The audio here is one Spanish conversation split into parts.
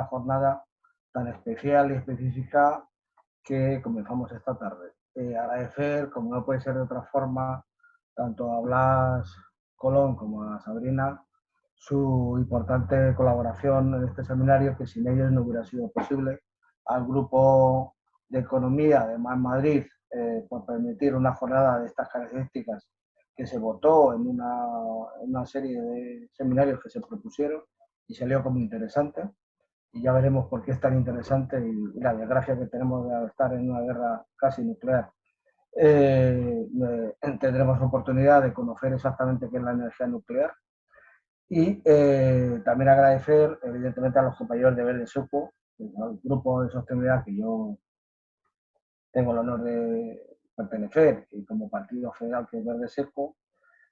esta jornada tan especial y específica que comenzamos esta tarde. Agradecer, como no puede ser de otra forma, tanto a Blas Colón como a Sabrina su importante colaboración en este seminario, que sin ellos no hubiera sido posible, al grupo de economía de Madrid por permitir una jornada de estas características que se votó en una serie de seminarios que se propusieron y salió como interesante. Y ya veremos por qué es tan interesante y la desgracia que tenemos de estar en una guerra casi nuclear. Tendremos oportunidad de conocer exactamente qué es la energía nuclear. Y también agradecer, evidentemente, a los compañeros de Verde Seco, al grupo de sostenibilidad que yo tengo el honor de pertenecer, y como partido federal que es Verde Seco,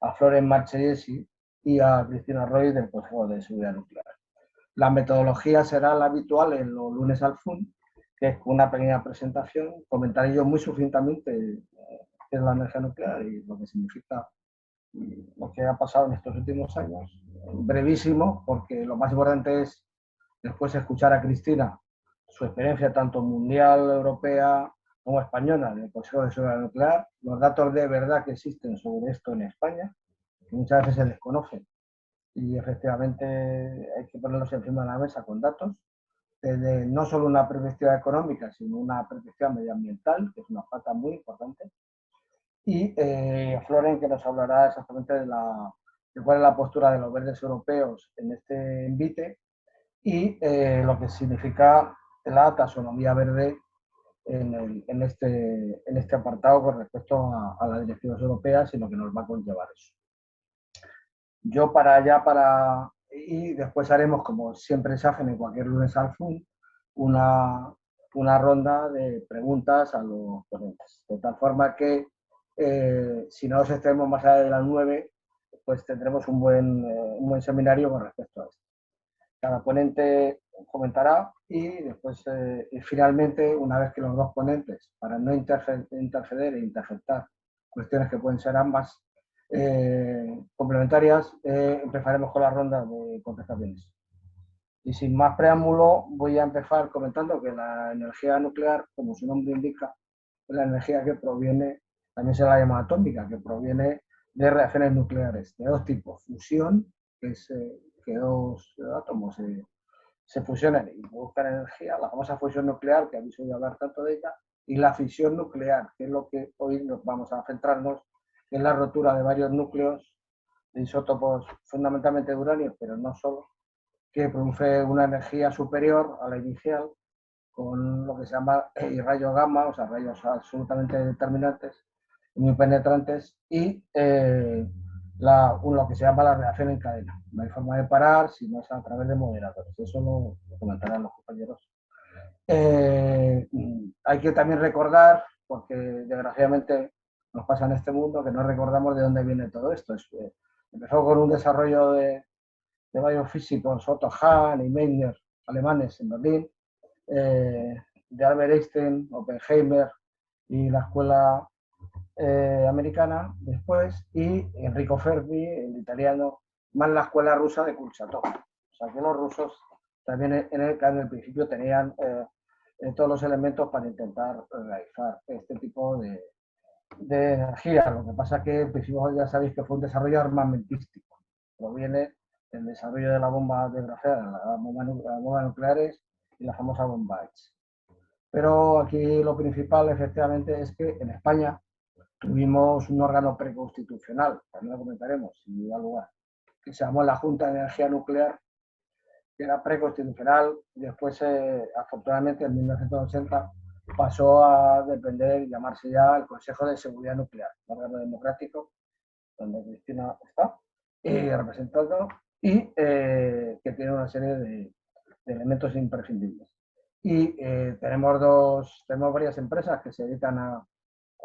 a Florence Marchesi y a Cristina Roy del Consejo de Seguridad Nuclear. La metodología será la habitual en los lunes al FUN, que es una pequeña presentación. Comentaré yo muy sucintamente qué es la energía nuclear y lo que significa lo que ha pasado en estos últimos años. Brevísimo, porque lo más importante es después escuchar a Cristina, su experiencia tanto mundial, europea como española en el Consejo de Seguridad Nuclear, los datos de verdad que existen sobre esto en España, que muchas veces se desconocen y efectivamente hay que ponerlos encima de la mesa con datos, desde no solo una perspectiva económica, sino una perspectiva medioambiental, que es una pata muy importante, y Floren, que nos hablará exactamente de cuál es la postura de los verdes europeos en este envite y lo que significa la taxonomía verde en este apartado con respecto a las directivas europeas y lo que nos va a conllevar eso. Yo y después haremos, como siempre se hace en cualquier lunes al FUN, una ronda de preguntas a los ponentes. De tal forma que si no nos extendemos más allá de las 9, pues tendremos un buen seminario con respecto a esto. Cada ponente comentará y después, y finalmente, una vez que los dos ponentes, para no interceder e interceptar cuestiones que pueden ser ambas complementarias, empezaremos con la ronda de contestaciones. Y sin más preámbulo, voy a empezar comentando que la energía nuclear, como su nombre indica, es la energía que proviene, también se la llama atómica, que proviene de reacciones nucleares de dos tipos: fusión, que es que dos átomos se fusionan y buscan energía, la famosa fusión nuclear, que habéis oído hablar tanto de ella, y la fisión nuclear, que es lo que hoy nos vamos a centrarnos, que es la rotura de varios núcleos de isótopos fundamentalmente de uranio, pero no solo, que produce una energía superior a la inicial con lo que se llama rayos gamma, o sea, rayos absolutamente determinantes, muy penetrantes, y lo que se llama la reacción en cadena. No hay forma de parar si no es a través de moderadores. Eso lo comentarán los compañeros. Hay que también recordar, porque desgraciadamente nos pasa en este mundo, que no recordamos de dónde viene todo esto. Empezó con un desarrollo de varios físicos, Otto Hahn y Meitner, alemanes en Berlín, de Albert Einstein, Oppenheimer y la escuela americana después, y Enrico Fermi, el italiano, más la escuela rusa de Kurchatov. O sea que los rusos también en el principio tenían todos los elementos para intentar realizar este tipo de energía. Lo que pasa que en principio ya sabéis que fue un desarrollo armamentístico. Proviene del desarrollo de la bomba desgraciada, las bombas nucleares y la famosa bomba H. Pero aquí lo principal, efectivamente, es que en España tuvimos un órgano preconstitucional, también lo comentaremos si da lugar, que se llamó la Junta de Energía Nuclear, que era preconstitucional, y después, afortunadamente, en 1980 pasó a depender y llamarse ya el Consejo de Seguridad Nuclear, un órgano democrático, donde Cristina está representando, y que tiene una serie de elementos imprescindibles. Y tenemos varias empresas que se dedican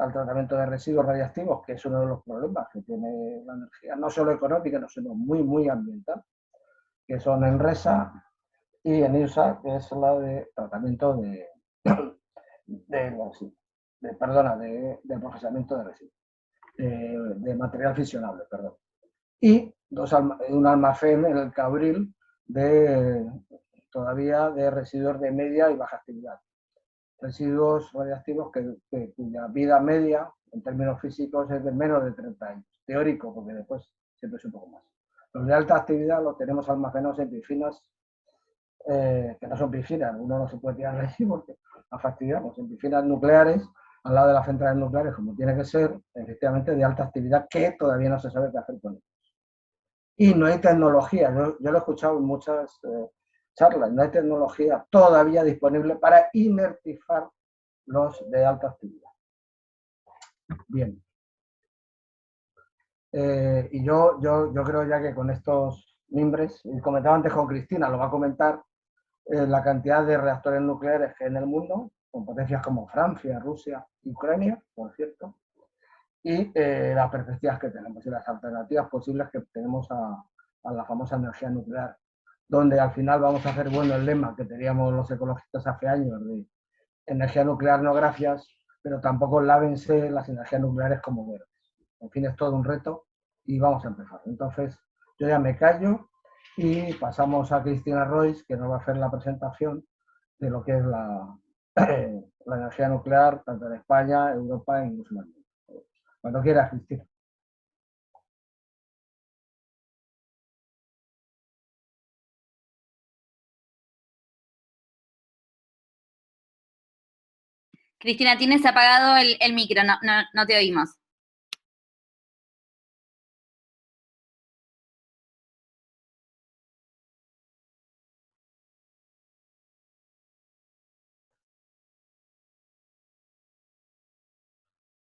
al tratamiento de residuos radiactivos, que es uno de los problemas que tiene la energía, no solo económica, sino muy, muy ambiental, que son Enresa y Enirsa, que es la de tratamiento de procesamiento de residuos, de material fisionable, perdón. Y un almacén en el Cabril de todavía de residuos de media y baja actividad. Residuos radiactivos cuya vida media, en términos físicos, es de menos de 30 años. Teórico, porque después siempre es un poco más. Los de alta actividad los tenemos almacenados en piscinas, que no son piscinas, uno no se puede tirar de allí porque la fastidiamos, en piscinas nucleares, al lado de las centrales nucleares, como tiene que ser, efectivamente, de alta actividad, que todavía no se sabe qué hacer con ellos. Y no hay tecnología, yo lo he escuchado en muchas charlas, no hay tecnología todavía disponible para inertizar los de alta actividad. Bien. Y yo creo ya que con estos mimbres, y comentaba antes con Cristina, lo va a comentar, la cantidad de reactores nucleares que hay en el mundo, con potencias como Francia, Rusia y Ucrania, por cierto, y las perspectivas que tenemos y las alternativas posibles que tenemos a la famosa energía nuclear, donde al final vamos a hacer bueno el lema que teníamos los ecologistas hace años de energía nuclear no gracias, pero tampoco lávense las energías nucleares como verdes. En fin, es todo un reto y vamos a empezar. Entonces, yo ya me callo y pasamos a Cristina Royce, que nos va a hacer la presentación de lo que es la energía nuclear, tanto en España, Europa e incluso en el mundo. Cuando quieras, Cristina. Cristina, tienes apagado el micro, no te oímos.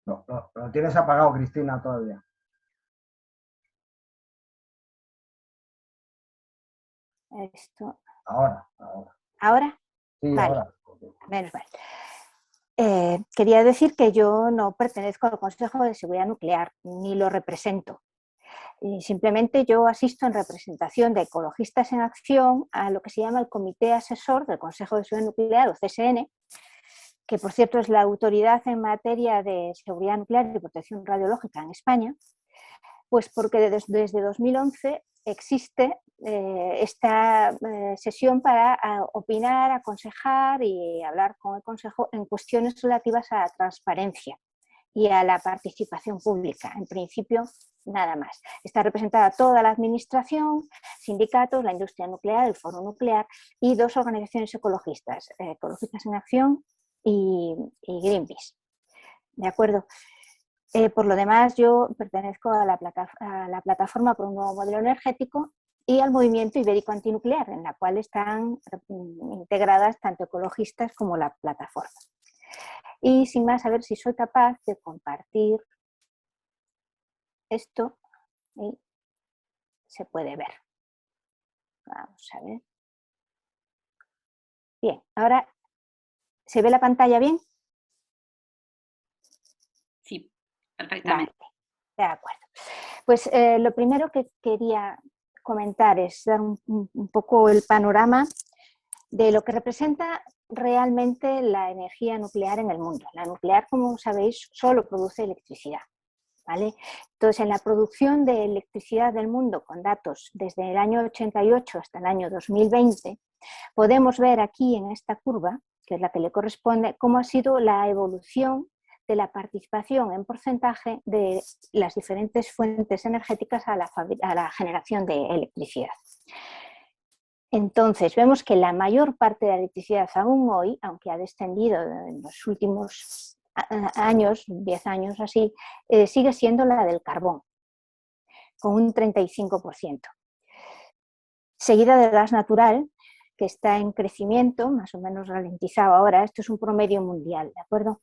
No, lo tienes apagado, Cristina, todavía. Esto. Ahora. ¿Ahora? Sí, vale. ahora. Menos mal. Quería decir que yo no pertenezco al Consejo de Seguridad Nuclear, ni lo represento. Y simplemente yo asisto en representación de Ecologistas en Acción a lo que se llama el Comité Asesor del Consejo de Seguridad Nuclear, o CSN, que por cierto es la autoridad en materia de seguridad nuclear y protección radiológica en España, pues porque desde 2011 existe esta sesión para opinar, aconsejar y hablar con el Consejo en cuestiones relativas a la transparencia y a la participación pública. En principio, nada más. Está representada toda la administración, sindicatos, la industria nuclear, el Foro Nuclear y dos organizaciones ecologistas, Ecologistas en Acción y Greenpeace. ¿De acuerdo? Por lo demás, yo pertenezco a la plataforma por un nuevo modelo energético y al movimiento ibérico antinuclear, en la cual están integradas tanto ecologistas como la plataforma. Y sin más, a ver si soy capaz de compartir esto y se puede ver. Vamos a ver. Bien, ahora, ¿se ve la pantalla bien? Sí, perfectamente. Vale, de acuerdo. Pues lo primero que quería comentar es dar un poco el panorama de lo que representa realmente la energía nuclear en el mundo. La nuclear, como sabéis, solo produce electricidad, ¿vale? Entonces, en la producción de electricidad del mundo, con datos desde el año 88 hasta el año 2020, podemos ver aquí en esta curva, que es la que le corresponde, cómo ha sido la evolución de la participación en porcentaje de las diferentes fuentes energéticas a la generación de electricidad. Entonces, vemos que la mayor parte de la electricidad aún hoy, aunque ha descendido en los últimos años, 10 años así, sigue siendo la del carbón, con un 35%. Seguida del gas natural, que está en crecimiento, más o menos ralentizado ahora, esto es un promedio mundial, ¿de acuerdo?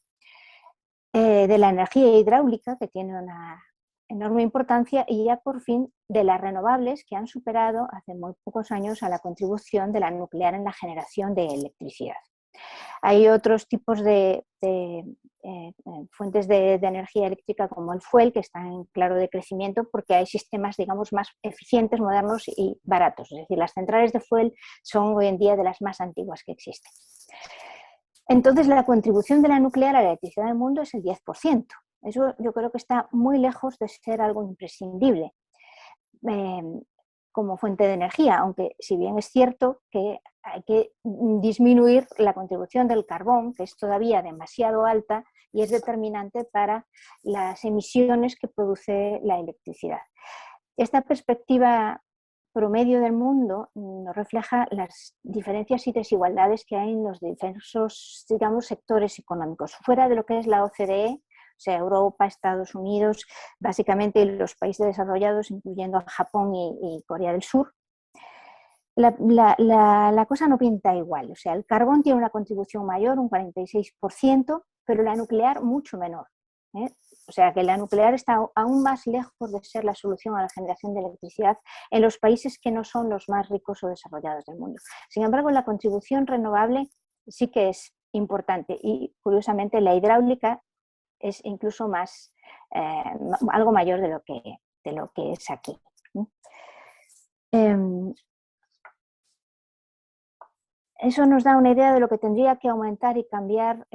De la energía hidráulica, que tiene una enorme importancia, y ya por fin de las renovables, que han superado hace muy pocos años a la contribución de la nuclear en la generación de electricidad. Hay otros tipos de fuentes de energía eléctrica como el fuel, que están en claro decrecimiento porque hay sistemas, digamos, más eficientes, modernos y baratos. Es decir, las centrales de fuel son hoy en día de las más antiguas que existen. Entonces, la contribución de la nuclear a la electricidad del mundo es el 10%. Eso yo creo que está muy lejos de ser algo imprescindible como fuente de energía, aunque si bien es cierto que hay que disminuir la contribución del carbón, que es todavía demasiado alta y es determinante para las emisiones que produce la electricidad. Esta perspectiva promedio del mundo nos refleja las diferencias y desigualdades que hay en los diversos, digamos, sectores económicos. Fuera de lo que es la OCDE, o sea, Europa, Estados Unidos, básicamente los países desarrollados, incluyendo a Japón y Corea del Sur, la cosa no pinta igual. O sea, el carbón tiene una contribución mayor, un 46%, pero la nuclear mucho menor, ¿eh? O sea, que la nuclear está aún más lejos de ser la solución a la generación de electricidad en los países que no son los más ricos o desarrollados del mundo. Sin embargo, la contribución renovable sí que es importante y, curiosamente, la hidráulica es incluso más, algo mayor de lo que es aquí. Eso nos da una idea de lo que tendría que aumentar y cambiar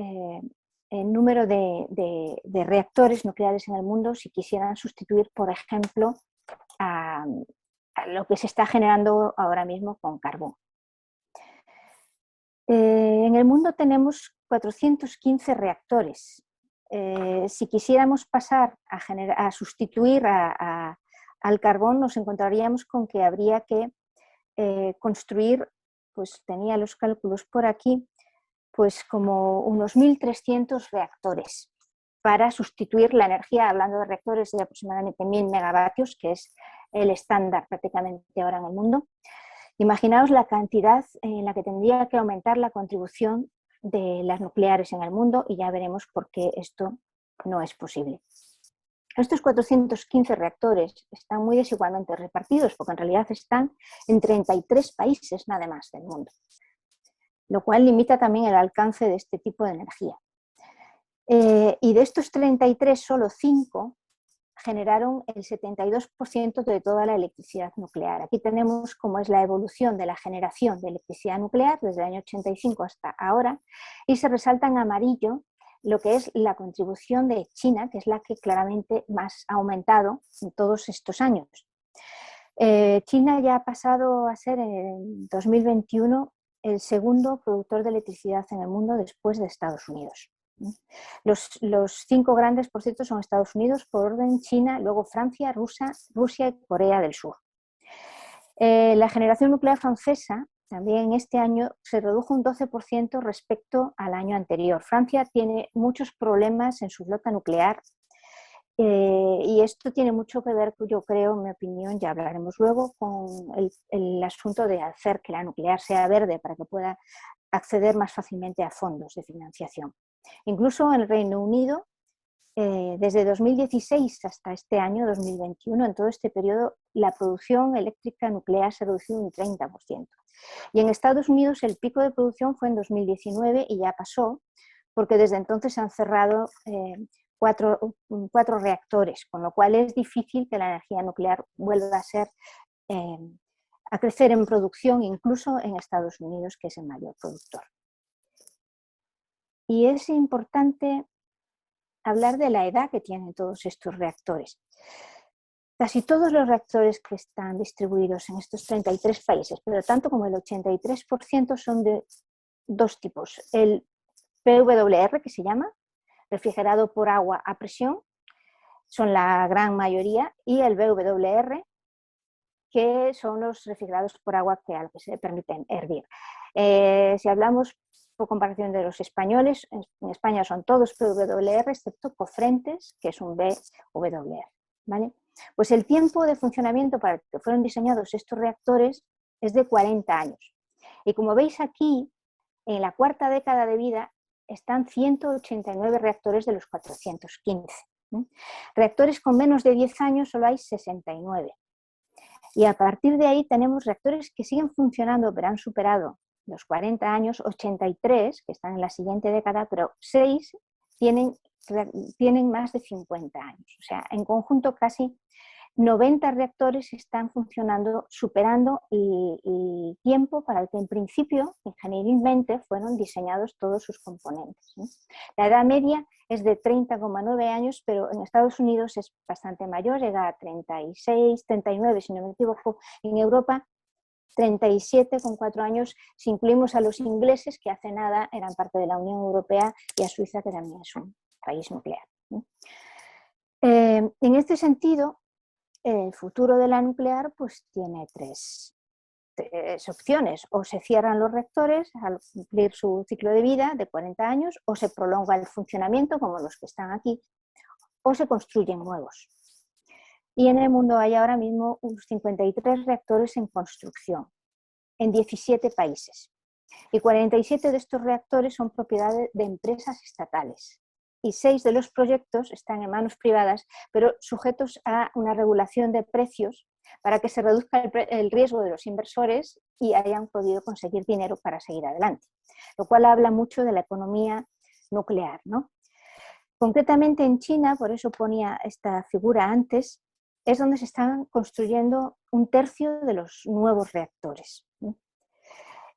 el número de reactores nucleares en el mundo si quisieran sustituir, por ejemplo, a lo que se está generando ahora mismo con carbón. En el mundo tenemos 415 reactores. Si quisiéramos pasar a sustituir al carbón, nos encontraríamos con que habría que construir, pues tenía los cálculos por aquí, pues como unos 1.300 reactores para sustituir la energía, hablando de reactores de aproximadamente 1.000 megavatios, que es el estándar prácticamente ahora en el mundo. Imaginaos la cantidad en la que tendría que aumentar la contribución de las nucleares en el mundo y ya veremos por qué esto no es posible. Estos 415 reactores están muy desigualmente repartidos porque en realidad están en 33 países nada más del mundo, lo cual limita también el alcance de este tipo de energía. Y de estos 33, solo 5 generaron el 72% de toda la electricidad nuclear. Aquí tenemos cómo es la evolución de la generación de electricidad nuclear desde el año 85 hasta ahora, y se resalta en amarillo lo que es la contribución de China, que es la que claramente más ha aumentado en todos estos años. China ya ha pasado a ser en 2021 el segundo productor de electricidad en el mundo después de Estados Unidos. Los 5 grandes, por cierto, son Estados Unidos, por orden China, luego Francia, Rusia y Corea del Sur. La generación nuclear francesa también este año se redujo un 12% respecto al año anterior. Francia tiene muchos problemas en su flota nuclear y esto tiene mucho que ver, yo creo, en mi opinión, ya hablaremos luego, con el asunto de hacer que la nuclear sea verde para que pueda acceder más fácilmente a fondos de financiación. Incluso en el Reino Unido, desde 2016 hasta este año, 2021, en todo este periodo, la producción eléctrica nuclear se ha reducido un 30%. Y en Estados Unidos el pico de producción fue en 2019 y ya pasó, porque desde entonces se han cerrado 4 reactores, con lo cual es difícil que la energía nuclear vuelva a crecer en producción, incluso en Estados Unidos, que es el mayor productor. Y es importante hablar de la edad que tienen todos estos reactores. Casi todos los reactores que están distribuidos en estos 33 países, pero tanto como el 83% son de 2 tipos. El PWR, que se llama, refrigerado por agua a presión, son la gran mayoría, y el BWR, que son los refrigerados por agua que se permiten hervir. Si hablamos por comparación de los españoles, en España son todos PWR, excepto Cofrentes, que es un BWR, ¿vale? Pues el tiempo de funcionamiento para el que fueron diseñados estos reactores es de 40 años. Y como veis aquí, en la 4ª década de vida están 189 reactores de los 415. Reactores con menos de 10 años solo hay 69. Y a partir de ahí tenemos reactores que siguen funcionando, pero han superado los 40 años, 83, que están en la siguiente década, pero 6 tienen más de 50 años. O sea, en conjunto casi 90 reactores están funcionando, superando el tiempo para el que en principio, ingenierilmente, fueron diseñados todos sus componentes, ¿no? La edad media es de 30,9 años, pero en Estados Unidos es bastante mayor, llega a 36, 39, si no me equivoco. En Europa 37 con 4 años si incluimos a los ingleses, que hace nada eran parte de la Unión Europea, y a Suiza, que también es un país nuclear. En este sentido, el futuro de la nuclear pues tiene tres opciones: o se cierran los reactores al cumplir su ciclo de vida de 40 años, o se prolonga el funcionamiento como los que están aquí, o se construyen nuevos. Y en el mundo hay ahora mismo unos 53 reactores en construcción en 17 países, y 47 de estos reactores son propiedad de empresas estatales, y 6 de los proyectos están en manos privadas, pero sujetos a una regulación de precios para que se reduzca el riesgo de los inversores y hayan podido conseguir dinero para seguir adelante, lo cual habla mucho de la economía nuclear, ¿no? Concretamente en China, por eso ponía esta figura antes, es donde se están construyendo un tercio de los nuevos reactores.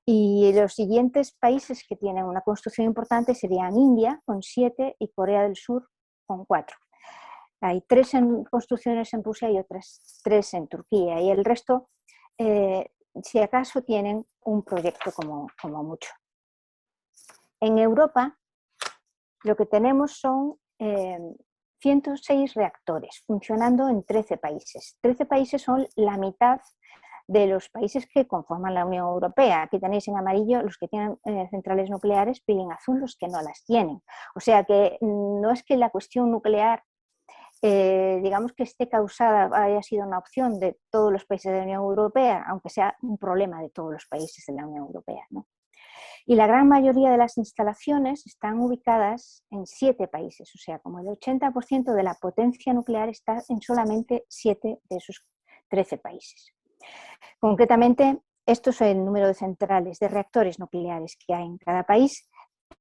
Y los siguientes países que tienen una construcción importante serían India con 7 y Corea del Sur con 4. Hay 3 construcciones en Rusia y otras 3 en Turquía, y el resto, si acaso, tienen un proyecto como mucho. En Europa lo que tenemos son 106 reactores funcionando en 13 países. 13 países son la mitad de los países que conforman la Unión Europea. Aquí tenéis en amarillo los que tienen centrales nucleares, y en azul los que no las tienen. O sea que no es que la cuestión nuclear, digamos, que esté causada, haya sido una opción de todos los países de la Unión Europea, aunque sea un problema de todos los países de la Unión Europea, ¿no? Y la gran mayoría de las instalaciones están ubicadas en 7 países, o sea, como el 80% de la potencia nuclear está en solamente 7 de esos 13 países. Concretamente, esto es el número de centrales, de reactores nucleares que hay en cada país.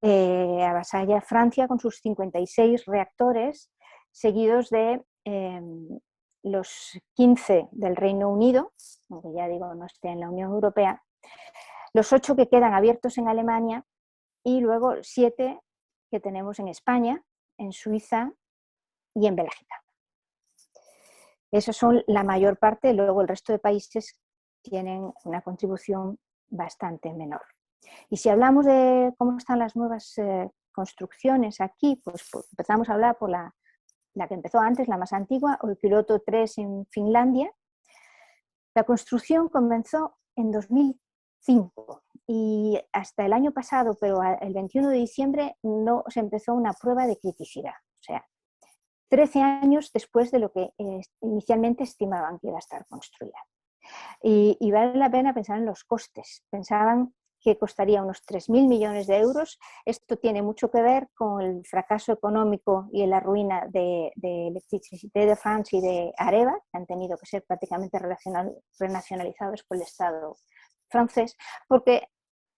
Avasalla Francia con sus 56 reactores, seguidos de los 15 del Reino Unido, aunque ya digo no esté en la Unión Europea, los 8 que quedan abiertos en Alemania, y luego 7 que tenemos en España, en Suiza y en Bélgica. Esos son la mayor parte, luego el resto de países tienen una contribución bastante menor. Y si hablamos de cómo están las nuevas construcciones aquí, pues empezamos a hablar por la que empezó antes, la más antigua, Olkiluoto 3 en Finlandia. La construcción comenzó en 2005 y hasta el año pasado, pero el 21 de diciembre, no se empezó una prueba de criticidad. O sea, 13 años después de lo que inicialmente estimaban que iba a estar construida. Y vale la pena pensar en los costes. Pensaban que costaría unos 3.000 millones de euros. Esto tiene mucho que ver con el fracaso económico y la ruina de Electricité de France y de Areva, que han tenido que ser prácticamente renacionalizados por el Estado francés, porque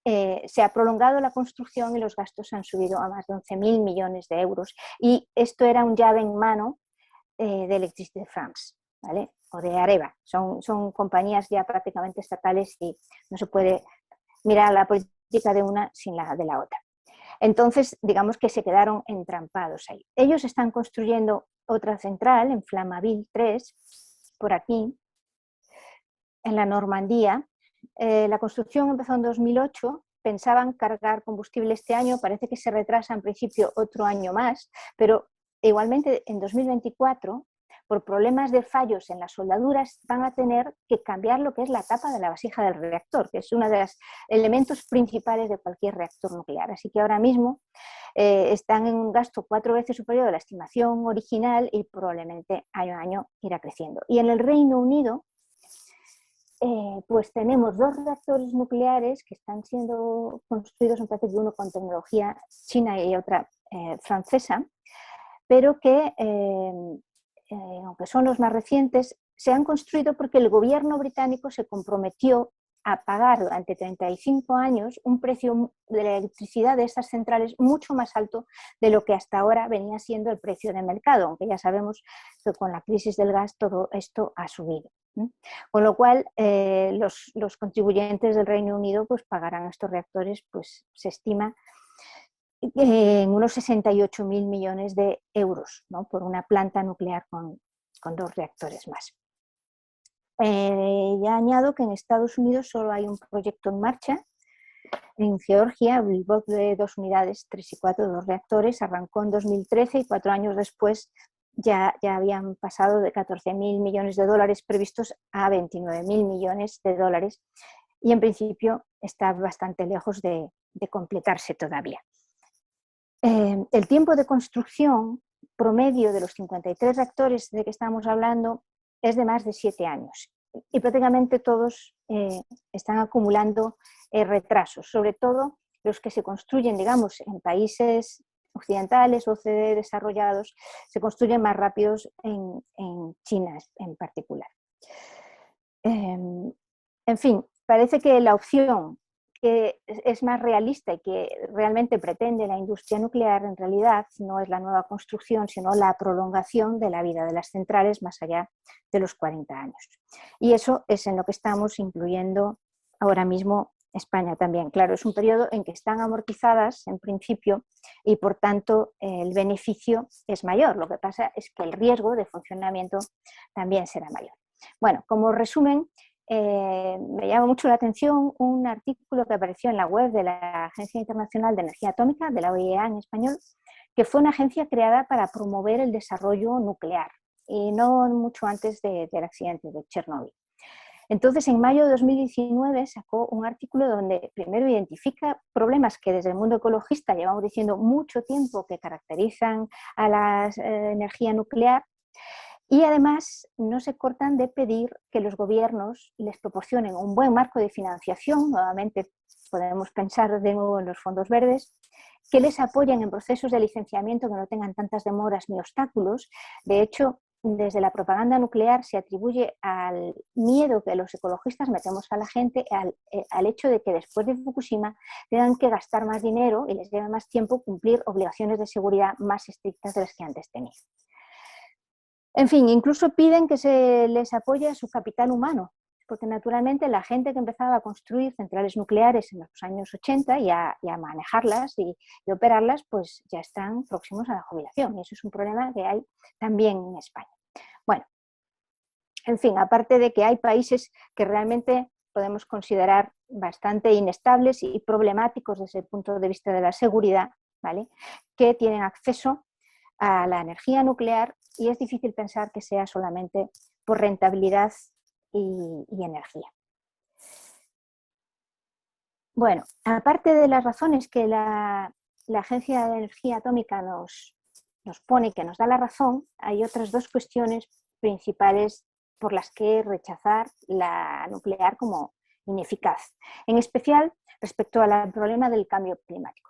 se ha prolongado la construcción y los gastos han subido a más de 11.000 millones de euros. Y esto era un llave en mano de Electricité de France, ¿vale? O de Areva. Son compañías ya prácticamente estatales y no se puede mirar la política de una sin la de la otra. Entonces, digamos que se quedaron entrampados ahí. Ellos están construyendo otra central en Flamanville 3, por aquí, en la Normandía. La construcción empezó en 2008, pensaban cargar combustible este año, parece que se retrasa en principio otro año más, pero igualmente en 2024, por problemas de fallos en las soldaduras, van a tener que cambiar lo que es la tapa de la vasija del reactor, que es uno de los elementos principales de cualquier reactor nuclear. Así que ahora mismo están en un gasto 4 veces superior a la estimación original y probablemente año a año irá creciendo. Y en el Reino Unido, pues tenemos 2 reactores nucleares que están siendo construidos, me parece que uno con tecnología china y otra francesa, pero que, aunque son los más recientes, se han construido porque el gobierno británico se comprometió a pagar durante 35 años un precio de la electricidad de estas centrales mucho más alto de lo que hasta ahora venía siendo el precio de mercado, aunque ya sabemos que con la crisis del gas todo esto ha subido. Con lo cual, los contribuyentes del Reino Unido pues pagarán estos reactores, pues se estima en unos 68.000 millones de euros, ¿no? Por una planta nuclear con 2 reactores más. Ya añado que en Estados Unidos solo hay un proyecto en marcha. En Georgia, el bloque de 2 unidades, 3 y 4, 2 reactores, arrancó en 2013 y 4 años después ya habían pasado de 14.000 millones de dólares previstos a 29.000 millones de dólares y en principio está bastante lejos de completarse todavía. El tiempo de construcción promedio de los 53 reactores de que estamos hablando es de más de 7 años y prácticamente todos están acumulando retrasos, sobre todo los que se construyen, digamos, en países occidentales, OCDE desarrollados, se construyen más rápidos en China en particular. En fin, parece que la opción que es más realista y que realmente pretende la industria nuclear en realidad no es la nueva construcción, sino la prolongación de la vida de las centrales más allá de los 40 años. Y eso es en lo que estamos incluyendo ahora mismo España también. Claro, es un periodo en que están amortizadas en principio y por tanto el beneficio es mayor. Lo que pasa es que el riesgo de funcionamiento también será mayor. Bueno, como resumen, me llama mucho la atención un artículo que apareció en la web de la Agencia Internacional de Energía Atómica, de la OIEA en español, que fue una agencia creada para promover el desarrollo nuclear y no mucho antes del accidente de Chernóbil. Entonces, en mayo de 2019 sacó un artículo donde primero identifica problemas que desde el mundo ecologista llevamos diciendo mucho tiempo que caracterizan a la energía nuclear. Y además no se cortan de pedir que los gobiernos les proporcionen un buen marco de financiación, nuevamente podemos pensar de nuevo en los fondos verdes, que les apoyen en procesos de licenciamiento que no tengan tantas demoras ni obstáculos. De hecho, desde la propaganda nuclear se atribuye al miedo que los ecologistas metemos a la gente al hecho de que después de Fukushima tengan que gastar más dinero y les lleve más tiempo cumplir obligaciones de seguridad más estrictas de las que antes tenían. En fin, incluso piden que se les apoye a su capital humano, porque naturalmente la gente que empezaba a construir centrales nucleares en los años 80 y a manejarlas y operarlas, pues ya están próximos a la jubilación. Y eso es un problema que hay también en España. Bueno, en fin, aparte de que hay países que realmente podemos considerar bastante inestables y problemáticos desde el punto de vista de la seguridad, ¿vale?, que tienen acceso a la energía nuclear y es difícil pensar que sea solamente por rentabilidad y energía. Bueno, aparte de las razones que la Agencia de Energía Atómica nos pone, que nos da la razón, hay otras dos cuestiones principales por las que rechazar la nuclear como ineficaz, en especial respecto al problema del cambio climático.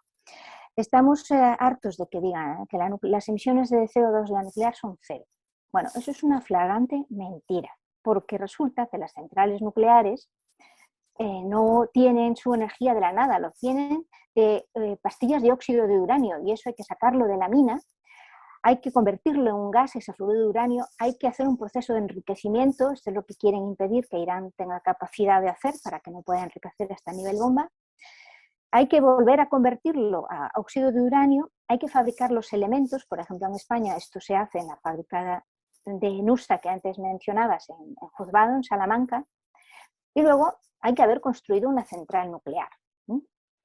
Estamos hartos de que digan que las emisiones de CO2 de la nuclear son cero. Bueno, eso es una flagrante mentira, porque resulta que las centrales nucleares no tienen su energía de la nada, lo tienen de pastillas de óxido de uranio y eso hay que sacarlo de la mina, hay que convertirlo en un gas, ese fluoruro de uranio, hay que hacer un proceso de enriquecimiento, esto es lo que quieren impedir que Irán tenga capacidad de hacer para que no pueda enriquecer hasta nivel bomba. Hay que volver a convertirlo a óxido de uranio, hay que fabricar los elementos, por ejemplo en España esto se hace en la fábrica de Nusa que antes mencionabas, en Juzgado, en Salamanca, y luego hay que haber construido una central nuclear.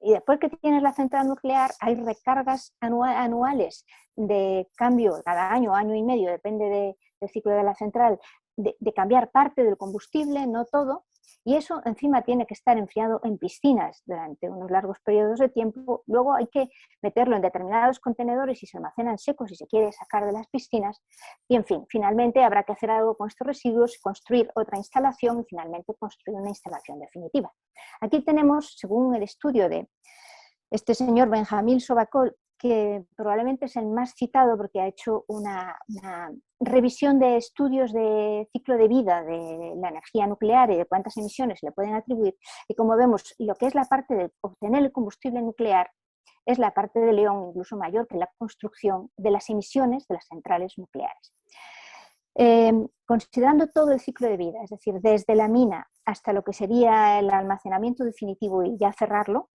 Y después que tienes la central nuclear hay recargas anuales de cambio cada año, año y medio, depende del ciclo de la central, de cambiar parte del combustible, no todo, y eso encima tiene que estar enfriado en piscinas durante unos largos periodos de tiempo. Luego hay que meterlo en determinados contenedores y se almacenan secos si se quiere sacar de las piscinas. Y en fin, finalmente habrá que hacer algo con estos residuos, construir otra instalación y finalmente construir una instalación definitiva. Aquí tenemos, según el estudio de este señor Benjamín Sobacol, que probablemente es el más citado porque ha hecho una revisión de estudios de ciclo de vida de la energía nuclear y de cuántas emisiones le pueden atribuir. Y como vemos, lo que es la parte de obtener el combustible nuclear es la parte de león incluso mayor que la construcción de las emisiones de las centrales nucleares. Considerando todo el ciclo de vida, es decir, desde la mina hasta lo que sería el almacenamiento definitivo y ya cerrarlo,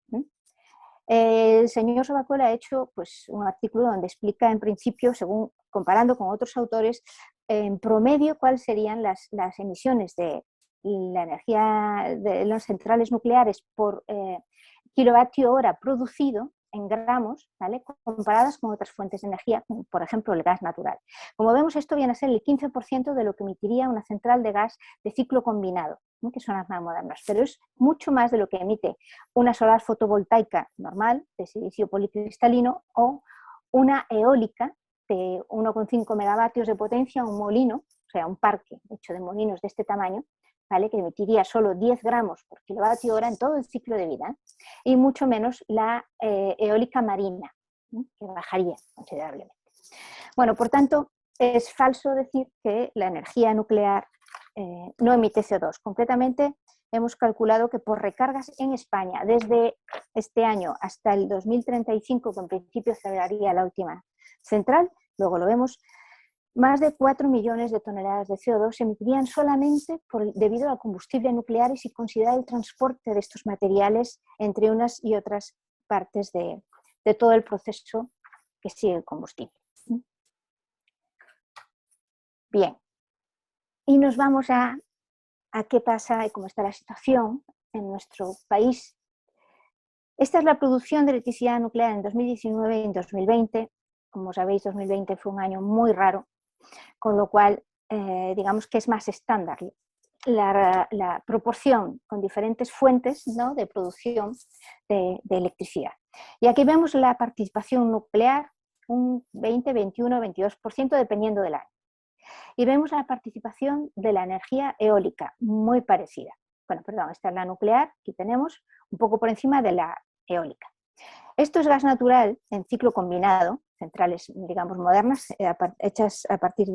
el señor Sobacol ha hecho pues, un artículo donde explica en principio, según comparando con otros autores, en promedio cuáles serían las emisiones de la energía de las centrales nucleares por kilovatio hora producido en gramos, ¿vale?, comparadas con otras fuentes de energía, como por ejemplo el gas natural. Como vemos, esto viene a ser el 15% de lo que emitiría una central de gas de ciclo combinado, ¿no?, que son las más modernas, pero es mucho más de lo que emite una solar fotovoltaica normal de silicio policristalino o una eólica de 1,5 megavatios de potencia, un molino, o sea, un parque hecho de molinos de este tamaño, ¿vale?, que emitiría solo 10 gramos por kilovatio hora en todo el ciclo de vida, y mucho menos la eólica marina, que bajaría considerablemente. Bueno, por tanto, es falso decir que la energía nuclear no emite CO2. Concretamente, hemos calculado que por recargas en España, desde este año hasta el 2035, que en principio cerraría la última central, luego lo vemos, más de 4 millones de toneladas de CO2 se emitirían solamente debido al combustible nuclear y sin considerar el transporte de estos materiales entre unas y otras partes de todo el proceso que sigue el combustible. Bien, y nos vamos a qué pasa y cómo está la situación en nuestro país. Esta es la producción de electricidad nuclear en 2019 y en 2020. Como sabéis, 2020 fue un año muy raro, con lo cual digamos que es más estándar la proporción con diferentes fuentes, ¿no?, de producción de electricidad. Y aquí vemos la participación nuclear, un 20, 21, 22%, dependiendo del año. Y vemos la participación de la energía eólica, muy parecida. Bueno, perdón, esta es la nuclear, aquí tenemos un poco por encima de la eólica. Esto es gas natural en ciclo combinado, centrales, digamos, modernas, hechas a partir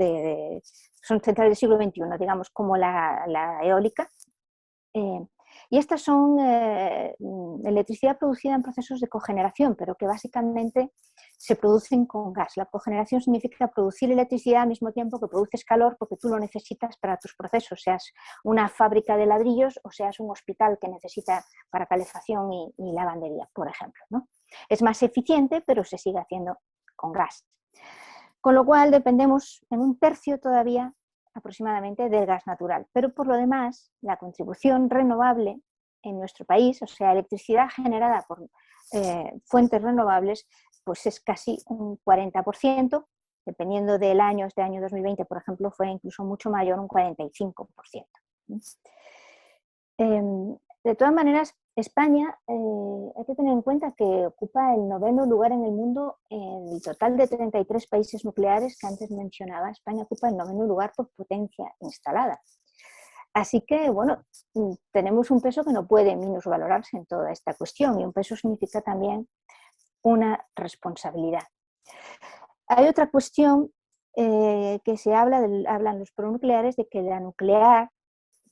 son centrales del siglo XXI, digamos, como la eólica. Y estas son electricidad producida en procesos de cogeneración, pero que básicamente se producen con gas. La cogeneración significa producir electricidad al mismo tiempo que produces calor, porque tú lo necesitas para tus procesos, seas una fábrica de ladrillos o seas un hospital que necesita para calefacción y lavandería, por ejemplo, ¿no? Es más eficiente, pero se sigue haciendo con gas. Con lo cual dependemos en un tercio todavía aproximadamente del gas natural. Pero por lo demás, la contribución renovable en nuestro país, o sea, electricidad generada por fuentes renovables, pues es casi un 40%, dependiendo del año. Este año 2020, por ejemplo, fue incluso mucho mayor, un 45%. De todas maneras, España, hay que tener en cuenta que ocupa el 9º lugar en el mundo en el total de 33 países nucleares que antes mencionaba. España ocupa el 9º lugar por potencia instalada. Así que, bueno, tenemos un peso que no puede minusvalorarse en toda esta cuestión, y un peso significa también una responsabilidad. Hay otra cuestión que se hablan los pronucleares, de que la nuclear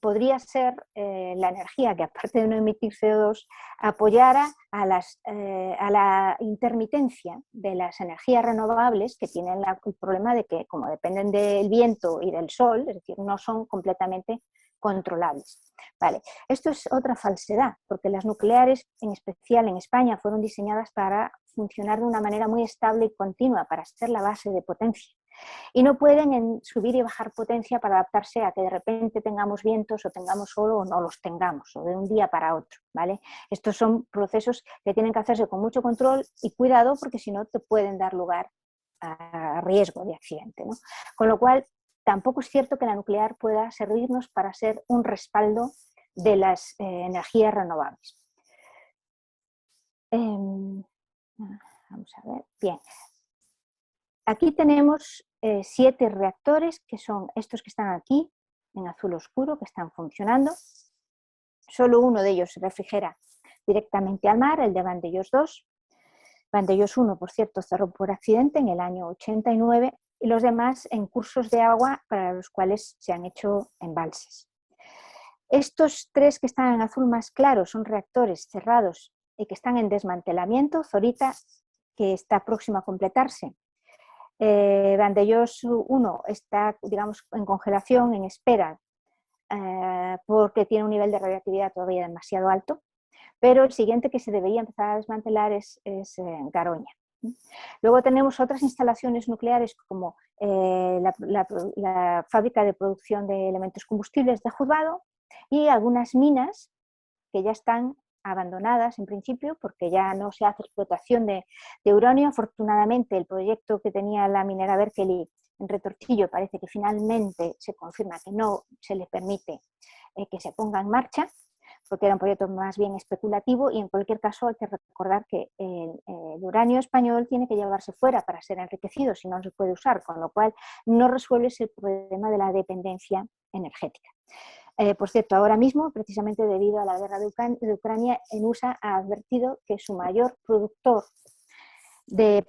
podría ser la energía que, aparte de no emitir CO2, apoyara a la intermitencia de las energías renovables, que tienen el problema de que, como dependen del viento y del sol, es decir, no son completamente controlables. Vale. Esto es otra falsedad, porque las nucleares, en especial en España, fueron diseñadas para funcionar de una manera muy estable y continua, para ser la base de potencia. Y no pueden subir y bajar potencia para adaptarse a que de repente tengamos vientos o tengamos sol o no los tengamos, o de un día para otro, ¿vale? Estos son procesos que tienen que hacerse con mucho control y cuidado, porque si no te pueden dar lugar a riesgo de accidente, ¿no? Con lo cual, tampoco es cierto que la nuclear pueda servirnos para ser un respaldo de las energías renovables. Vamos a ver, bien. Aquí tenemos 7 reactores, que son estos que están aquí, en azul oscuro, que están funcionando. Solo uno de ellos se refrigera directamente al mar, el de Vandellós 2. Vandellós 1, por cierto, cerró por accidente en el año 89, y los demás en cursos de agua para los cuales se han hecho embalses. Estos 3 que están en azul más claro son reactores cerrados y que están en desmantelamiento. Zorita, que está próximo a completarse. Vandellós 1 está, digamos, en congelación, en espera, porque tiene un nivel de radiactividad todavía demasiado alto, pero el siguiente que se debería empezar a desmantelar es Garoña. Luego tenemos otras instalaciones nucleares, como la fábrica de producción de elementos combustibles de Juzgado, Y algunas minas que ya están abandonadas en principio porque ya no se hace explotación de uranio. Afortunadamente el proyecto que tenía la minera Berkeley en Retortillo parece que finalmente se confirma que no se le permite que se ponga en marcha, porque era un proyecto más bien especulativo, y en cualquier caso hay que recordar que el uranio español tiene que llevarse fuera para ser enriquecido, si no se puede usar, con lo cual no resuelve el problema de la dependencia energética. Por cierto, ahora mismo, precisamente debido a la guerra de Ucrania, en USA ha advertido que su mayor proveedor de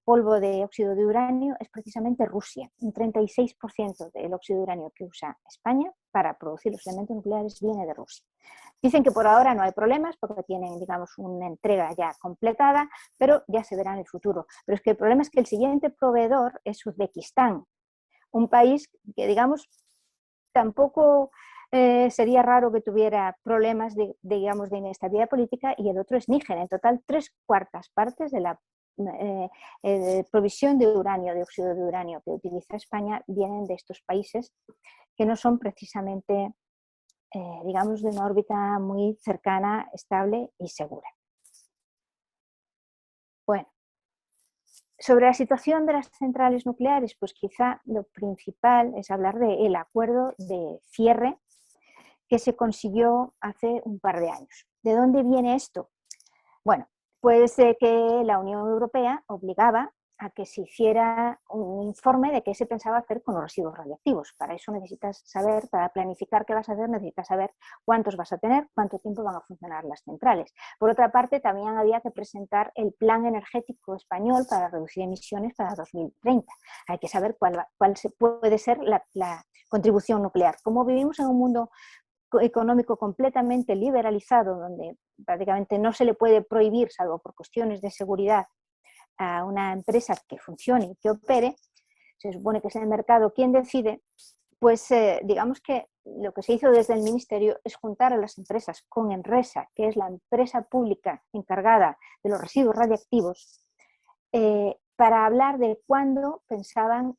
polvo de óxido de uranio es precisamente Rusia. Un 36% del óxido de uranio que usa España para producir los elementos nucleares viene de Rusia. Dicen que por ahora no hay problemas porque tienen, digamos, una entrega ya completada, pero ya se verá en el futuro. Pero es que el problema es que el siguiente proveedor es Uzbekistán, un país que, digamos, tampoco sería raro que tuviera problemas digamos, de inestabilidad política, y el otro es Níger. En total, 3/4 partes de la provisión de uranio, de óxido de uranio que utiliza España, vienen de estos países que no son precisamente, digamos, de una órbita muy cercana, estable y segura. Bueno, sobre la situación de las centrales nucleares, pues quizá lo principal es hablar del acuerdo de cierre que se consiguió hace un par de años. ¿De dónde viene esto? Bueno, pues que la Unión Europea obligaba a que se hiciera un informe de qué se pensaba hacer con los residuos radiactivos. Para eso necesitas saber, para planificar qué vas a hacer, necesitas saber cuántos vas a tener, cuánto tiempo van a funcionar las centrales. Por otra parte, también había que presentar el plan energético español para reducir emisiones para 2030. Hay que saber cuál puede ser la contribución nuclear. Como vivimos en un mundo económico completamente liberalizado, donde prácticamente no se le puede prohibir, salvo por cuestiones de seguridad, a una empresa que funcione y que opere, se supone que es el mercado quien decide, pues digamos que lo que se hizo desde el Ministerio es juntar a las empresas con Enresa, que es la empresa pública encargada de los residuos radiactivos, para hablar de cuándo pensaban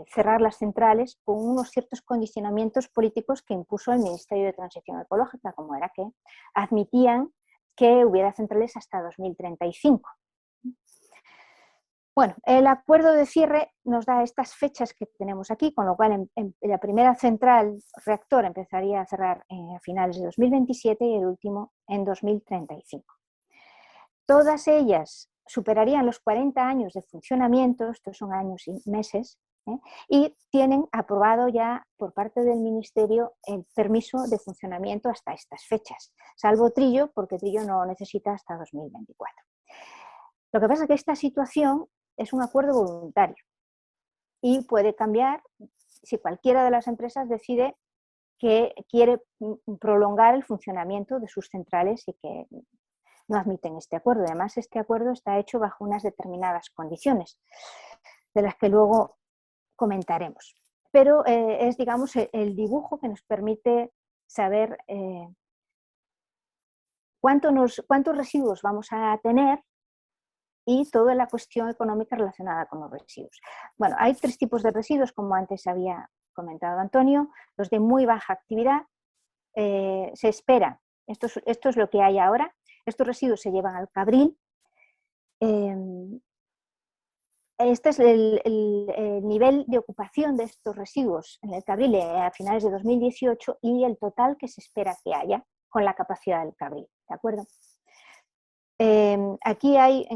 cerrar las centrales, con unos ciertos condicionamientos políticos que impuso el Ministerio de Transición Ecológica, como era que admitían que hubiera centrales hasta 2035. Bueno, el acuerdo de cierre nos da estas fechas que tenemos aquí, con lo cual la primera central reactor empezaría a cerrar a finales de 2027 y el último en 2035. Todas ellas superarían los 40 años de funcionamiento, estos son años y meses, y tienen aprobado ya por parte del Ministerio el permiso de funcionamiento hasta estas fechas, salvo Trillo, porque Trillo no necesita hasta 2024. Lo que pasa es que esta situación es un acuerdo voluntario y puede cambiar si cualquiera de las empresas decide que quiere prolongar el funcionamiento de sus centrales y que no admiten este acuerdo. Además, este acuerdo está hecho bajo unas determinadas condiciones, de las que luego comentaremos. Pero es, digamos, el dibujo que nos permite saber cuántos residuos vamos a tener y toda la cuestión económica relacionada con los residuos. Bueno, hay 3 tipos de residuos, como antes había comentado Antonio. Los de muy baja actividad, se espera, esto es lo que hay ahora, estos residuos se llevan al Cabril. Este es el nivel de ocupación de estos residuos en el Cabril a finales de 2018 y el total que se espera que haya con la capacidad del Cabril, ¿de acuerdo? Aquí hay,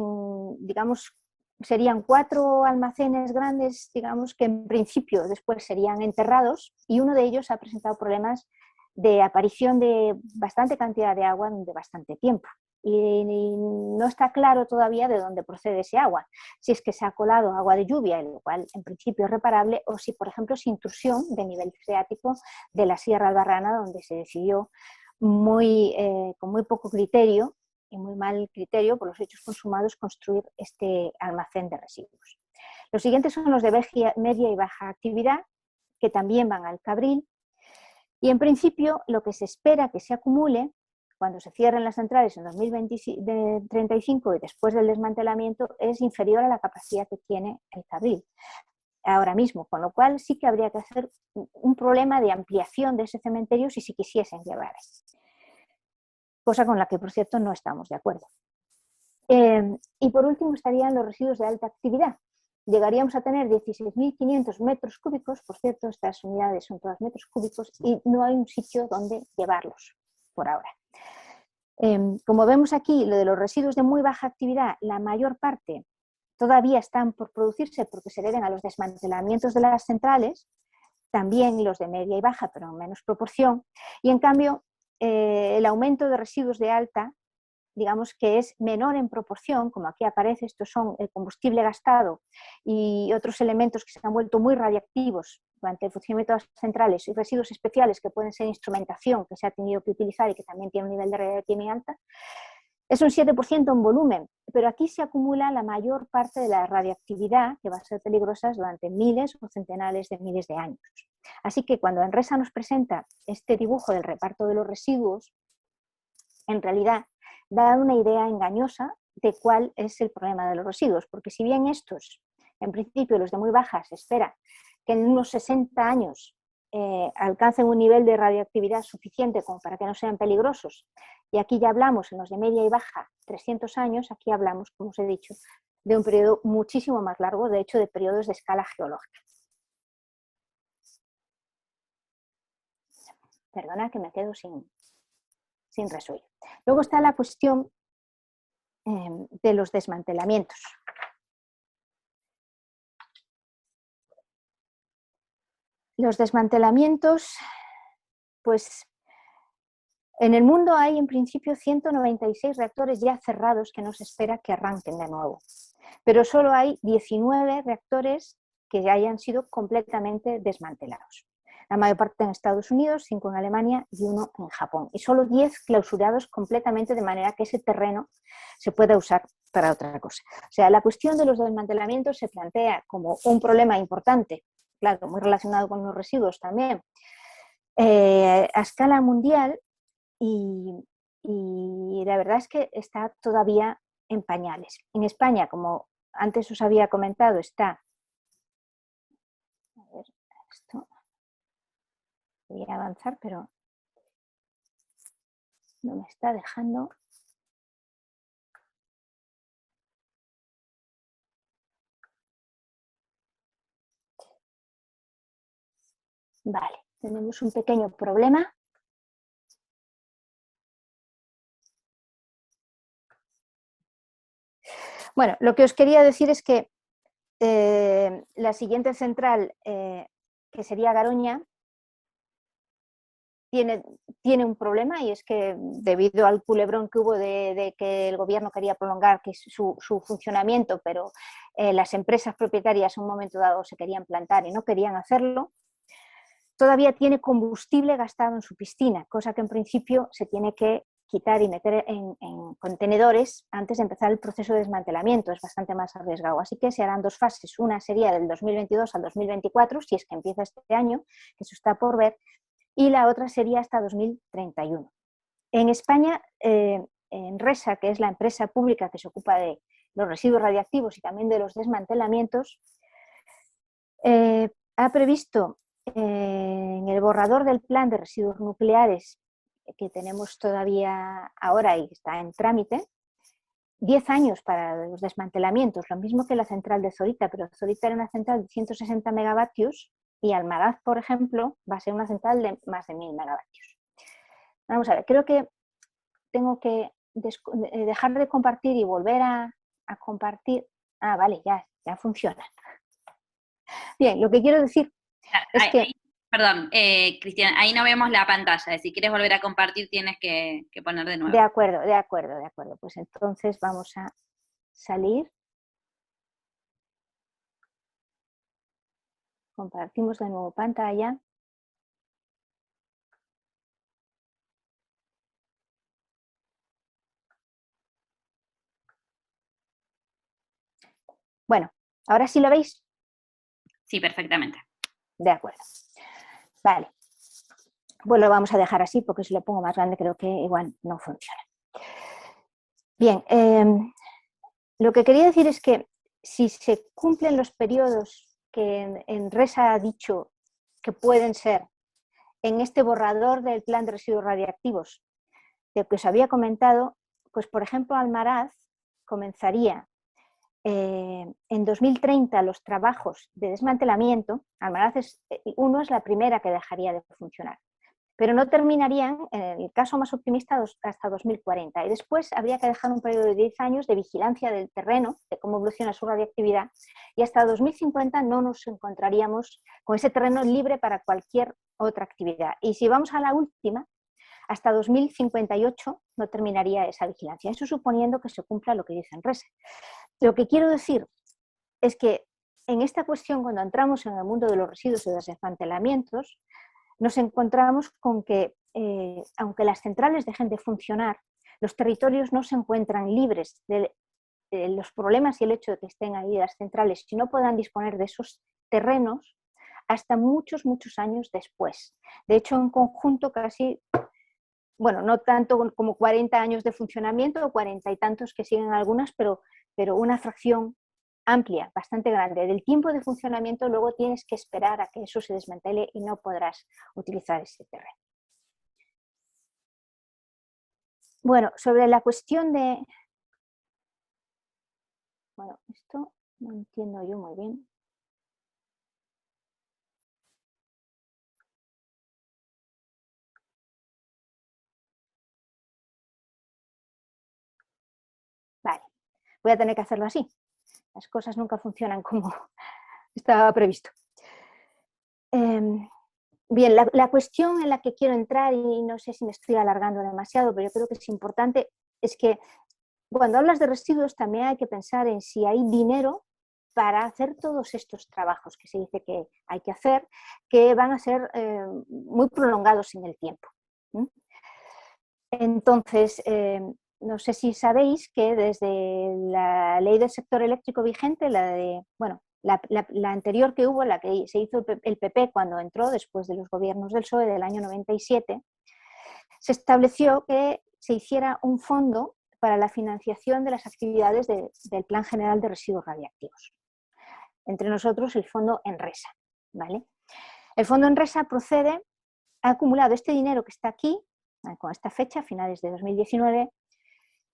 digamos, serían 4 almacenes grandes, digamos, que en principio después serían enterrados, y uno de ellos ha presentado problemas de aparición de bastante cantidad de agua de bastante tiempo. Y no está claro todavía de dónde procede ese agua, si es que se ha colado agua de lluvia, lo cual en principio es reparable, o si, por ejemplo, es intrusión de nivel freático de la Sierra Albarrana, donde se decidió con muy poco criterio y muy mal criterio por los hechos consumados construir este almacén de residuos. Los siguientes son los de media y baja actividad, que también van al Cabril, y en principio lo que se espera que se acumule cuando se cierren las centrales en 2035 y después del desmantelamiento es inferior a la capacidad que tiene el Cabril. ahora mismo, con lo cual sí que habría que hacer un problema de ampliación de ese cementerio si se quisiesen llevar. Cosa con la que, por cierto, no estamos de acuerdo. Y por último estarían los residuos de alta actividad. Llegaríamos a tener 16.500 metros cúbicos, por cierto, estas unidades son todas metros cúbicos, y no hay un sitio donde llevarlos por ahora. Como vemos aquí, lo de los residuos de muy baja actividad, la mayor parte todavía están por producirse porque se deben a los desmantelamientos de las centrales, también los de media y baja, pero en menos proporción, y en cambio el aumento de residuos de alta, digamos que es menor en proporción, como aquí aparece, estos son el combustible gastado y otros elementos que se han vuelto muy radiactivos durante el funcionamiento de las centrales y residuos especiales que pueden ser instrumentación que se ha tenido que utilizar y que también tiene un nivel de radiactividad muy alta. Es un 7% en volumen, pero aquí se acumula la mayor parte de la radiactividad que va a ser peligrosa durante miles o centenares de miles de años. Así que cuando Enresa nos presenta este dibujo del reparto de los residuos, en realidad da una idea engañosa de cuál es el problema de los residuos, porque si bien estos, en principio los de muy baja, se espera que en unos 60 años alcancen un nivel de radioactividad suficiente como para que no sean peligrosos, y aquí ya hablamos en los de media y baja 300 años, aquí hablamos, como os he dicho, de un periodo muchísimo más largo, de hecho de periodos de escala geológica. Perdona que me quedo sin resuello. Luego está la cuestión de los desmantelamientos. Los desmantelamientos, pues en el mundo hay en principio 196 reactores ya cerrados que no se espera que arranquen de nuevo, pero solo hay 19 reactores que ya hayan sido completamente desmantelados. La mayor parte en Estados Unidos, 5 en Alemania y 1 en Japón. Y solo 10 clausurados completamente de manera que ese terreno se pueda usar para otra cosa. O sea, la cuestión de los desmantelamientos se plantea como un problema importante, claro, muy relacionado con los residuos también, a escala mundial y la verdad es que está todavía en pañales. En España, como antes os había comentado, está... A ver, esto... Voy a avanzar, pero no me está dejando. Vale, tenemos un pequeño problema. Bueno, lo que os quería decir es que la siguiente central, que sería Garoña, tiene un problema, y es que debido al culebrón que hubo de que el gobierno quería prolongar su funcionamiento, pero las empresas propietarias en un momento dado se querían plantar y no querían hacerlo, todavía tiene combustible gastado en su piscina, cosa que en principio se tiene que quitar y meter en contenedores antes de empezar el proceso de desmantelamiento. Es bastante más arriesgado. Así que se harán dos fases. Una sería del 2022 al 2024, si es que empieza este año, que eso está por ver, y la otra sería hasta 2031. En España, Enresa, que es la empresa pública que se ocupa de los residuos radiactivos y también de los desmantelamientos, ha previsto en el borrador del plan de residuos nucleares que tenemos todavía ahora y está en trámite, 10 años para los desmantelamientos, lo mismo que la central de Zorita, pero Zorita era una central de 160 megavatios y Almaraz, por ejemplo, va a ser una central de más de 1000 megavatios. Vamos a ver, creo que tengo que dejar de compartir y volver a compartir. Ah, vale, ya funciona. Bien, lo que quiero decir es que... Perdón, Cristian, ahí no vemos la pantalla. Si quieres volver a compartir tienes que poner de nuevo. De acuerdo. Pues entonces vamos a salir. Compartimos de nuevo pantalla. Bueno, ¿ahora sí lo veis? Sí, perfectamente. De acuerdo. Vale. Pues lo vamos a dejar así porque si lo pongo más grande creo que igual no funciona. Bien, lo que quería decir es que si se cumplen los periodos que Enresa ha dicho que pueden ser en este borrador del plan de residuos radiactivos de que os había comentado, pues por ejemplo Almaraz comenzaría en 2030 los trabajos de desmantelamiento. Almaraz uno es la primera que dejaría de funcionar, pero no terminarían, en el caso más optimista, hasta 2040. Y después habría que dejar un periodo de 10 años de vigilancia del terreno, de cómo evoluciona su radiactividad, y hasta 2050 no nos encontraríamos con ese terreno libre para cualquier otra actividad. Y si vamos a la última, hasta 2058 no terminaría esa vigilancia. Eso suponiendo que se cumpla lo que dice Enresa. Lo que quiero decir es que en esta cuestión, cuando entramos en el mundo de los residuos y de los desmantelamientos, nos encontramos con que, aunque las centrales dejen de funcionar, los territorios no se encuentran libres de los problemas y el hecho de que estén ahí las centrales, si no puedan disponer de esos terrenos hasta muchos, muchos años después. De hecho, en conjunto casi, bueno, no tanto como 40 años de funcionamiento o 40 y tantos que siguen algunas, pero una fracción amplia, bastante grande. Del tiempo de funcionamiento luego tienes que esperar a que eso se desmantele y no podrás utilizar ese terreno. Bueno, sobre la cuestión de... Bueno, esto no entiendo yo muy bien. Vale, voy a tener que hacerlo así. Las cosas nunca funcionan como estaba previsto. Bien, la cuestión en la que quiero entrar, y no sé si me estoy alargando demasiado, pero yo creo que es importante, es que cuando hablas de residuos también hay que pensar en si hay dinero para hacer todos estos trabajos que se dice que hay que hacer, que van a ser muy prolongados en el tiempo. Entonces, no sé si sabéis que desde la ley del sector eléctrico vigente, la anterior que hubo, la que se hizo el PP cuando entró después de los gobiernos del PSOE del año 97, se estableció que se hiciera un fondo para la financiación de las actividades del Plan General de Residuos Radiactivos. Entre nosotros el fondo Enresa, ¿vale? El fondo Enresa ha acumulado este dinero que está aquí, con esta fecha, finales de 2019,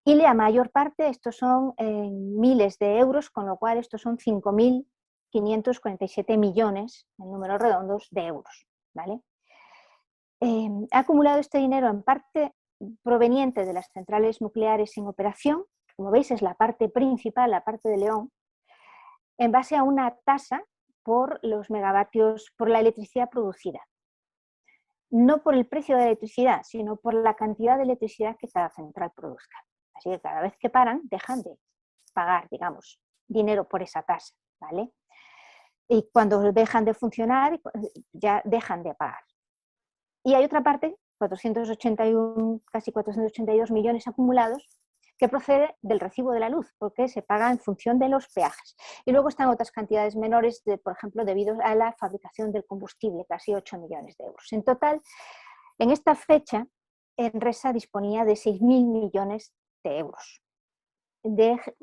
y la mayor parte, estos son miles de euros, con lo cual estos son 5.547 millones, en números redondos, de euros, ¿vale? Ha acumulado este dinero en parte proveniente de las centrales nucleares en operación, como veis es la parte principal, la parte de León, en base a una tasa por los megavatios, por la electricidad producida. No por el precio de la electricidad, sino por la cantidad de electricidad que cada central produzca. Así que cada vez que paran, dejan de pagar, digamos, dinero por esa tasa, ¿vale? Y cuando dejan de funcionar, ya dejan de pagar. Y hay otra parte, 481, casi 482 millones acumulados, que procede del recibo de la luz, porque se paga en función de los peajes. Y luego están otras cantidades menores, por ejemplo, debido a la fabricación del combustible, casi 8 millones de euros. En total, en esta fecha, Enresa disponía de 6.000 millones de euros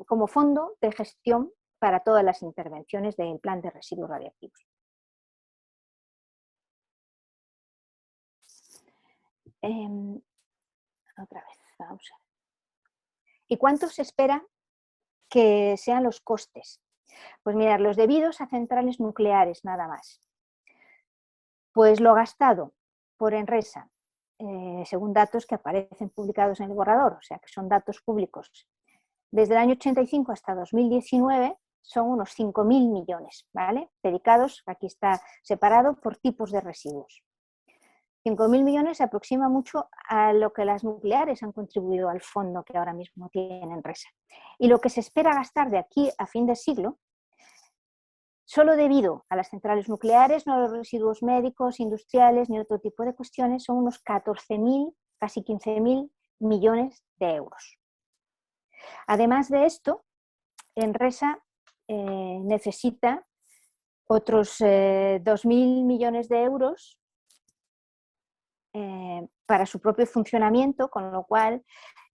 como fondo de gestión para todas las intervenciones del plan de residuos radiactivos. Otra vez, vamos a ver. ¿Y cuánto se espera que sean los costes? Pues mirad, los debidos a centrales nucleares nada más. Pues lo gastado por Enresa, según datos que aparecen publicados en el borrador, o sea que son datos públicos, desde el año 85 hasta 2019 son unos 5.000 millones, ¿vale? Dedicados, aquí está separado por tipos de residuos. 5.000 millones se aproxima mucho a lo que las nucleares han contribuido al fondo que ahora mismo tiene Enresa. Y lo que se espera gastar de aquí a fin de siglo, solo debido a las centrales nucleares, no a los residuos médicos, industriales ni otro tipo de cuestiones, son unos 14.000, casi 15.000 millones de euros. Además de esto, Enresa necesita otros 2.000 millones de euros para su propio funcionamiento, con lo cual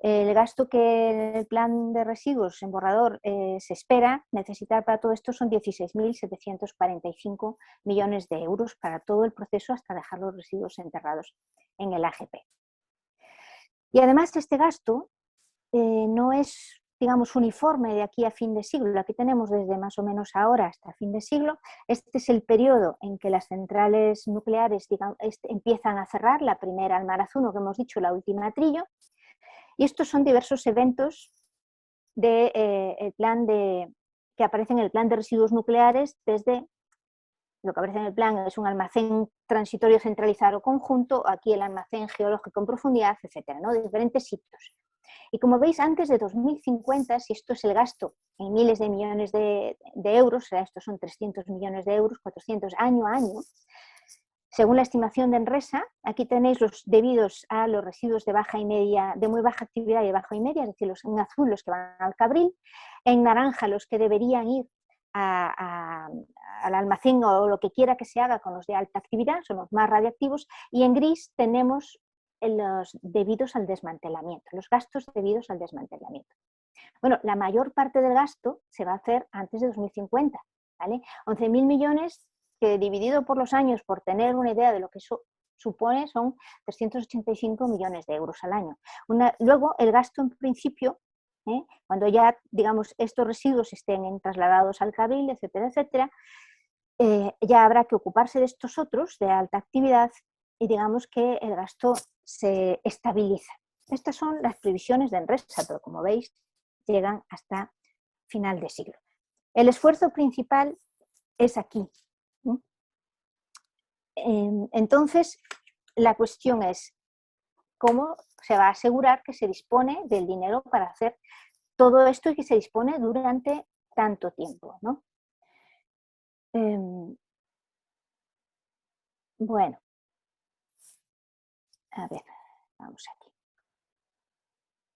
El gasto que en el plan de residuos en borrador se espera necesitar para todo esto son 16.745 millones de euros para todo el proceso hasta dejar los residuos enterrados en el AGP. Y además este gasto no es, digamos, uniforme de aquí a fin de siglo. Aquí tenemos desde más o menos ahora hasta fin de siglo. Este es el periodo en que las centrales nucleares, digamos, empiezan a cerrar, la primera Almaraz 1 que hemos dicho, la última Trillo. Y estos son diversos eventos el plan que aparecen en el plan de residuos nucleares. Desde lo que aparece en el plan es un almacén transitorio centralizado conjunto, aquí el almacén geológico en profundidad, etcétera, ¿no? De diferentes sitios. Y como veis, antes de 2050, si esto es el gasto en miles de millones de euros, o sea, estos son 300 millones de euros, 400 año a año, según la estimación de Enresa, aquí tenéis los debidos a los residuos de baja y media, de muy baja actividad y de baja y media, es decir, en azul los que van al Cabril, en naranja los que deberían ir al almacén o lo que quiera que se haga con los de alta actividad, son los más radiactivos, y en gris tenemos los debidos al desmantelamiento, los gastos debidos al desmantelamiento. Bueno, la mayor parte del gasto se va a hacer antes de 2050, ¿vale? 11.000 millones que dividido por los años, por tener una idea de lo que eso supone, son 385 millones de euros al año. Luego, el gasto en principio, cuando ya, digamos, estos residuos estén trasladados al Cabril, etcétera, etcétera, ya habrá que ocuparse de estos otros de alta actividad y digamos que el gasto se estabiliza. Estas son las previsiones de Enresa, pero como veis, llegan hasta final de siglo. El esfuerzo principal es aquí. Entonces, la cuestión es cómo se va a asegurar que se dispone del dinero para hacer todo esto y que se dispone durante tanto tiempo, ¿no? Bueno, a ver, vamos aquí.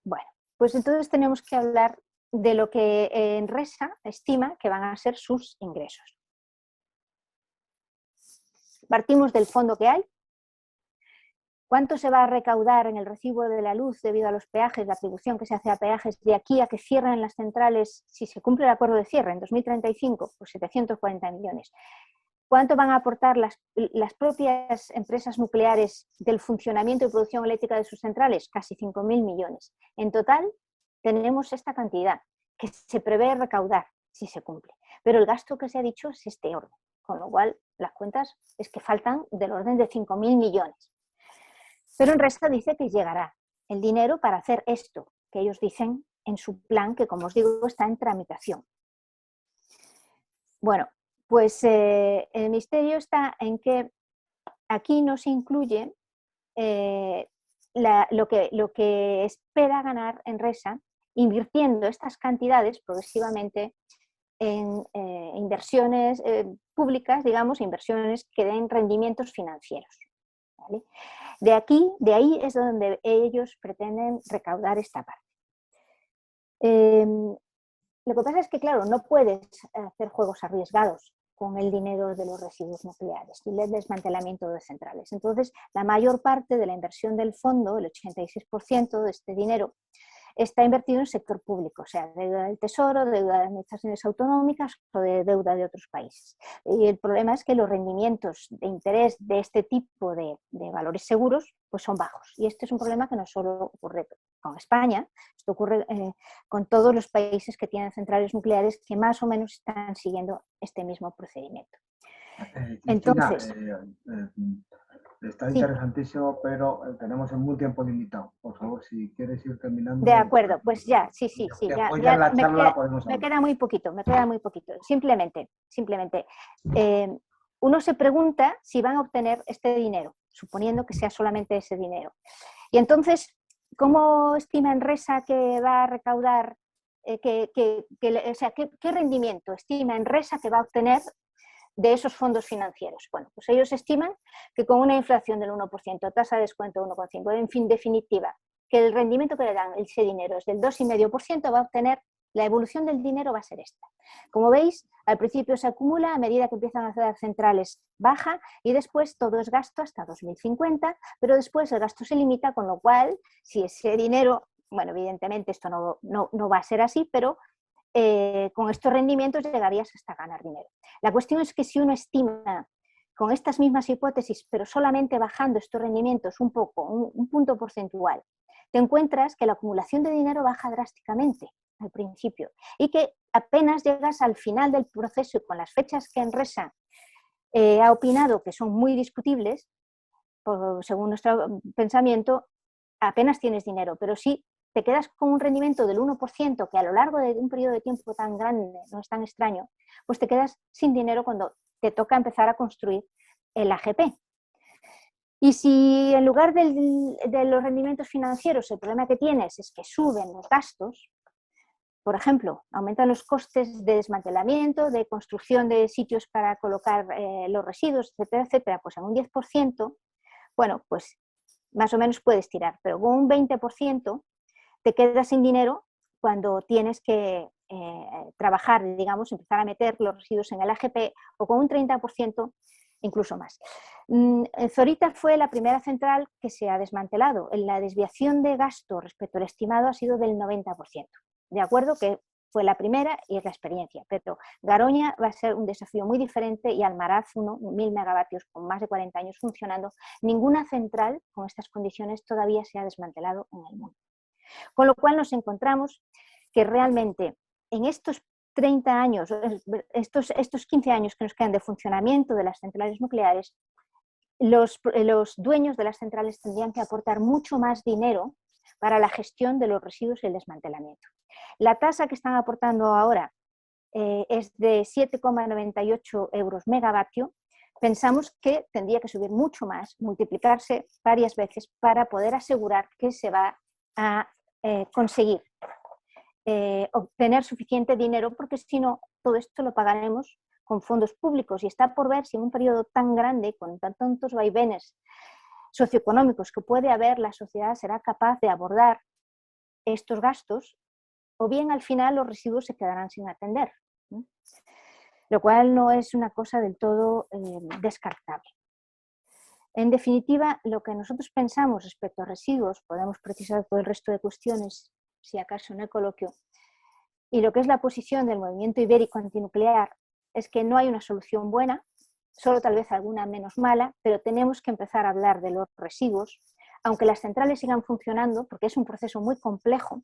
Bueno, pues entonces tenemos que hablar de lo que Enresa estima que van a ser sus ingresos. Partimos del fondo que hay. ¿Cuánto se va a recaudar en el recibo de la luz debido a los peajes, la atribución que se hace a peajes de aquí a que cierren las centrales, si se cumple el acuerdo de cierre en 2035? Pues 740 millones. ¿Cuánto van a aportar las propias empresas nucleares del funcionamiento y producción eléctrica de sus centrales? Casi 5.000 millones. En total tenemos esta cantidad que se prevé recaudar si se cumple. Pero el gasto que se ha dicho es este orden, con lo cual las cuentas es que faltan del orden de 5.000 millones. Pero Enresa dice que llegará el dinero para hacer esto, que ellos dicen en su plan, que como os digo está en tramitación. Bueno, pues el misterio está en que aquí no se incluye lo que espera ganar Enresa invirtiendo estas cantidades progresivamente en inversiones públicas, digamos, inversiones que den rendimientos financieros, ¿vale? De ahí es donde ellos pretenden recaudar esta parte. Lo que pasa es que, claro, no puedes hacer juegos arriesgados con el dinero de los residuos nucleares y el desmantelamiento de centrales. Entonces, la mayor parte de la inversión del fondo, el 86% de este dinero, está invertido en sector público, o sea, deuda del Tesoro, deuda de administraciones autonómicas o de deuda de otros países. Y el problema es que los rendimientos de interés de este tipo de valores seguros pues son bajos. Y este es un problema que no solo ocurre con España, esto ocurre con todos los países que tienen centrales nucleares que más o menos están siguiendo este mismo procedimiento. Entonces, está interesantísimo, pero tenemos muy tiempo limitado. Por favor, si quieres ir terminando. De acuerdo, pues ya, sí. Ya me queda muy poquito. Simplemente, uno se pregunta si van a obtener este dinero, suponiendo que sea solamente ese dinero. Y entonces, ¿cómo estima Enresa que va a recaudar, qué rendimiento estima Enresa que va a obtener de esos fondos financieros? Bueno, pues ellos estiman que con una inflación del 1%, tasa de descuento 1,5%, en fin, definitiva, que el rendimiento que le dan ese dinero es del 2,5%, va a obtener, la evolución del dinero va a ser esta. Como veis, al principio se acumula, a medida que empiezan a hacer centrales baja y después todo es gasto hasta 2050, pero después el gasto se limita, con lo cual, si ese dinero Bueno, evidentemente esto no va a ser así, pero con estos rendimientos llegarías hasta ganar dinero. La cuestión es que si uno estima con estas mismas hipótesis, pero solamente bajando estos rendimientos un poco, un punto porcentual, te encuentras que la acumulación de dinero baja drásticamente al principio y que apenas llegas al final del proceso y con las fechas que Enresa ha opinado que son muy discutibles, según nuestro pensamiento, apenas tienes dinero, pero si te quedas con un rendimiento del 1%, que a lo largo de un periodo de tiempo tan grande no es tan extraño, pues te quedas sin dinero cuando te toca empezar a construir el AGP. Y si en lugar de los rendimientos financieros el problema que tienes es que suben los gastos, por ejemplo, aumentan los costes de desmantelamiento, de construcción de sitios para colocar los residuos, etcétera, etcétera, pues en un 10%, bueno, pues más o menos puedes tirar, pero con un 20% te quedas sin dinero cuando tienes que trabajar, digamos, empezar a meter los residuos en el AGP, o con un 30%, incluso más. Zorita fue la primera central que se ha desmantelado. La desviación de gasto respecto al estimado ha sido del 90%. De acuerdo que fue la primera y es la experiencia, pero Garoña va a ser un desafío muy diferente y Almaraz 1, 1000 megavatios con más de 40 años funcionando, ninguna central con estas condiciones todavía se ha desmantelado en el mundo. Con lo cual nos encontramos que realmente en estos 30 años, estos 15 años que nos quedan de funcionamiento de las centrales nucleares, los dueños de las centrales tendrían que aportar mucho más dinero para la gestión de los residuos y el desmantelamiento. La tasa que están aportando ahora es de 7,98 euros megavatio. Pensamos que tendría que subir mucho más, multiplicarse varias veces para poder asegurar que se va a conseguir obtener suficiente dinero, porque si no, todo esto lo pagaremos con fondos públicos y está por ver si en un periodo tan grande, con tantos vaivenes socioeconómicos que puede haber, la sociedad será capaz de abordar estos gastos, o bien al final los residuos se quedarán sin atender, ¿no? Lo cual no es una cosa del todo descartable. En definitiva, lo que nosotros pensamos respecto a residuos, podemos precisar todo el resto de cuestiones, si acaso en el coloquio, y lo que es la posición del movimiento ibérico antinuclear es que no hay una solución buena, solo tal vez alguna menos mala, pero tenemos que empezar a hablar de los residuos, aunque las centrales sigan funcionando, porque es un proceso muy complejo,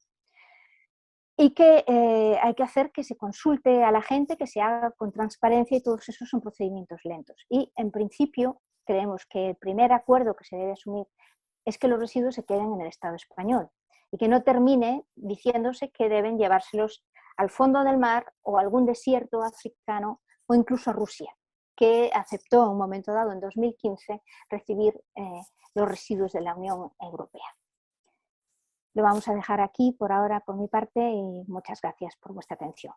y que hay que hacer que se consulte a la gente, que se haga con transparencia, y todos esos son procedimientos lentos. Y en principio creemos que el primer acuerdo que se debe asumir es que los residuos se queden en el Estado español y que no termine diciéndose que deben llevárselos al fondo del mar o a algún desierto africano o incluso a Rusia, que aceptó en un momento dado, en 2015, recibir los residuos de la Unión Europea. Lo vamos a dejar aquí por ahora por mi parte y muchas gracias por vuestra atención.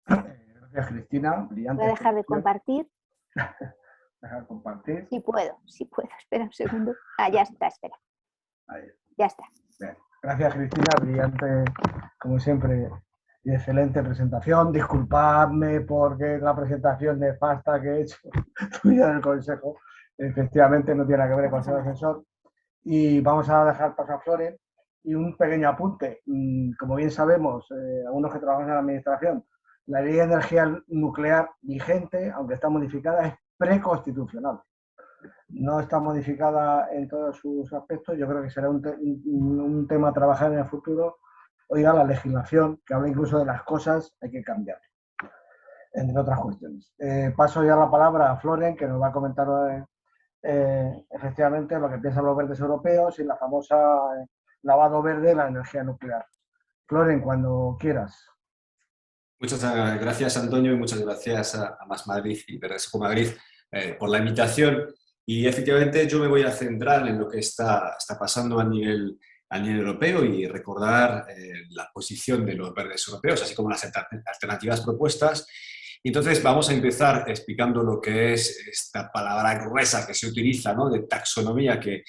Gracias, Cristina. Brillante. Voy a dejar de compartir. Dejar de compartir. Sí puedo. Espera un segundo. Ah, ya está, espera. Ahí. Ya está. Bien. Gracias, Cristina. Brillante, como siempre, y excelente presentación. Disculpadme porque la presentación nefasta que he hecho tuya del consejo, efectivamente no tiene nada que ver con el consejo asesor. Y vamos a dejar paso a Floren. Y un pequeño apunte. Como bien sabemos, algunos que trabajamos en la administración, la ley de energía nuclear vigente, aunque está modificada, es preconstitucional. No está modificada en todos sus aspectos. Yo creo que será un tema a trabajar en el futuro. Oiga, la legislación, que habla incluso de las cosas, hay que cambiar, entre otras cuestiones. Paso ya la palabra a Floren, que nos va a comentar efectivamente lo que piensan los verdes europeos y la famosa lavado verde de la energía nuclear. Floren, cuando quieras. Muchas gracias, Antonio, y muchas gracias a Más Madrid y Verdes Madrid por la invitación. Y efectivamente yo me voy a centrar en lo que está pasando a nivel europeo y recordar la posición de los verdes europeos, así como las alternativas propuestas. Entonces vamos a empezar explicando lo que es esta palabra gruesa que se utiliza, ¿no?, de taxonomía, que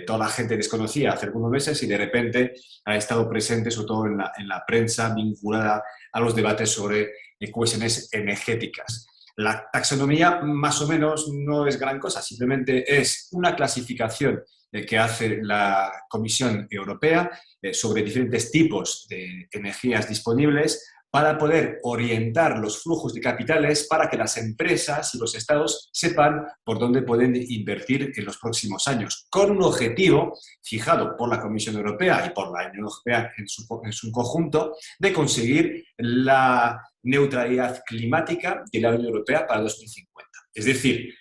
toda la gente desconocía hace algunos meses y de repente ha estado presente, sobre todo en la prensa, vinculada a los debates sobre cuestiones energéticas. La taxonomía más o menos no es gran cosa, simplemente es una clasificación que hace la Comisión Europea sobre diferentes tipos de energías disponibles para poder orientar los flujos de capitales para que las empresas y los estados sepan por dónde pueden invertir en los próximos años, con un objetivo fijado por la Comisión Europea y por la Unión Europea en su conjunto, de conseguir la neutralidad climática de la Unión Europea para 2050. Es decir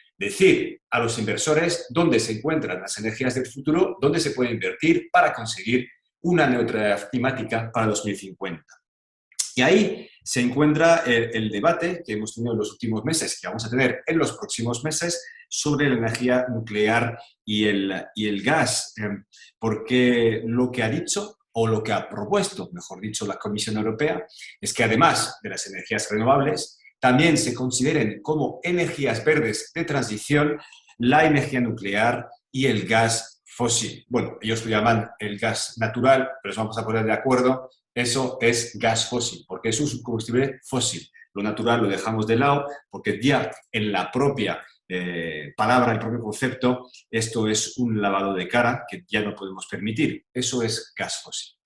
a los inversores dónde se encuentran las energías del futuro, dónde se puede invertir para conseguir una neutralidad climática para 2050. Y ahí se encuentra el debate que hemos tenido en los últimos meses, que vamos a tener en los próximos meses, sobre la energía nuclear y el gas. Porque lo que ha dicho, o lo que ha propuesto, mejor dicho, la Comisión Europea, es que además de las energías renovables, también se consideren como energías verdes de transición la energía nuclear y el gas fósil. Bueno, ellos lo llaman el gas natural, pero nos vamos a poner de acuerdo. Eso es gas fósil, porque eso es un combustible fósil. Lo natural lo dejamos de lado, porque ya en la propia palabra, el propio concepto, esto es un lavado de cara que ya no podemos permitir. Eso es gas fósil.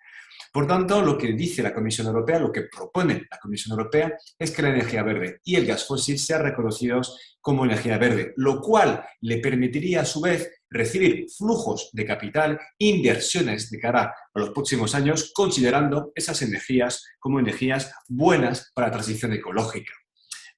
Por tanto, lo que dice la Comisión Europea, lo que propone la Comisión Europea, es que la energía verde y el gas fósil sean reconocidos como energía verde, lo cual le permitiría a su vez recibir flujos de capital, inversiones de cara a los próximos años, considerando esas energías como energías buenas para la transición ecológica.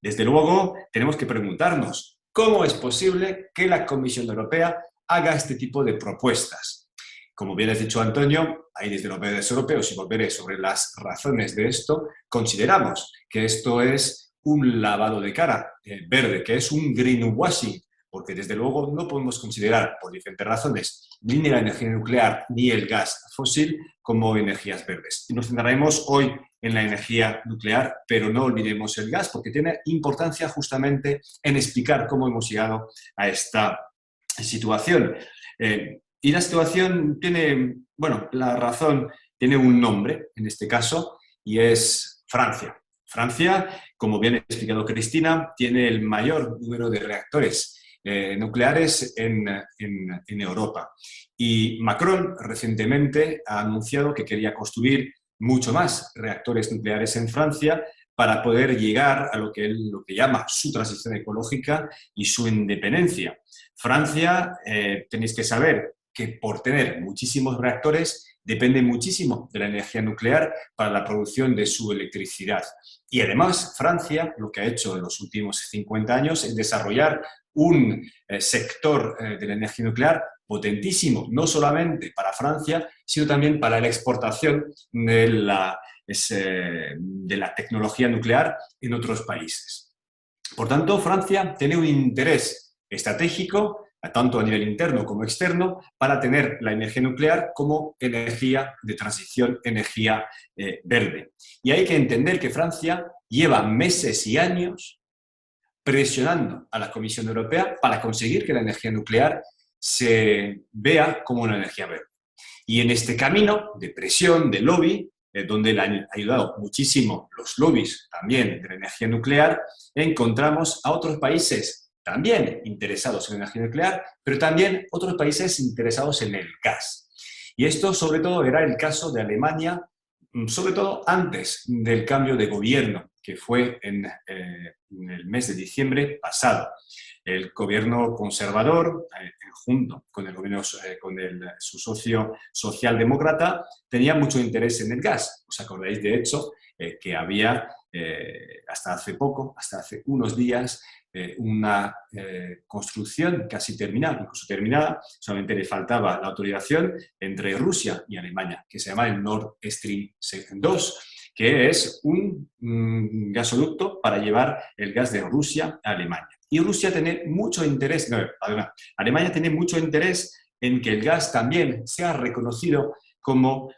Desde luego, tenemos que preguntarnos cómo es posible que la Comisión Europea haga este tipo de propuestas. Como bien has dicho, Antonio, ahí desde los medios europeos, y volveré sobre las razones de esto, consideramos que esto es un lavado de cara verde, que es un greenwashing, porque desde luego no podemos considerar, por diferentes razones, ni la energía nuclear ni el gas fósil como energías verdes. Y nos centraremos hoy en la energía nuclear, pero no olvidemos el gas, porque tiene importancia justamente en explicar cómo hemos llegado a esta situación. Y la situación tiene, bueno, la razón tiene un nombre, en este caso, y es Francia. Francia, como bien ha explicado Cristina, tiene el mayor número de reactores nucleares en Europa. Y Macron recientemente ha anunciado que quería construir mucho más reactores nucleares en Francia para poder llegar a lo que él llama su transición ecológica y su independencia. Francia, tenéis que saber que por tener muchísimos reactores depende muchísimo de la energía nuclear para la producción de su electricidad. Y además, Francia lo que ha hecho en los últimos 50 años es desarrollar un sector de la energía nuclear potentísimo, no solamente para Francia, sino también para la exportación de la tecnología nuclear en otros países. Por tanto, Francia tiene un interés estratégico, tanto a nivel interno como externo, para tener la energía nuclear como energía de transición, energía verde. Y hay que entender que Francia lleva meses y años presionando a la Comisión Europea para conseguir que la energía nuclear se vea como una energía verde. Y en este camino de presión, de lobby, donde le han ayudado muchísimo los lobbies también de la energía nuclear, encontramos a otros países también interesados en la energía nuclear, pero también otros países interesados en el gas. Y esto sobre todo era el caso de Alemania, sobre todo antes del cambio de gobierno, que fue en el mes de diciembre pasado. El gobierno conservador, junto con el gobierno, su socio socialdemócrata, tenía mucho interés en el gas. ¿Os acordáis, de hecho, que había hasta hace unos días, una construcción casi terminada, incluso terminada, solamente le faltaba la autorización entre Rusia y Alemania, que se llama el Nord Stream 2, que es un gasoducto para llevar el gas de Rusia a Alemania. Y Rusia tiene mucho interés, Alemania tiene mucho interés en que el gas también sea reconocido como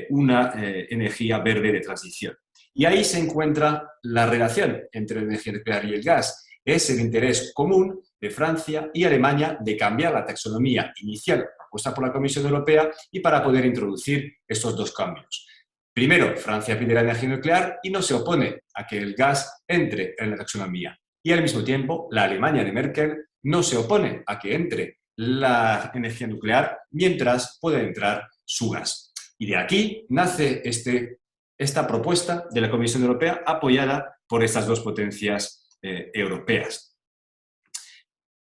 una energía verde de transición. Y ahí se encuentra la relación entre la energía nuclear y el gas. Es el interés común de Francia y Alemania de cambiar la taxonomía inicial propuesta por la Comisión Europea y para poder introducir estos dos cambios. Primero, Francia pide la energía nuclear y no se opone a que el gas entre en la taxonomía. Y al mismo tiempo, la Alemania de Merkel no se opone a que entre la energía nuclear mientras puede entrar su gas. Y de aquí nace esta propuesta de la Comisión Europea apoyada por estas dos potencias europeas.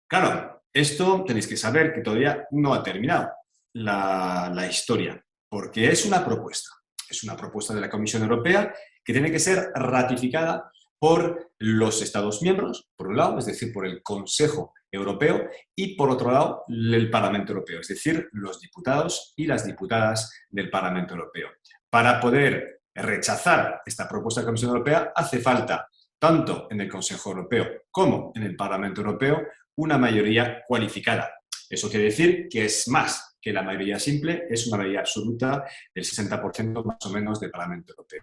Claro, esto tenéis que saber que todavía no ha terminado la historia, porque es una propuesta de la Comisión Europea que tiene que ser ratificada por los Estados miembros, por un lado, es decir, por el Consejo Europeo, y por otro lado, el Parlamento Europeo, es decir, los diputados y las diputadas del Parlamento Europeo. Para poder rechazar esta propuesta de la Comisión Europea hace falta, tanto en el Consejo Europeo como en el Parlamento Europeo, una mayoría cualificada. Eso quiere decir que es más que la mayoría simple, es una mayoría absoluta del 60% más o menos del Parlamento Europeo.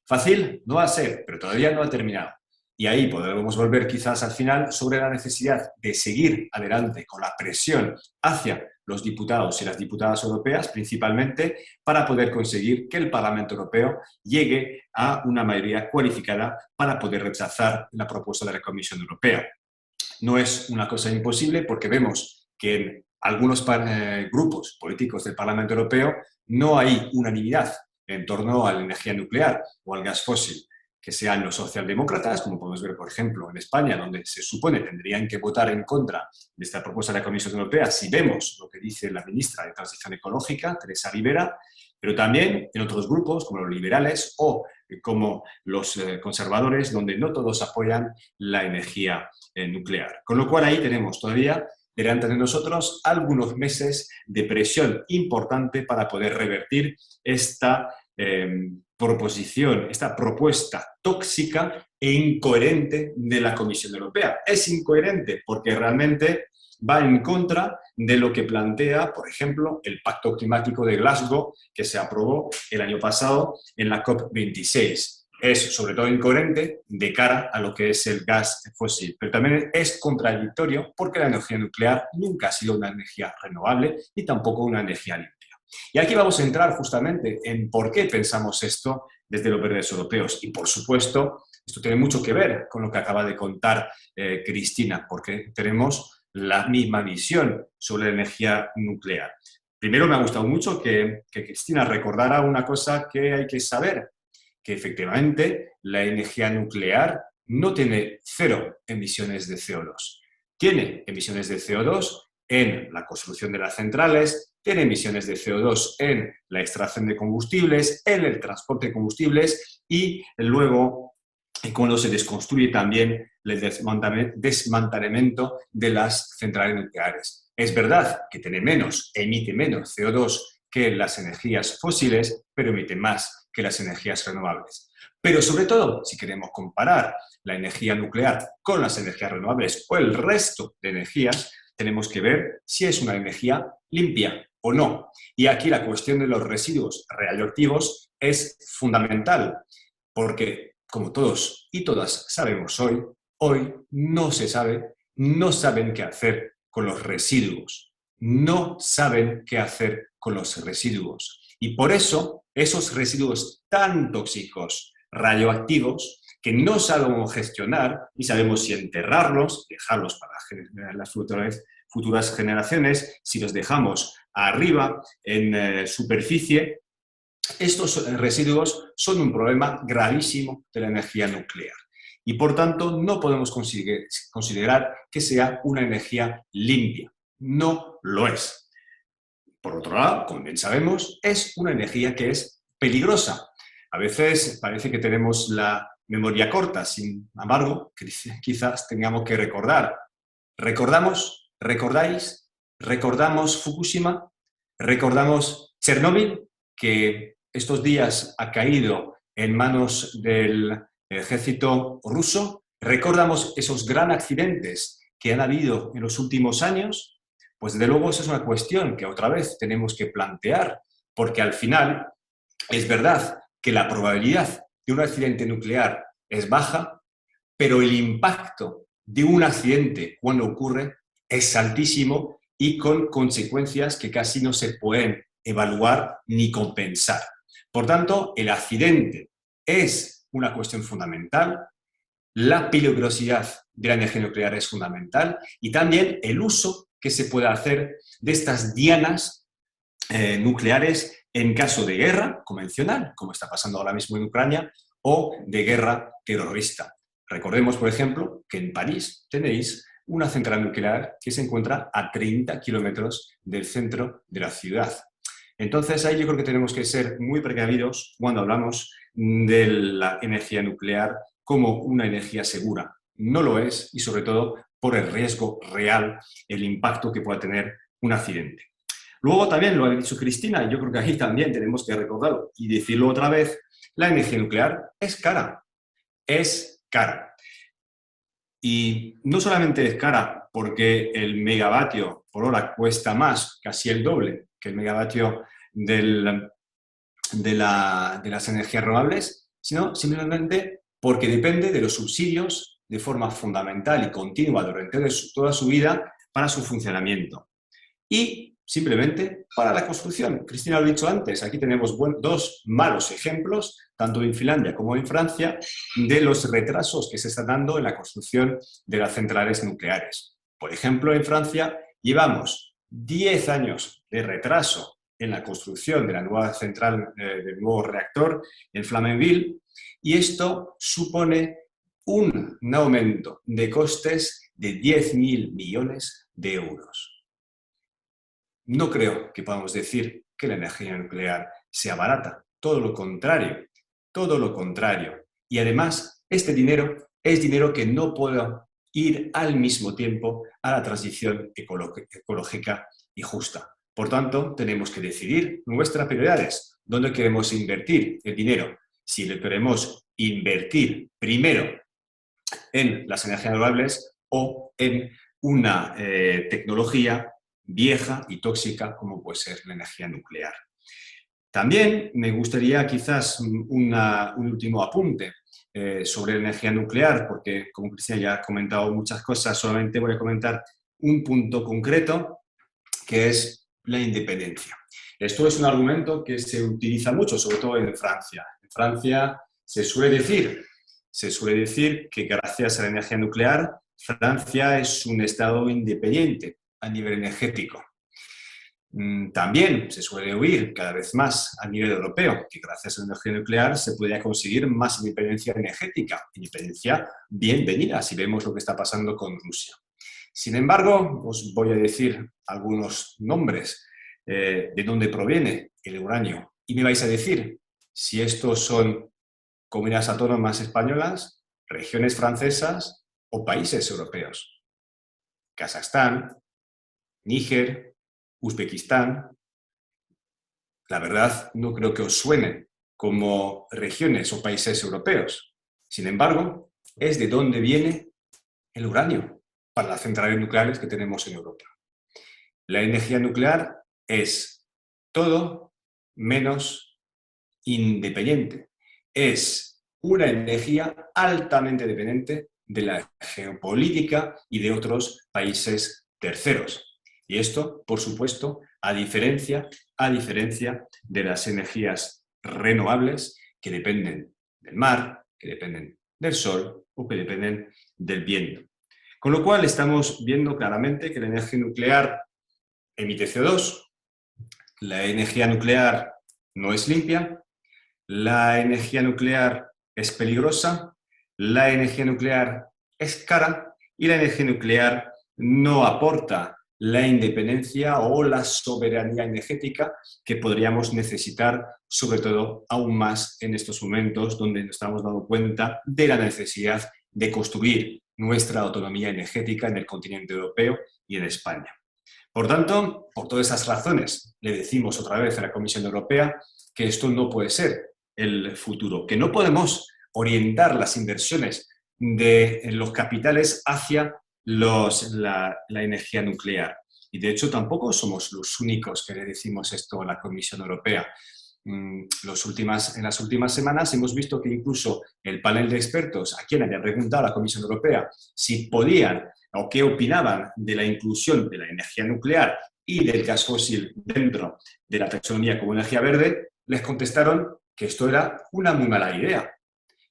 Fácil no va a ser, pero todavía no ha terminado. Y ahí podremos volver quizás al final sobre la necesidad de seguir adelante con la presión hacia los diputados y las diputadas europeas, principalmente para poder conseguir que el Parlamento Europeo llegue a una mayoría cualificada para poder rechazar la propuesta de la Comisión Europea. No es una cosa imposible porque vemos que en algunos grupos políticos del Parlamento Europeo no hay unanimidad en torno a la energía nuclear o al gas fósil, que sean los socialdemócratas, como podemos ver, por ejemplo, en España, donde se supone tendrían que votar en contra de esta propuesta de la Comisión Europea, si vemos lo que dice la ministra de Transición Ecológica, Teresa Ribera, pero también en otros grupos, como los liberales o como los conservadores, donde no todos apoyan la energía nuclear. Con lo cual ahí tenemos todavía delante de nosotros algunos meses de presión importante para poder revertir esta proposición, esta propuesta tóxica e incoherente de la Comisión Europea. Es incoherente porque realmente va en contra de lo que plantea, por ejemplo, el Pacto Climático de Glasgow, que se aprobó el año pasado en la COP26. Es sobre todo incoherente de cara a lo que es el gas fósil, pero también es contradictorio porque la energía nuclear nunca ha sido una energía renovable y tampoco una energía limpia. Y aquí vamos a entrar justamente en por qué pensamos esto desde los verdes europeos. Y por supuesto, esto tiene mucho que ver con lo que acaba de contar Cristina, porque tenemos la misma visión sobre la energía nuclear. Primero me ha gustado mucho que Cristina recordara una cosa que hay que saber, que efectivamente la energía nuclear no tiene cero emisiones de CO2. Tiene emisiones de CO2 en la construcción de las centrales, tiene emisiones de CO2 en la extracción de combustibles, en el transporte de combustibles y luego cuando se desconstruye también el desmantelamiento de las centrales nucleares. Es verdad que emite menos CO2 que las energías fósiles, pero emite más que las energías renovables. Pero sobre todo, si queremos comparar la energía nuclear con las energías renovables o el resto de energías, tenemos que ver si es una energía limpia o no. Y aquí la cuestión de los residuos radioactivos es fundamental, porque como todos y todas sabemos hoy no se sabe, no saben qué hacer con los residuos. No saben qué hacer con los residuos. Y por eso, esos residuos tan tóxicos, radioactivos, que no sabemos gestionar y sabemos si enterrarlos, dejarlos para las futuras generaciones, si los dejamos arriba en superficie, estos residuos son un problema gravísimo de la energía nuclear. Y por tanto, no podemos considerar que sea una energía limpia. No lo es. Por otro lado, como bien sabemos, es una energía que es peligrosa. A veces parece que tenemos la memoria corta, sin embargo, quizás tengamos que recordar. ¿Recordamos? ¿Recordáis? ¿Recordamos Fukushima? ¿Recordamos Chernóbil, que estos días ha caído en manos del ejército ruso? ¿Recordamos esos grandes accidentes que han habido en los últimos años? Pues de luego esa es una cuestión que otra vez tenemos que plantear, porque al final es verdad que la probabilidad de un accidente nuclear es baja, pero el impacto de un accidente cuando ocurre es altísimo y con consecuencias que casi no se pueden evaluar ni compensar. Por tanto, el accidente es una cuestión fundamental. la peligrosidad de la energía nuclear es fundamental y también el uso que se puede hacer de estas dianas nucleares en caso de guerra convencional, como está pasando ahora mismo en Ucrania, o de guerra terrorista. Recordemos, por ejemplo, que en París tenéis una central nuclear que se encuentra a 30 kilómetros del centro de la ciudad. Entonces, ahí yo creo que tenemos que ser muy precavidos cuando hablamos de la energía nuclear como una energía segura. No lo es, y sobre todo por el riesgo real, el impacto que pueda tener un accidente. Luego también lo ha dicho Cristina, y yo creo que aquí también tenemos que recordarlo y decirlo otra vez, la energía nuclear es cara. Es cara. Y no solamente es cara porque el megavatio por hora cuesta más, casi el doble que el megavatio de las energías renovables, sino simplemente porque depende de los subsidios de forma fundamental y continua durante toda su vida para su funcionamiento. Y simplemente para la construcción. Cristina lo ha dicho antes, aquí tenemos dos malos ejemplos, tanto en Finlandia como en Francia, de los retrasos que se están dando en la construcción de las centrales nucleares. Por ejemplo, en Francia llevamos 10 años de retraso en la construcción de la nueva central, del nuevo reactor en Flamanville, y esto supone un aumento de costes de 10.000 millones de euros. No creo que podamos decir que la energía nuclear sea barata, todo lo contrario, todo lo contrario. Y además, este dinero es dinero que no puede ir al mismo tiempo a la transición ecológica y justa. Por tanto, tenemos que decidir nuestras prioridades, dónde queremos invertir el dinero. Si le queremos invertir primero en las energías renovables o en una tecnología vieja y tóxica como puede ser la energía nuclear. También me gustaría quizás un último apunte sobre la energía nuclear, porque como Cristina ya ha comentado muchas cosas, solamente voy a comentar un punto concreto, que es la independencia. Esto es un argumento que se utiliza mucho, sobre todo en Francia. En Francia se suele decir que gracias a la energía nuclear, Francia es un estado independiente a nivel energético. También se suele oír cada vez más a nivel europeo que gracias a la energía nuclear se podría conseguir más independencia energética, independencia bienvenida si vemos lo que está pasando con Rusia. Sin embargo, os voy a decir algunos nombres de dónde proviene el uranio y me vais a decir si estos son comunidades autónomas españolas, regiones francesas o países europeos. Kazajstán, Níger, Uzbekistán. La verdad, no creo que os suenen como regiones o países europeos. Sin embargo, es de dónde viene el uranio para las centrales nucleares que tenemos en Europa. La energía nuclear es todo menos independiente. Es una energía altamente dependiente de la geopolítica y de otros países terceros. Y esto, por supuesto, a diferencia de las energías renovables que dependen del mar, que dependen del sol o que dependen del viento. Con lo cual estamos viendo claramente que la energía nuclear emite CO2, la energía nuclear no es limpia, la energía nuclear es peligrosa, la energía nuclear es cara y la energía nuclear no aporta la independencia o la soberanía energética que podríamos necesitar, sobre todo aún más en estos momentos donde nos estamos dando cuenta de la necesidad de construir nuestra autonomía energética en el continente europeo y en España. Por tanto, por todas esas razones, le decimos otra vez a la Comisión Europea que esto no puede ser el futuro, que no podemos orientar las inversiones de los capitales hacia la energía nuclear. Y de hecho tampoco somos los únicos que le decimos esto a la Comisión Europea. En las últimas semanas hemos visto que incluso el panel de expertos a quien había preguntado a la Comisión Europea si podían o qué opinaban de la inclusión de la energía nuclear y del gas fósil dentro de la taxonomía como energía verde, les contestaron que esto era una muy mala idea.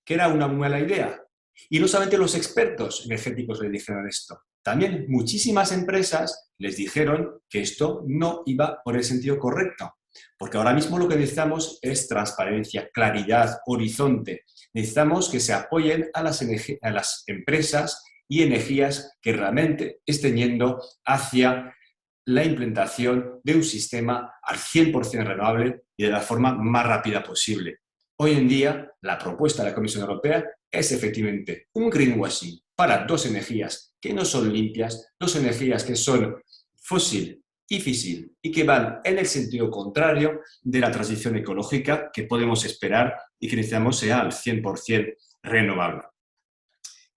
¿Qué era una muy mala idea? Y no solamente los expertos energéticos les dijeron esto, también muchísimas empresas les dijeron que esto no iba por el sentido correcto. Porque ahora mismo lo que necesitamos es transparencia, claridad, horizonte. Necesitamos que se apoyen a las empresas y energías que realmente estén yendo hacia la implementación de un sistema al 100% renovable y de la forma más rápida posible. Hoy en día, la propuesta de la Comisión Europea es efectivamente un greenwashing para dos energías que no son limpias, dos energías que son fósil y físil y que van en el sentido contrario de la transición ecológica que podemos esperar y que necesitamos sea al 100% renovable.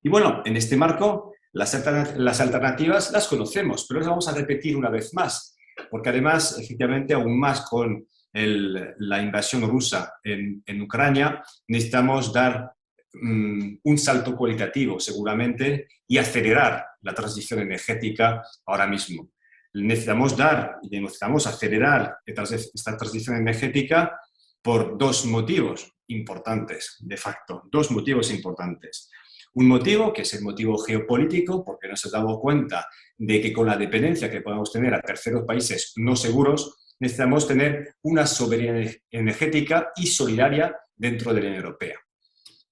Y bueno, en este marco, las alternativas las conocemos, pero las vamos a repetir una vez más, porque además, efectivamente, aún más con la invasión rusa en Ucrania, necesitamos dar un salto cualitativo, seguramente, y acelerar la transición energética ahora mismo. Necesitamos acelerar esta transición energética por dos motivos importantes, de facto, dos motivos importantes. Un motivo, que es el motivo geopolítico, porque nos hemos dado cuenta de que con la dependencia que podemos tener a terceros países no seguros, necesitamos tener una soberanía energética y solidaria dentro de la Unión Europea.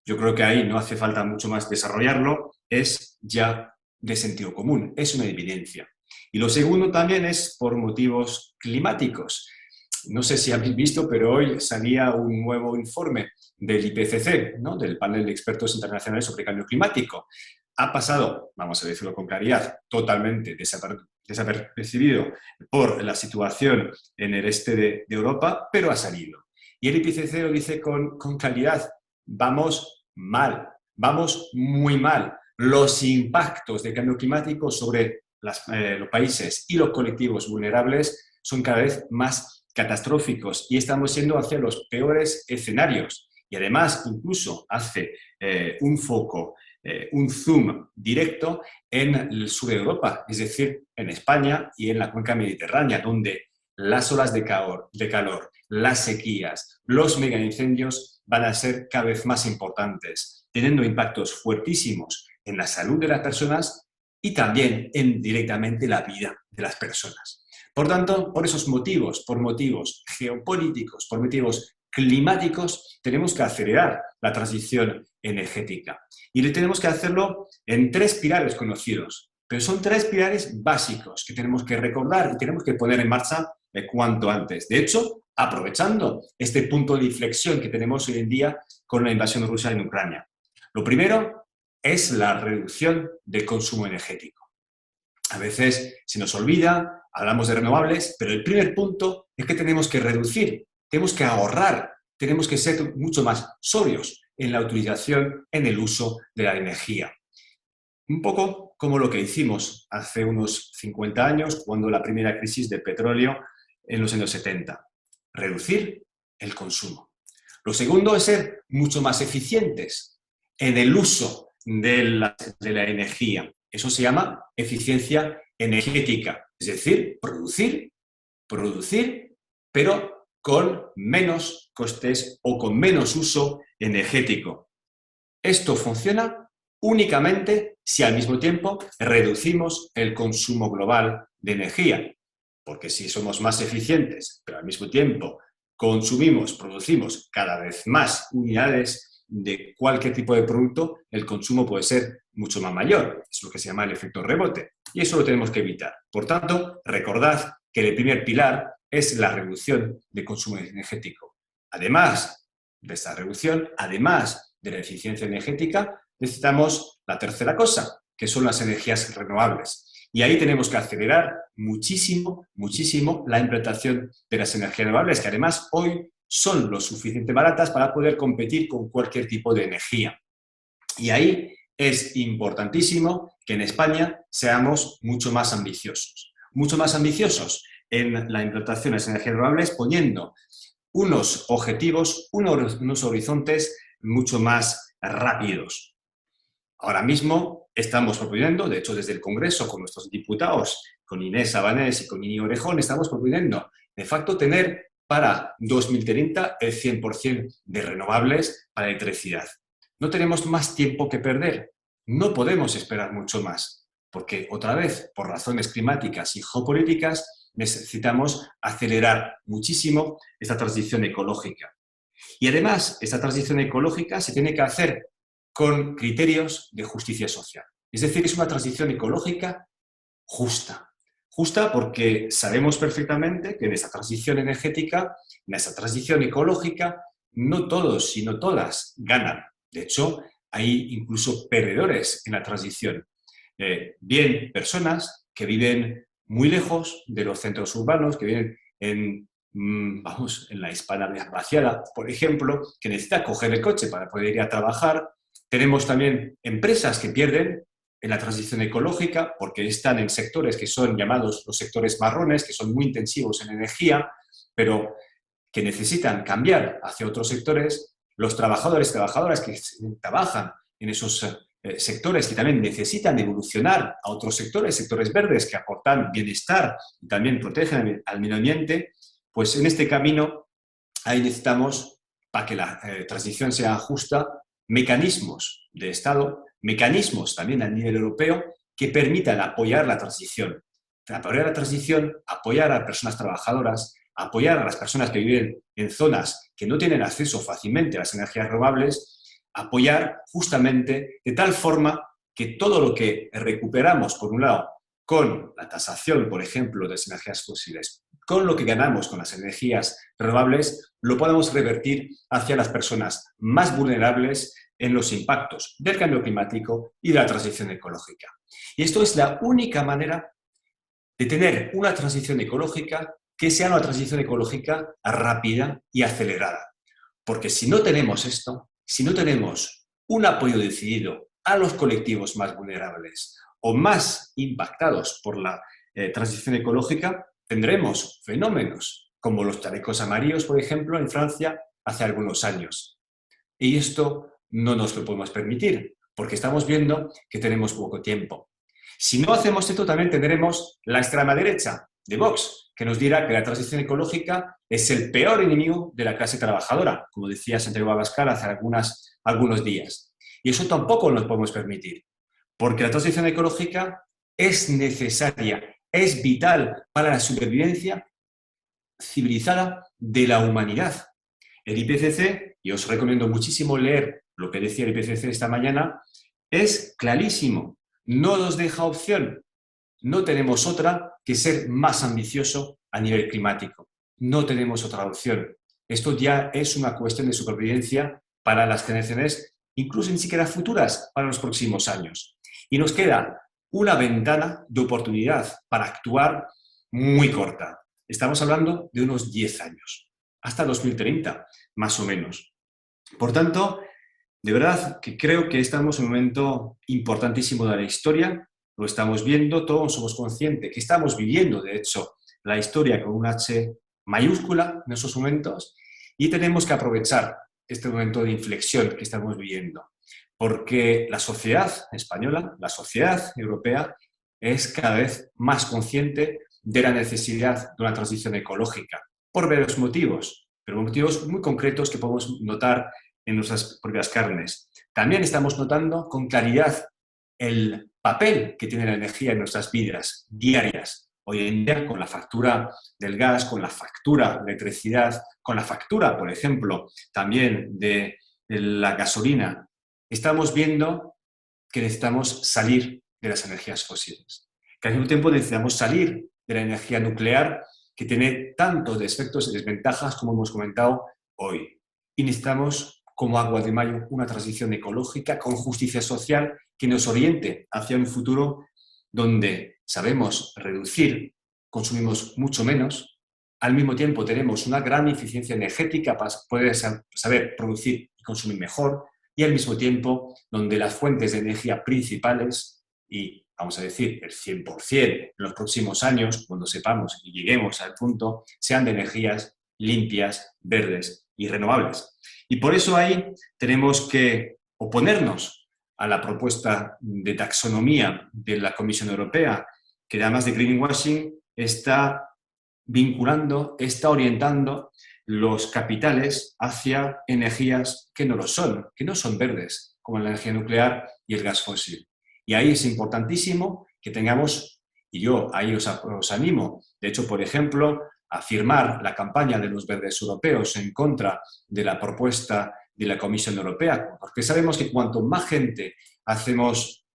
Yo creo que ahí no hace falta mucho más desarrollarlo, es ya de sentido común, es una evidencia. Y lo segundo también es por motivos climáticos. No sé si habéis visto, pero hoy salía un nuevo informe del IPCC, ¿no? Del panel de expertos internacionales sobre cambio climático. Ha pasado, vamos a decirlo con claridad, totalmente desapercibido por la situación en el este de Europa, pero ha salido. Y el IPCC lo dice con claridad, vamos mal, vamos muy mal. Los impactos del cambio climático sobre los países y los colectivos vulnerables son cada vez más catastróficos y estamos yendo hacia los peores escenarios. Y además, incluso hace un foco, un zoom directo en el sur de Europa, es decir, en España y en la cuenca mediterránea, donde las olas de calor, las sequías, los megaincendios van a ser cada vez más importantes, teniendo impactos fuertísimos en la salud de las personas y también en directamente la vida de las personas. Por tanto, por esos motivos, por motivos geopolíticos, por motivos climáticos, tenemos que acelerar la transición energética. Y tenemos que hacerlo en tres pilares conocidos, pero son tres pilares básicos que tenemos que recordar y tenemos que poner en marcha cuanto antes. De hecho, aprovechando este punto de inflexión que tenemos hoy en día con la invasión rusa en Ucrania. Lo primero es la reducción del consumo energético. A veces se nos olvida, hablamos de renovables, pero el primer punto es que tenemos que reducir, tenemos que ahorrar, tenemos que ser mucho más sobrios en la utilización, en el uso de la energía. Un poco como lo que hicimos hace unos 50 años, cuando la primera crisis del petróleo en los años 70. Reducir el consumo. Lo segundo es ser mucho más eficientes en el uso de la energía. Eso se llama eficiencia energética, es decir, producir, pero con menos costes o con menos uso energético. Esto funciona únicamente si al mismo tiempo reducimos el consumo global de energía, porque si somos más eficientes, pero al mismo tiempo producimos cada vez más unidades de cualquier tipo de producto, el consumo puede ser mucho más mayor. Es lo que se llama el efecto rebote. Y eso lo tenemos que evitar. Por tanto, recordad que el primer pilar es la reducción de consumo energético. Además de esta reducción, además de la eficiencia energética, necesitamos la tercera cosa, que son las energías renovables. Y ahí tenemos que acelerar muchísimo la implantación de las energías renovables, que además hoy son lo suficientemente baratas para poder competir con cualquier tipo de energía. Y ahí es importantísimo que en España seamos mucho más ambiciosos en la implantación de las energías renovables, poniendo unos objetivos, unos horizontes mucho más rápidos. Ahora mismo estamos proponiendo, de hecho desde el Congreso con nuestros diputados, con Inés Sabanés y con Íñigo Errejón, estamos proponiendo de facto tener para 2030 el 100% de renovables para electricidad. no tenemos más tiempo que perder. No podemos esperar mucho más, porque otra vez, por razones climáticas y geopolíticas, necesitamos acelerar muchísimo esta transición ecológica. Y además, esta transición ecológica se tiene que hacer con criterios de justicia social. Es decir, es una transición ecológica justa. Justa porque sabemos perfectamente que en esta transición energética, en esta transición ecológica, no todos, sino todas ganan. De hecho, hay incluso perdedores en la transición. Bien, personas que viven muy lejos de los centros urbanos, que viven en la Hispana Vaciada, por ejemplo, que necesita coger el coche para poder ir a trabajar. Tenemos también empresas que pierden en la transición ecológica porque están en sectores que son llamados los sectores marrones, que son muy intensivos en energía, pero que necesitan cambiar hacia otros sectores. Los trabajadores y trabajadoras que trabajan en esos sectores que también necesitan evolucionar a otros sectores, sectores verdes que aportan bienestar y también protegen al medio ambiente, pues en este camino ahí necesitamos, para que la transición sea justa, mecanismos de Estado, mecanismos también a nivel europeo que permitan apoyar la transición. Apoyar la transición, apoyar a personas trabajadoras, apoyar a las personas que viven en zonas que no tienen acceso fácilmente a las energías renovables, apoyar justamente de tal forma que todo lo que recuperamos, por un lado, con la tasación, por ejemplo, de las energías fósiles, con lo que ganamos con las energías renovables, lo podemos revertir hacia las personas más vulnerables en los impactos del cambio climático y de la transición ecológica. Y esto es la única manera de tener una transición ecológica que sea una transición ecológica rápida y acelerada. Porque si no tenemos esto, si no tenemos un apoyo decidido a los colectivos más vulnerables o más impactados por la transición ecológica, tendremos fenómenos como los chalecos amarillos, por ejemplo, en Francia hace algunos años. Y esto no nos lo podemos permitir, porque estamos viendo que tenemos poco tiempo. Si no hacemos esto, también tendremos la extrema derecha de Vox, que nos dirá que la transición ecológica es el peor enemigo de la clase trabajadora, como decía Santiago Abascal hace algunos días. Y eso tampoco nos podemos permitir, porque la transición ecológica es necesaria, es vital para la supervivencia civilizada de la humanidad. El IPCC, y os recomiendo muchísimo leer lo que decía el IPCC esta mañana, es clarísimo, no nos deja opción. No tenemos otra que ser más ambicioso a nivel climático. No tenemos otra opción. Esto ya es una cuestión de supervivencia para las generaciones, incluso ni siquiera futuras, para los próximos años. Y nos queda una ventana de oportunidad para actuar muy corta. Estamos hablando de unos 10 años, hasta 2030, más o menos. Por tanto, de verdad que creo que estamos en un momento importantísimo de la historia. Lo estamos viendo, todos somos conscientes que estamos viviendo, de hecho, la historia con un H mayúscula en esos momentos y tenemos que aprovechar este momento de inflexión que estamos viviendo, porque la sociedad española, la sociedad europea, es cada vez más consciente de la necesidad de una transición ecológica, por varios motivos, pero motivos muy concretos que podemos notar en nuestras propias carnes. También estamos notando con claridad el papel que tiene la energía en nuestras vidas diarias. Hoy en día, con la factura del gas, con la factura de electricidad, con la factura, por ejemplo, también de la gasolina, estamos viendo que necesitamos salir de las energías fósiles. Que al mismo tiempo necesitamos salir de la energía nuclear, que tiene tantos defectos y desventajas como hemos comentado hoy. Y necesitamos, como agua de mayo, una transición ecológica con justicia social que nos oriente hacia un futuro donde sabemos reducir, consumimos mucho menos, al mismo tiempo tenemos una gran eficiencia energética para poder saber producir y consumir mejor, y al mismo tiempo donde las fuentes de energía principales, y vamos a decir el 100% en los próximos años, cuando sepamos y lleguemos al punto, sean de energías limpias, verdes y renovables. Y por eso ahí tenemos que oponernos a la propuesta de taxonomía de la Comisión Europea, que además de greenwashing está vinculando, está orientando los capitales hacia energías que no lo son, que no son verdes, como la energía nuclear y el gas fósil. Y ahí es importantísimo que tengamos, y yo ahí os animo, de hecho, por ejemplo, a firmar la campaña de los verdes europeos en contra de la propuesta de la Comisión Europea, porque sabemos que cuanto más gente hacemos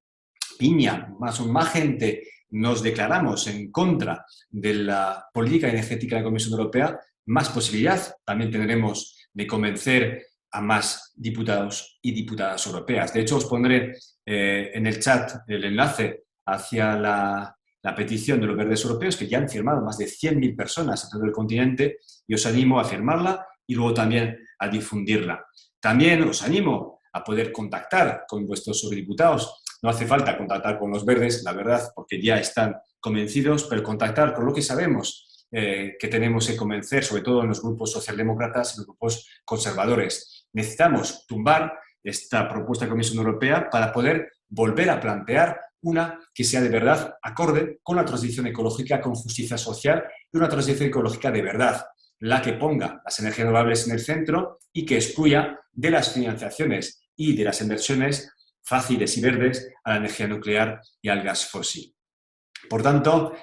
piña, más gente nos declaramos en contra de la política energética de la Comisión Europea, más posibilidad también tendremos de convencer a más diputados y diputadas europeas. De hecho, os pondré en el chat el enlace hacia la petición de los verdes europeos, que ya han firmado más de 100.000 personas en todo el continente, y os animo a firmarla y luego también a difundirla. También os animo a poder contactar con vuestros eurodiputados. No hace falta contactar con los verdes, la verdad, porque ya están convencidos, pero contactar con lo que sabemos que tenemos que convencer, sobre todo en los grupos socialdemócratas y los grupos conservadores. Necesitamos tumbar esta propuesta de la Comisión Europea para poder volver a plantear una que sea de verdad acorde con la transición ecológica, con justicia social y una transición ecológica de verdad, la que ponga las energías renovables en el centro y que excluya de las financiaciones y de las inversiones fáciles y verdes a la energía nuclear y al gas fósil. Por tanto,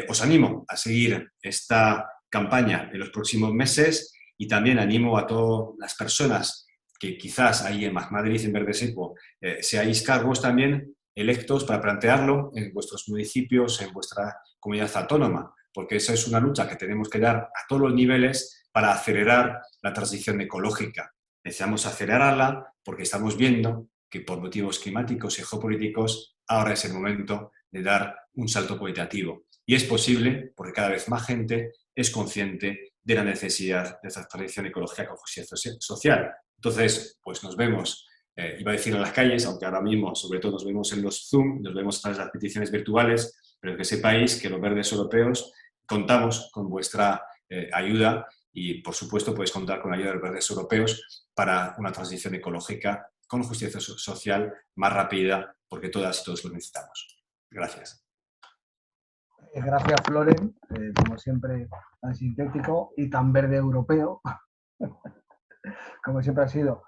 os animo a seguir esta campaña en los próximos meses y también animo a todas las personas que quizás ahí en Más Madrid, en Verde Seco, seáis cargos también electos para plantearlo en vuestros municipios, en vuestra comunidad autónoma, porque esa es una lucha que tenemos que dar a todos los niveles para acelerar la transición ecológica. Necesitamos acelerarla porque estamos viendo que por motivos climáticos y geopolíticos ahora es el momento de dar un salto cualitativo. Y es posible porque cada vez más gente es consciente de la necesidad de esta transición ecológica con justicia social. Entonces, pues nos vemos, iba a decir en las calles, aunque ahora mismo sobre todo nos vemos en los Zoom, nos vemos tras las peticiones virtuales, pero que sepáis que los verdes europeos contamos con vuestra ayuda y, por supuesto, podéis contar con la ayuda de los verdes europeos para una transición ecológica con justicia social más rápida, porque todas y todos lo necesitamos. Gracias. Gracias, Floren, como siempre, tan sintético y tan verde europeo, como siempre ha sido.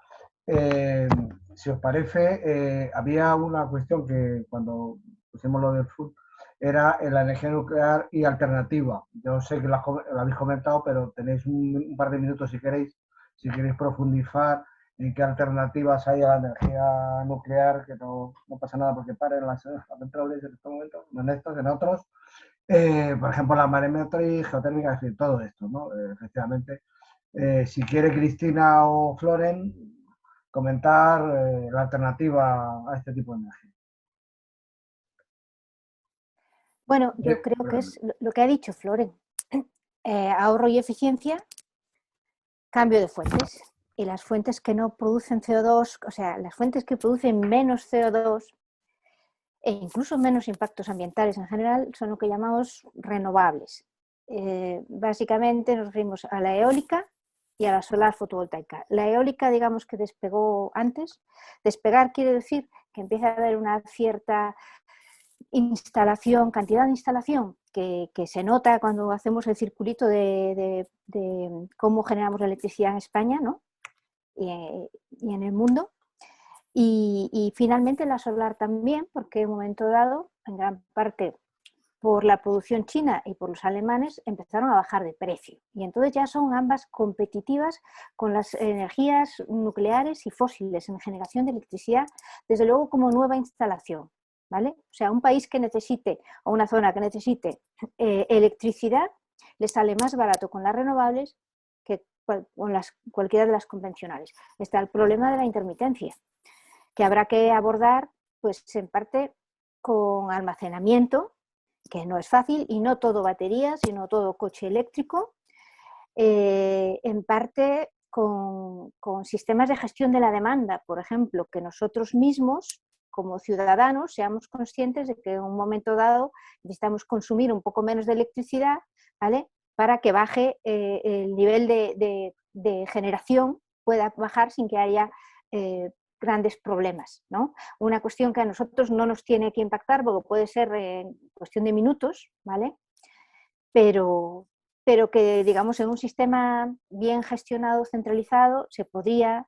Si os parece, había una cuestión que cuando pusimos lo del food era la energía nuclear y alternativa. Yo sé que lo habéis comentado, pero tenéis un par de minutos si queréis profundizar en qué alternativas hay a la energía nuclear, que no pasa nada porque paren las centrales en este momento, no en estos, en otros. Por ejemplo, la mareometría, geotérmica, es decir, todo esto, ¿no? Efectivamente. Si quiere Cristina o Floren comentar la alternativa a este tipo de energía. Bueno, yo creo que es lo que ha dicho Floren. Ahorro y eficiencia, cambio de fuentes. Y las fuentes que no producen CO2, o sea, las fuentes que producen menos CO2 e incluso menos impactos ambientales en general, son lo que llamamos renovables. Básicamente nos referimos a la eólica y a la solar fotovoltaica. La eólica, digamos que despegó antes. Despegar quiere decir que empieza a haber una cierta cantidad de instalación que se nota cuando hacemos el circulito de cómo generamos la electricidad en España, ¿no? y en el mundo. Y finalmente la solar también, porque en un momento dado, en gran parte por la producción china y por los alemanes, empezaron a bajar de precio. Y entonces ya son ambas competitivas con las energías nucleares y fósiles en generación de electricidad, desde luego como nueva instalación, ¿vale? O sea, un país que necesite, o una zona que necesite electricidad, le sale más barato con las renovables que con cualquiera de las convencionales. Está el problema de la intermitencia, que habrá que abordar, pues en parte con almacenamiento, que no es fácil, y no todo batería, sino todo coche eléctrico, en parte con sistemas de gestión de la demanda, por ejemplo, que nosotros mismos, como ciudadanos, seamos conscientes de que en un momento dado necesitamos consumir un poco menos de electricidad, ¿vale? Para que baje el nivel de generación, pueda bajar sin que haya grandes problemas, ¿no? Una cuestión que a nosotros no nos tiene que impactar porque puede ser en cuestión de minutos, ¿vale? Pero pero que, digamos, en un sistema bien gestionado, centralizado, se podría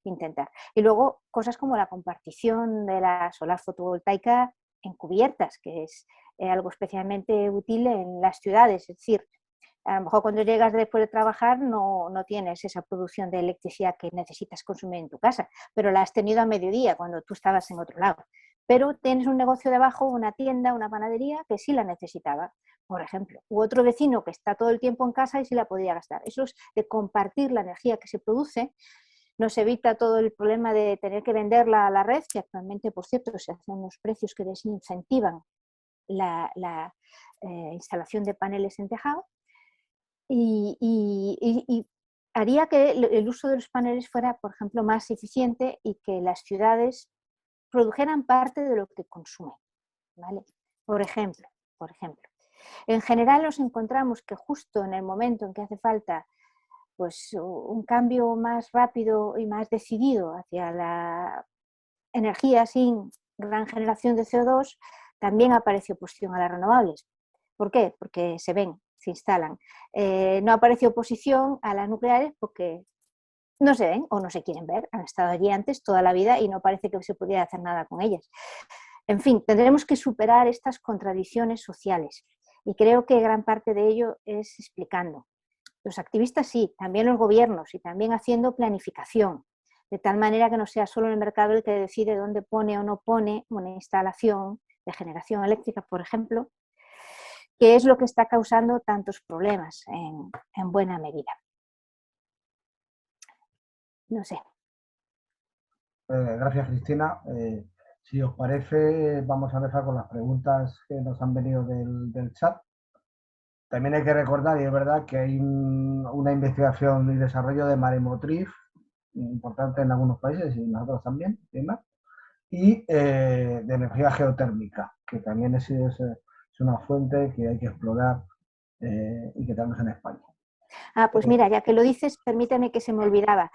intentar. Y luego cosas como la compartición de la solar fotovoltaica en cubiertas, que es algo especialmente útil en las ciudades. Es decir, a lo mejor cuando llegas después de trabajar no tienes esa producción de electricidad que necesitas consumir en tu casa, pero la has tenido a mediodía cuando tú estabas en otro lado. Pero tienes un negocio debajo, una tienda, una panadería que sí la necesitaba, por ejemplo. U otro vecino que está todo el tiempo en casa y sí la podía gastar. Eso es de compartir la energía que se produce. Nos evita todo el problema de tener que venderla a la red, que actualmente, por cierto, se hacen unos precios que desincentivan la instalación de paneles en tejado. Y haría que el uso de los paneles fuera, por ejemplo, más eficiente y que las ciudades produjeran parte de lo que consumen, ¿vale? Por ejemplo, en general nos encontramos que justo en el momento en que hace falta pues, un cambio más rápido y más decidido hacia la energía sin gran generación de CO2, también aparece oposición a las renovables. ¿Por qué? Porque se ven, se instalan. No aparece oposición a las nucleares porque no se ven o no se quieren ver. Han estado allí antes toda la vida y no parece que se pudiera hacer nada con ellas. En fin, tendremos que superar estas contradicciones sociales y creo que gran parte de ello es explicando. Los activistas sí, también los gobiernos y también haciendo planificación, de tal manera que no sea solo el mercado el que decide dónde pone o no pone una instalación de generación eléctrica, por ejemplo, que es lo que está causando tantos problemas en buena medida. No sé. Gracias, Cristina. Si os parece, vamos a empezar con las preguntas que nos han venido del chat. También hay que recordar, y es verdad, que hay una investigación y desarrollo de maremotriz importante en algunos países y nosotros también, y de energía geotérmica, que también es una fuente que hay que explorar y que tenemos en España. Pues mira, ya que lo dices, permíteme que se me olvidaba.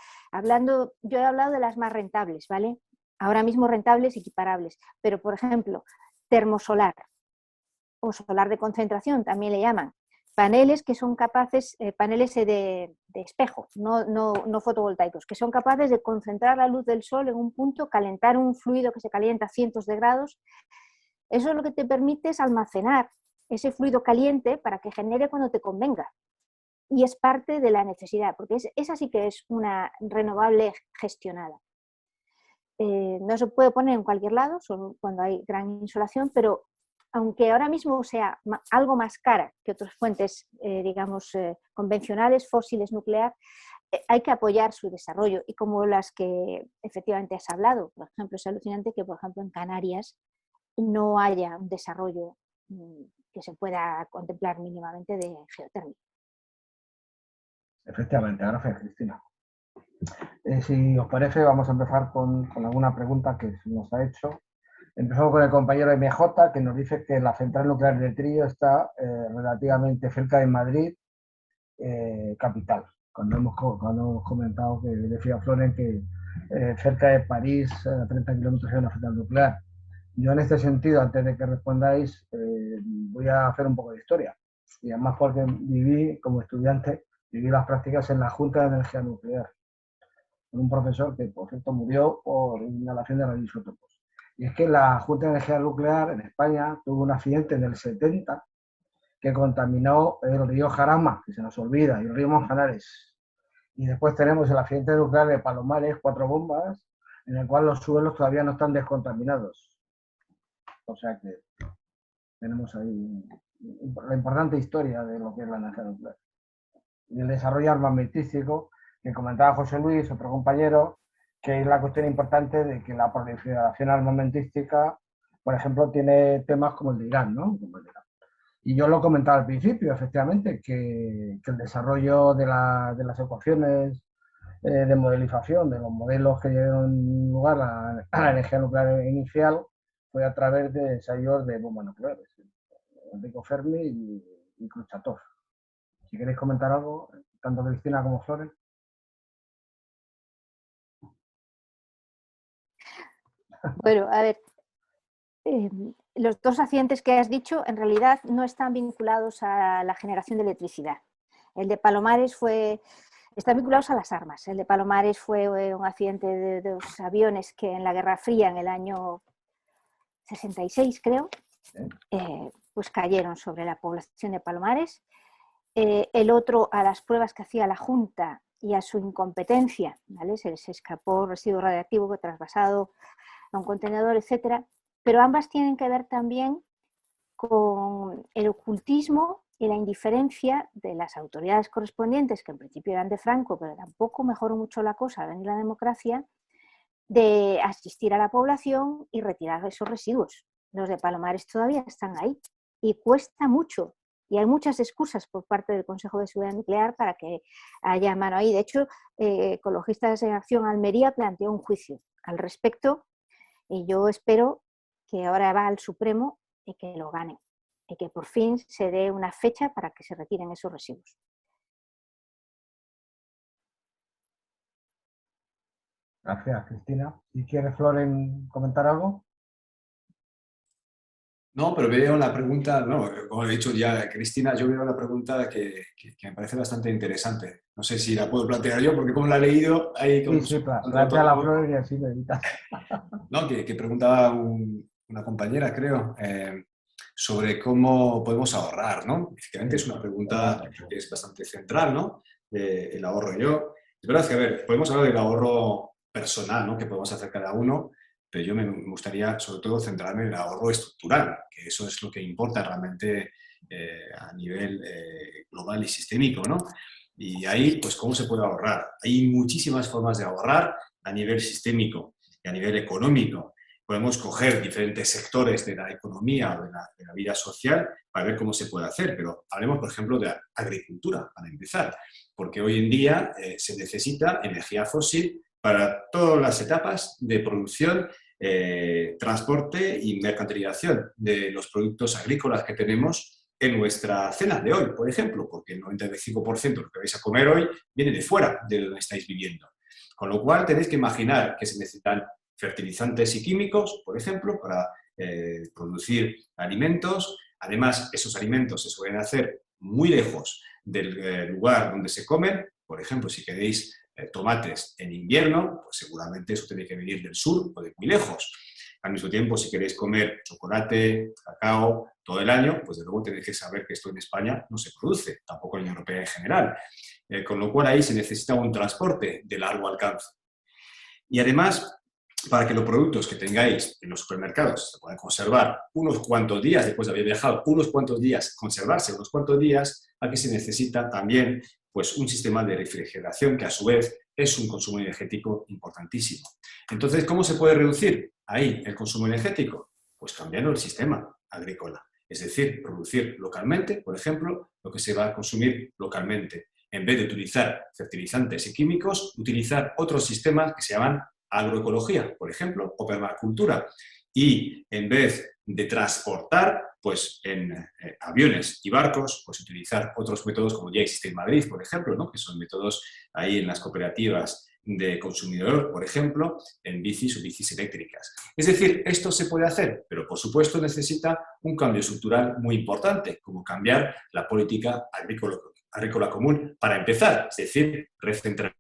Yo he hablado de las más rentables, ¿vale? Ahora mismo rentables equiparables, pero por ejemplo, termosolar o solar de concentración también le llaman. Paneles que son capaces, paneles de espejo, no fotovoltaicos, que son capaces de concentrar la luz del sol en un punto, calentar un fluido que se calienta a cientos de grados. Eso lo que te permite es almacenar ese fluido caliente para que genere cuando te convenga. Y es parte de la necesidad, porque esa sí que es una renovable gestionada. No se puede poner en cualquier lado, solo cuando hay gran insolación, pero aunque ahora mismo sea algo más cara que otras fuentes, convencionales, fósiles, nuclear, hay que apoyar su desarrollo. Y como las que efectivamente has hablado, por ejemplo, es alucinante que, por ejemplo, en Canarias no haya un desarrollo que se pueda contemplar mínimamente de geotérmica. Efectivamente, gracias, Cristina. Si os parece, vamos a empezar con alguna pregunta que se nos ha hecho. Empezamos con el compañero MJ, que nos dice que la central nuclear de Trillo está relativamente cerca de Madrid, capital. Cuando hemos comentado que decía Floren que cerca de París, a 30 kilómetros, hay una central nuclear. Yo en este sentido, antes de que respondáis, voy a hacer un poco de historia. Y además porque como estudiante, viví las prácticas en la Junta de Energía Nuclear. Con un profesor que, por cierto, murió por inhalación de radioisótopos. Y es que la Junta de Energía Nuclear en España tuvo un accidente en el 70 que contaminó el río Jarama, que se nos olvida, y el río Manzanares. Y después tenemos el accidente nuclear de Palomares, 4 bombas, en el cual los suelos todavía no están descontaminados. O sea que tenemos ahí la importante historia de lo que es la energía nuclear. Y el desarrollo armamentístico, que comentaba José Luis, otro compañero, que es la cuestión importante de que la proliferación armamentística, por ejemplo, tiene temas como el de Irán, ¿no? Y yo lo comentaba al principio, efectivamente, que el desarrollo de las ecuaciones de modelización, de los modelos que dieron lugar a la energía nuclear inicial, fue a través de ensayos de bombas nucleares, Enrico Fermi y Khrushchev. Si queréis comentar algo, tanto Cristina como Flores. Bueno, a ver, los dos accidentes que has dicho en realidad no están vinculados a la generación de electricidad. El de Palomares están vinculados a las armas. El de Palomares fue un accidente de dos aviones que en la Guerra Fría, en el año 66 creo, pues cayeron sobre la población de Palomares. El otro a las pruebas que hacía la Junta y a su incompetencia, ¿vale? Se les escapó residuo radiactivo trasvasado a un contenedor, etcétera. Pero ambas tienen que ver también con el ocultismo y la indiferencia de las autoridades correspondientes, que en principio eran de Franco, pero tampoco mejoró mucho la cosa al venir la democracia, de asistir a la población y retirar esos residuos. Los de Palomares todavía están ahí y cuesta mucho. Y hay muchas excusas por parte del Consejo de Seguridad Nuclear para que haya mano ahí. De hecho, Ecologistas en Acción Almería planteó un juicio al respecto y yo espero que ahora va al Supremo y que lo gane. Y que por fin se dé una fecha para que se retiren esos residuos. Gracias, Cristina. ¿Y quieres, Floren, comentar algo? No, pero veo una pregunta, no, como he dicho ya Cristina, yo veo una pregunta que me parece bastante interesante. No sé si la puedo plantear yo, porque como la he leído, hay como... Sí, plantea la Floren y así me evitas. No, que preguntaba una compañera, creo, sobre cómo podemos ahorrar, ¿no? Efectivamente es una pregunta que es bastante central, ¿no? El ahorro yo. Es verdad que, a ver, podemos hablar del ahorro personal, ¿no? Que podemos hacer cada uno, pero yo me gustaría sobre todo centrarme en el ahorro estructural, que eso es lo que importa realmente a nivel global y sistémico, ¿no? Y ahí, pues, ¿cómo se puede ahorrar? Hay muchísimas formas de ahorrar a nivel sistémico y a nivel económico. Podemos coger diferentes sectores de la economía o de la vida social para ver cómo se puede hacer, pero hablemos, por ejemplo, de agricultura, para empezar, porque hoy en día se necesita energía fósil para todas las etapas de producción, transporte y mercantilización de los productos agrícolas que tenemos en nuestra cena de hoy, por ejemplo, porque el 95% de lo que vais a comer hoy viene de fuera de donde estáis viviendo. Con lo cual tenéis que imaginar que se necesitan fertilizantes y químicos, por ejemplo, para producir alimentos. Además, esos alimentos se suelen hacer muy lejos del lugar donde se comen. Por ejemplo, si queréis tomates en invierno, pues seguramente eso tiene que venir del sur o de muy lejos. Al mismo tiempo, si queréis comer chocolate, cacao, todo el año, pues de luego tenéis que saber que esto en España no se produce, tampoco en la Unión Europea en general. Con lo cual ahí se necesita un transporte de largo alcance. Y además, para que los productos que tengáis en los supermercados se puedan conservar unos cuantos días, después de haber viajado unos cuantos días, conservarse unos cuantos días, aquí se necesita también pues, un sistema de refrigeración que a su vez es un consumo energético importantísimo. Entonces, ¿cómo se puede reducir ahí el consumo energético? Pues cambiando el sistema agrícola. Es decir, producir localmente, por ejemplo, lo que se va a consumir localmente. En vez de utilizar fertilizantes y químicos, utilizar otros sistemas que se llaman agroecología, por ejemplo, o permacultura. Y en vez de transportar, pues en aviones y barcos, pues utilizar otros métodos como ya existe en Madrid, por ejemplo, ¿no? Que son métodos ahí en las cooperativas de consumidor, por ejemplo, en bicis o bicis eléctricas. Es decir, esto se puede hacer, pero por supuesto necesita un cambio estructural muy importante, como cambiar la política agrícola común para empezar, es decir, recentrar,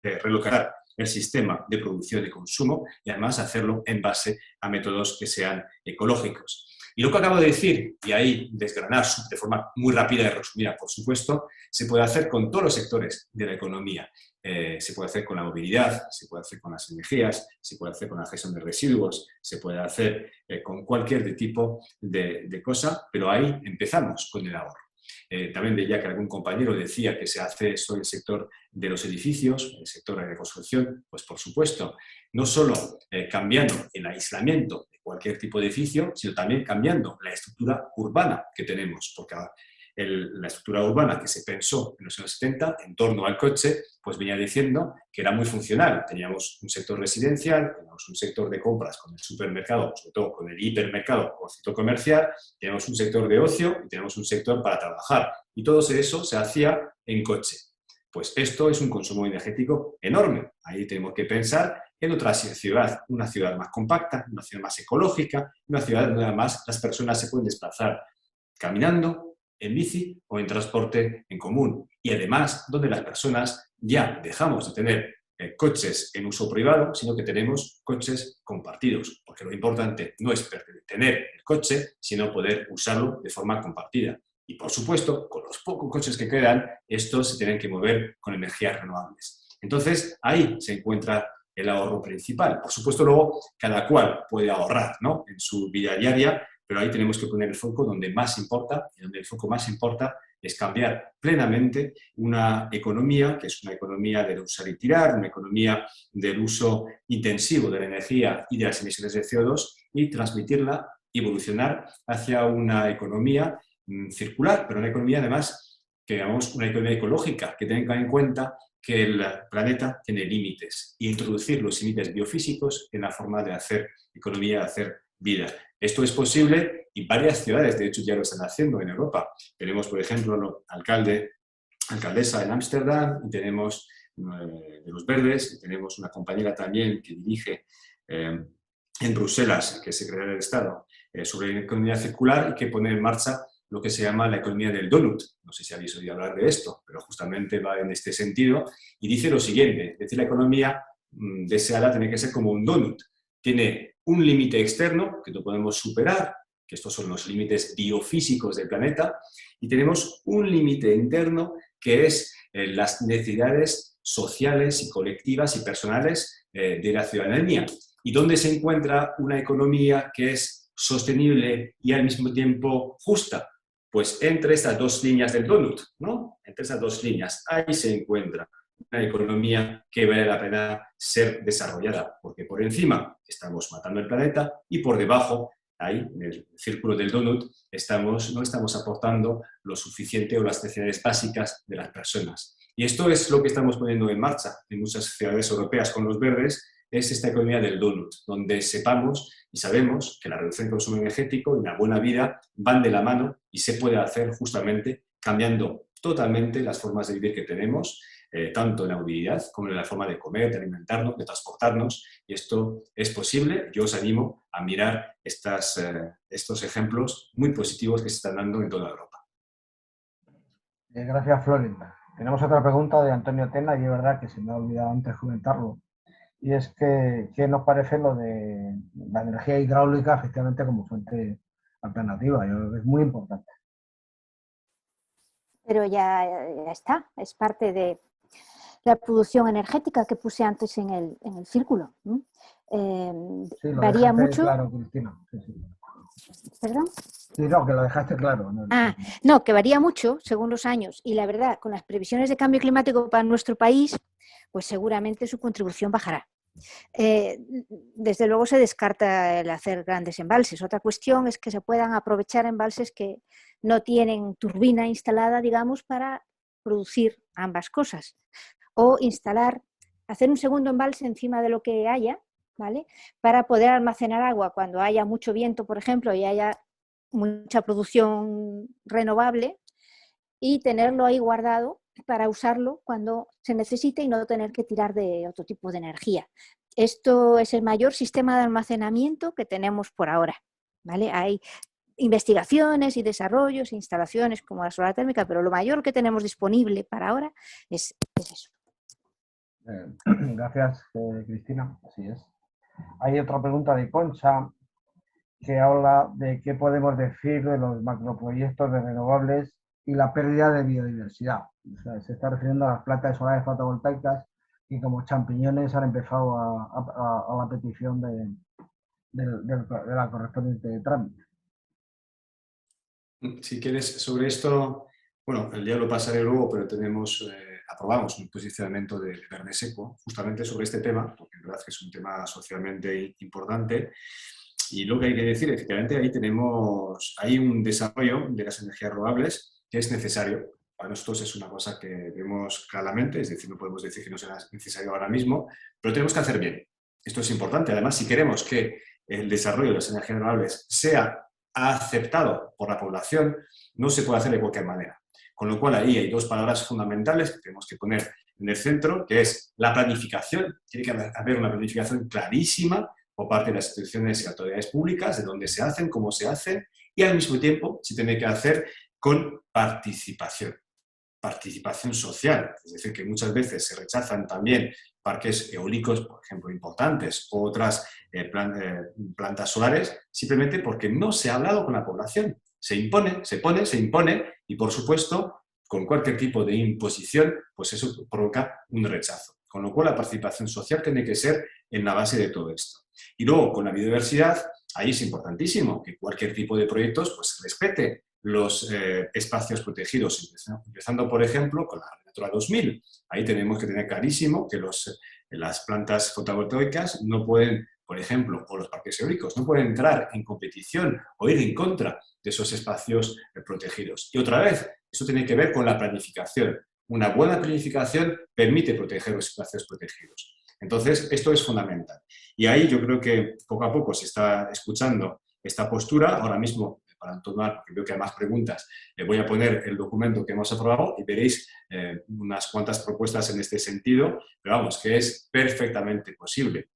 relocalizar el sistema de producción y consumo y además hacerlo en base a métodos que sean ecológicos. Y lo que acabo de decir, y ahí desgranar de forma muy rápida y resumida, por supuesto, se puede hacer con todos los sectores de la economía. Se puede hacer con la movilidad, se puede hacer con las energías, se puede hacer con la gestión de residuos, se puede hacer con cualquier tipo de cosa, pero ahí empezamos con el ahorro. También veía que algún compañero decía que se hace esto en el sector de los edificios, el sector de la construcción, pues por supuesto, no solo cambiando el aislamiento de cualquier tipo de edificio, sino también cambiando la estructura urbana que tenemos, porque la estructura urbana que se pensó en los años 70 en torno al coche, pues venía diciendo que era muy funcional. Teníamos un sector residencial, teníamos un sector de compras con el supermercado, sobre todo con el hipermercado o el centro comercial, teníamos un sector de ocio y teníamos un sector para trabajar. Y todo eso se hacía en coche. Pues esto es un consumo energético enorme. Ahí tenemos que pensar en otra ciudad, una ciudad más compacta, una ciudad más ecológica, una ciudad donde además las personas se pueden desplazar caminando, en bici o en transporte en común. Y además, donde las personas ya dejamos de tener coches en uso privado, sino que tenemos coches compartidos, porque lo importante no es tener el coche, sino poder usarlo de forma compartida. Y por supuesto, con los pocos coches que quedan, estos se tienen que mover con energías renovables. Entonces, ahí se encuentra el ahorro principal. Por supuesto, luego, cada cual puede ahorrar, ¿no?, en su vida diaria, pero ahí tenemos que poner el foco donde más importa, y donde el foco más importa es cambiar plenamente una economía, que es una economía del usar y tirar, una economía del uso intensivo de la energía y de las emisiones de CO2, y transmitirla, evolucionar hacia una economía circular, pero una economía además, que digamos, una economía ecológica, que tenga en cuenta que el planeta tiene límites, e introducir los límites biofísicos en la forma de hacer economía, de hacer vida. Esto es posible y varias ciudades, de hecho, ya lo están haciendo en Europa. Tenemos, por ejemplo, alcaldesa en Ámsterdam, y tenemos de los Verdes, y tenemos una compañera también que dirige en Bruselas, que es secretaria de Estado, sobre la economía circular, y que pone en marcha lo que se llama la economía del donut. No sé si habéis oído hablar de esto, pero justamente va en este sentido, y dice lo siguiente: es decir, la economía deseada tiene que ser como un donut. Tiene un límite externo que no podemos superar, que estos son los límites biofísicos del planeta, y tenemos un límite interno que es las necesidades sociales y colectivas y personales de la ciudadanía. ¿Y dónde se encuentra una economía que es sostenible y al mismo tiempo justa? Pues entre estas dos líneas del donut, ¿no? Entre esas dos líneas, ahí se encuentra una economía que vale la pena ser desarrollada, porque por encima estamos matando el planeta y por debajo, ahí, en el círculo del donut, no estamos aportando lo suficiente o las necesidades básicas de las personas. Y esto es lo que estamos poniendo en marcha en muchas ciudades europeas con los verdes, es esta economía del donut, donde sepamos y sabemos que la reducción del consumo energético y la buena vida van de la mano, y se puede hacer justamente cambiando totalmente las formas de vivir que tenemos, tanto en la movilidad como en la forma de comer, de alimentarnos, de transportarnos, y esto es posible. Yo os animo a mirar estos ejemplos muy positivos que se están dando en toda Europa. Gracias, Florin. Tenemos otra pregunta de Antonio Tena, y es verdad que se me ha olvidado antes comentarlo, y es que ¿qué nos parece lo de la energía hidráulica efectivamente como fuente alternativa? Yo creo que es muy importante. Pero ya está, es parte de la producción energética que puse antes en el círculo. Sí, lo varía dejaste mucho. claro, Cristina. Sí. ¿Perdón? Sí, no, que lo dejaste claro. No, que varía mucho según los años, y la verdad, con las previsiones de cambio climático para nuestro país, pues seguramente su contribución bajará. Desde luego se descarta el hacer grandes embalses. Otra cuestión es que se puedan aprovechar embalses que no tienen turbina instalada, digamos, para producir ambas cosas. O hacer un segundo embalse encima de lo que haya, ¿vale?, para poder almacenar agua cuando haya mucho viento, por ejemplo, y haya mucha producción renovable, y tenerlo ahí guardado para usarlo cuando se necesite y no tener que tirar de otro tipo de energía. Esto es el mayor sistema de almacenamiento que tenemos por ahora, ¿vale? Hay investigaciones y desarrollos e instalaciones como la solar térmica, pero lo mayor que tenemos disponible para ahora es eso. Gracias, Cristina. Así es. Hay otra pregunta de Concha que habla de qué podemos decir de los macroproyectos de renovables y la pérdida de biodiversidad. O sea, se está refiriendo a las plantas solares fotovoltaicas que como champiñones han empezado a la petición de la correspondiente trámite. Si quieres, sobre esto, bueno, el día lo pasaré luego, pero aprobamos un posicionamiento de Verde Seco justamente sobre este tema, porque en verdad que es un tema socialmente importante. Y lo que hay que decir, efectivamente, hay un desarrollo de las energías renovables que es necesario. Para nosotros es una cosa que vemos claramente, es decir, no podemos decir que no sea necesario ahora mismo, pero tenemos que hacer bien. Esto es importante. Además, si queremos que el desarrollo de las energías renovables sea aceptado por la población, no se puede hacer de cualquier manera. Con lo cual ahí hay dos palabras fundamentales que tenemos que poner en el centro, que es la planificación. Tiene que haber una planificación clarísima por parte de las instituciones y autoridades públicas, de dónde se hacen, cómo se hacen, y al mismo tiempo se tiene que hacer con participación social. Es decir, que muchas veces se rechazan también parques eólicos, por ejemplo, importantes, o otras plantas solares, simplemente porque no se ha hablado con la población. Se impone, se impone, y por supuesto, con cualquier tipo de imposición, pues eso provoca un rechazo. Con lo cual, la participación social tiene que ser en la base de todo esto. Y luego, con la biodiversidad, ahí es importantísimo que cualquier tipo de proyectos pues respete los espacios protegidos, empezando, por ejemplo, con la Natura 2000. Ahí tenemos que tener clarísimo que las plantas fotovoltaicas no pueden, por ejemplo, o los parques eólicos, no pueden entrar en competición o ir en contra de esos espacios protegidos. Y otra vez, eso tiene que ver con la planificación. Una buena planificación permite proteger los espacios protegidos. Entonces, esto es fundamental. Y ahí yo creo que poco a poco se está escuchando esta postura. Ahora mismo, para entonar, porque veo que hay más preguntas, voy a poner el documento que hemos aprobado y veréis unas cuantas propuestas en este sentido, pero vamos, que es perfectamente posible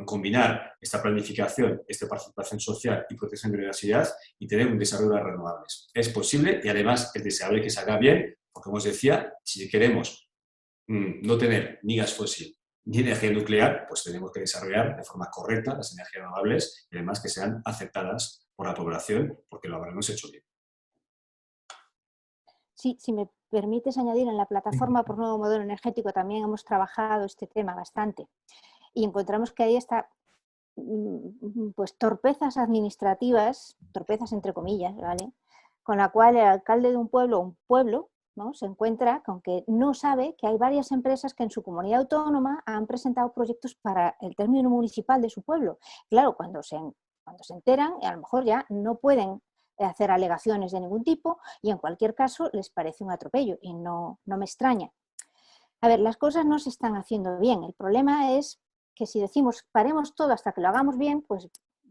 combinar esta planificación, esta participación social y protección de biodiversidad y tener un desarrollo de renovables. Es posible y además es deseable que se haga bien, porque como os decía, si queremos no tener ni gas fósil ni energía nuclear, pues tenemos que desarrollar de forma correcta las energías renovables y además que sean aceptadas por la población, porque lo habremos hecho bien. Sí, si me permites añadir, en la plataforma por nuevo modelo energético también hemos trabajado este tema bastante y encontramos que ahí está pues torpezas administrativas, torpezas entre comillas, ¿vale? Con la cual el alcalde de un pueblo, ¿no?, se encuentra con que no sabe que hay varias empresas que en su comunidad autónoma han presentado proyectos para el término municipal de su pueblo. Claro, cuando se enteran, a lo mejor ya no pueden hacer alegaciones de ningún tipo y en cualquier caso les parece un atropello y no me extraña. A ver, las cosas no se están haciendo bien. El problema es que si decimos paremos todo hasta que lo hagamos bien, pues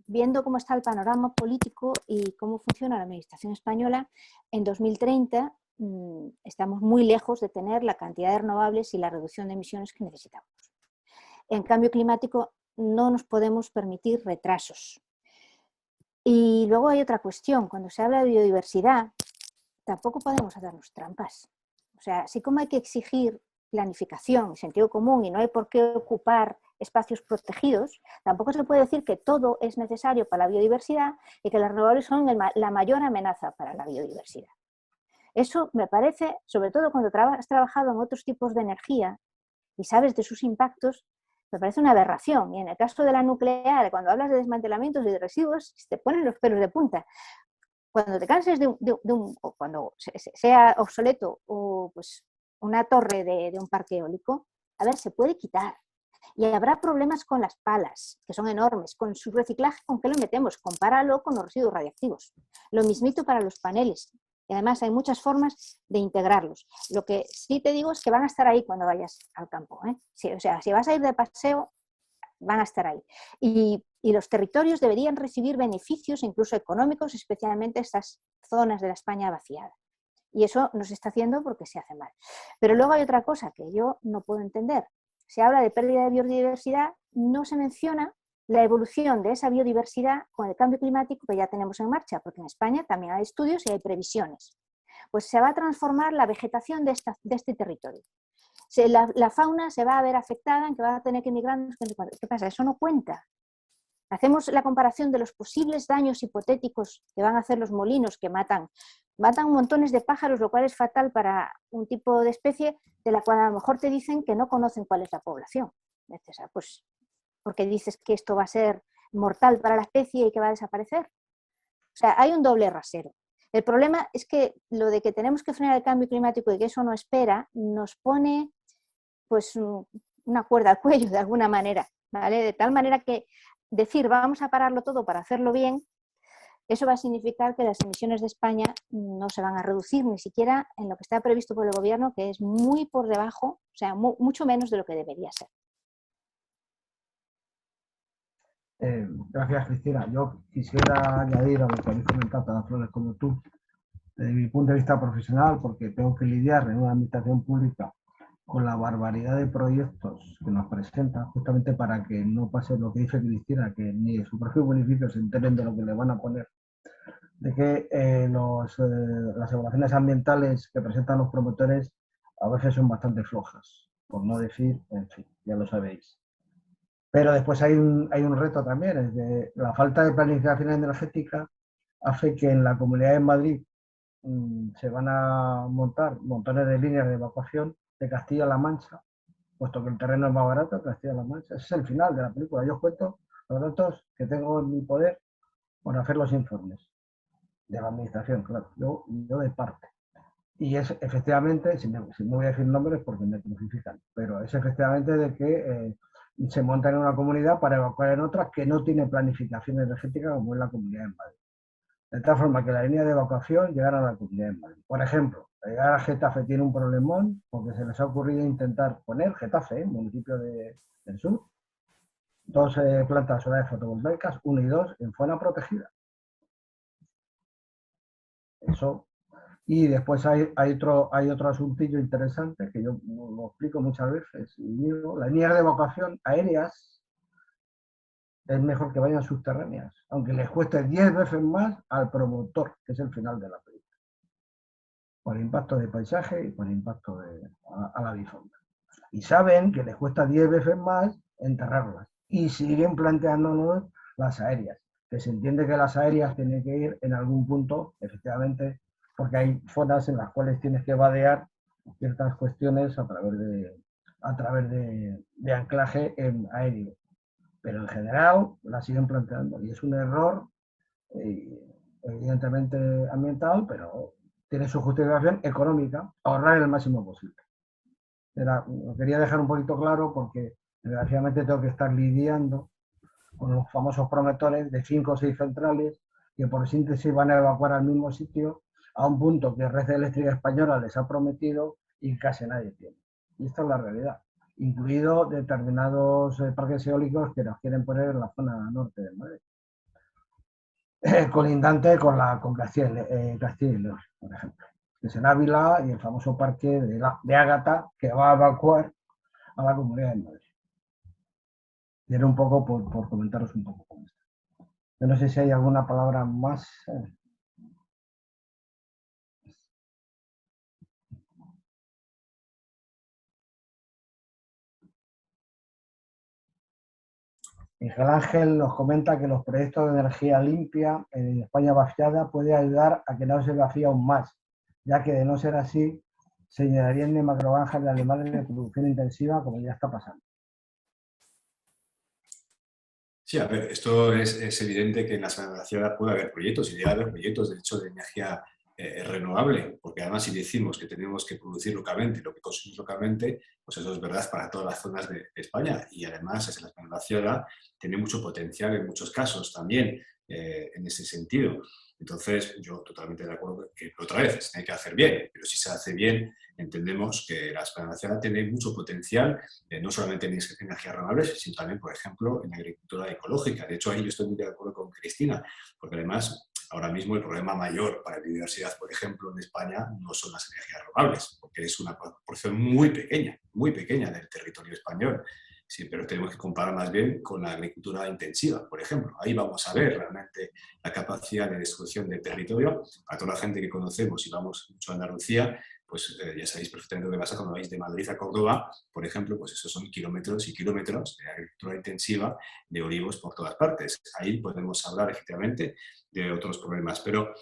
viendo cómo está el panorama político y cómo funciona la administración española, en 2030 estamos muy lejos de tener la cantidad de renovables y la reducción de emisiones que necesitamos. En cambio climático no nos podemos permitir retrasos. Y luego hay otra cuestión, cuando se habla de biodiversidad, tampoco podemos hacernos trampas. O sea, así como hay que exigir planificación y sentido común y no hay por qué ocupar espacios protegidos, tampoco se puede decir que todo es necesario para la biodiversidad y que las renovables son la mayor amenaza para la biodiversidad. Eso me parece, sobre todo cuando has trabajado en otros tipos de energía y sabes de sus impactos, me parece una aberración. Y en el caso de la nuclear, cuando hablas de desmantelamientos y de residuos, te ponen los pelos de punta. Cuando te canses o cuando sea obsoleto o pues una torre de un parque eólico, a ver, se puede quitar. Y habrá problemas con las palas, que son enormes. Con su reciclaje, ¿con qué lo metemos? Compáralo con los residuos radiactivos. Lo mismito para los paneles. Y además hay muchas formas de integrarlos. Lo que sí te digo es que van a estar ahí cuando vayas al campo, ¿eh? Sí, o sea, si vas a ir de paseo, van a estar ahí. Y los territorios deberían recibir beneficios, incluso económicos, especialmente estas zonas de la España vaciada. Y eso no se está haciendo porque se hace mal. Pero luego hay otra cosa que yo no puedo entender. Se habla de pérdida de biodiversidad, no se menciona la evolución de esa biodiversidad con el cambio climático que ya tenemos en marcha, porque en España también hay estudios y hay previsiones. Pues se va a transformar la vegetación de este territorio. La fauna se va a ver afectada, en que va a tener que emigrar. ¿Qué pasa? Eso no cuenta. Hacemos la comparación de los posibles daños hipotéticos que van a hacer los molinos que matan montones de pájaros, lo cual es fatal para un tipo de especie de la cual a lo mejor te dicen que no conocen cuál es la población. Pues porque dices que esto va a ser mortal para la especie y que va a desaparecer. O sea, hay un doble rasero. El problema es que lo de que tenemos que frenar el cambio climático y que eso no espera, nos pone pues una cuerda al cuello de alguna manera, ¿vale? De tal manera que decir vamos a pararlo todo para hacerlo bien, eso va a significar que las emisiones de España no se van a reducir ni siquiera en lo que está previsto por el gobierno, que es muy por debajo, o sea, mucho menos de lo que debería ser. Gracias, Cristina. Yo quisiera añadir a lo que habéis comentado tantas flores como tú, desde mi punto de vista profesional, porque tengo que lidiar en una administración pública con la barbaridad de proyectos que nos presentan, justamente para que no pase lo que dice Cristina, que ni su propio municipio se enteren de lo que le van a poner, de que las evaluaciones ambientales que presentan los promotores a veces son bastante flojas, por no decir, en fin, ya lo sabéis. Pero después hay un reto también, es de la falta de planificación energética hace que en la Comunidad de Madrid se van a montar montones de líneas de evacuación de Castilla-La Mancha, puesto que el terreno es más barato que Castilla-La Mancha. Ese es el final de la película. Yo os cuento los datos que tengo en mi poder por hacer los informes de la administración, claro, yo de parte. Y es efectivamente, si no voy a decir nombres porque me crucifican, pero es efectivamente de que se monta en una comunidad para evacuar en otra que no tiene planificación energética como es la Comunidad de Madrid. De tal forma que la línea de evacuación llegara a la Comunidad de Madrid. Por ejemplo, llegar a Getafe tiene un problemón porque se les ha ocurrido intentar poner Getafe, municipio del sur, 2 plantas solares fotovoltaicas, 1 y 2, en zona protegida. Eso. Y después hay otro asuntillo interesante que yo lo explico muchas veces. Y digo, las líneas de evacuación aéreas es mejor que vayan subterráneas, aunque les cueste 10 veces más al promotor, que es el final de la película. Por impacto de paisaje y por impacto a la bifonda. Y saben que les cuesta 10 veces más enterrarlas. Y siguen planteándonos las aéreas, que se entiende que las aéreas tienen que ir en algún punto, efectivamente, porque hay zonas en las cuales tienes que vadear ciertas cuestiones a través de anclaje en aéreo. Pero en general la siguen planteando y es un error, evidentemente ambiental, pero tiene su justificación económica, ahorrar el máximo posible. Lo quería dejar un poquito claro porque desgraciadamente tengo que estar lidiando con los famosos promotores de 5 o 6 centrales que por síntesis van a evacuar al mismo sitio a un punto que Red Eléctrica Española les ha prometido y casi nadie tiene. Y esta es la realidad, incluido determinados parques eólicos que nos quieren poner en la zona norte de Madrid. Colindante con Castilla y León, por ejemplo, que es en Ávila y el famoso parque de Ágata que va a evacuar a la Comunidad de Madrid. Y era un poco por comentaros un poco con esto. Yo no sé si hay alguna palabra más. Miguel Ángel nos comenta que los proyectos de energía limpia en España vaciada puede ayudar a que no se vacíe aún más, ya que de no ser así se llenarían de macrogranjas de animales de producción intensiva como ya está pasando. Sí, a ver, esto es evidente que en la zona vaciada puede haber proyectos, y debe haber proyectos, de hecho, de energía renovable, porque además si decimos que tenemos que producir localmente lo que consumimos localmente, pues eso es verdad para todas las zonas de España, y además en la zona vaciada tiene mucho potencial en muchos casos también en ese sentido. Entonces, yo totalmente de acuerdo que otra vez se tiene que hacer bien, pero si se hace bien, entendemos que la zona vaciada tiene mucho potencial, no solamente en energías renovables, sino también, por ejemplo, en agricultura ecológica. De hecho, ahí yo estoy muy de acuerdo con Cristina, porque además ahora mismo el problema mayor para la biodiversidad, por ejemplo, en España no son las energías renovables, porque es una proporción muy pequeña del territorio español. Sí, pero tenemos que comparar más bien con la agricultura intensiva, por ejemplo. Ahí vamos a ver realmente la capacidad de destrucción del territorio. Para toda la gente que conocemos y vamos mucho a Andalucía, pues ya sabéis perfectamente lo que pasa cuando vais de Madrid a Córdoba, por ejemplo, pues esos son kilómetros y kilómetros de agricultura intensiva de olivos por todas partes. Ahí podemos hablar efectivamente de otros problemas, pero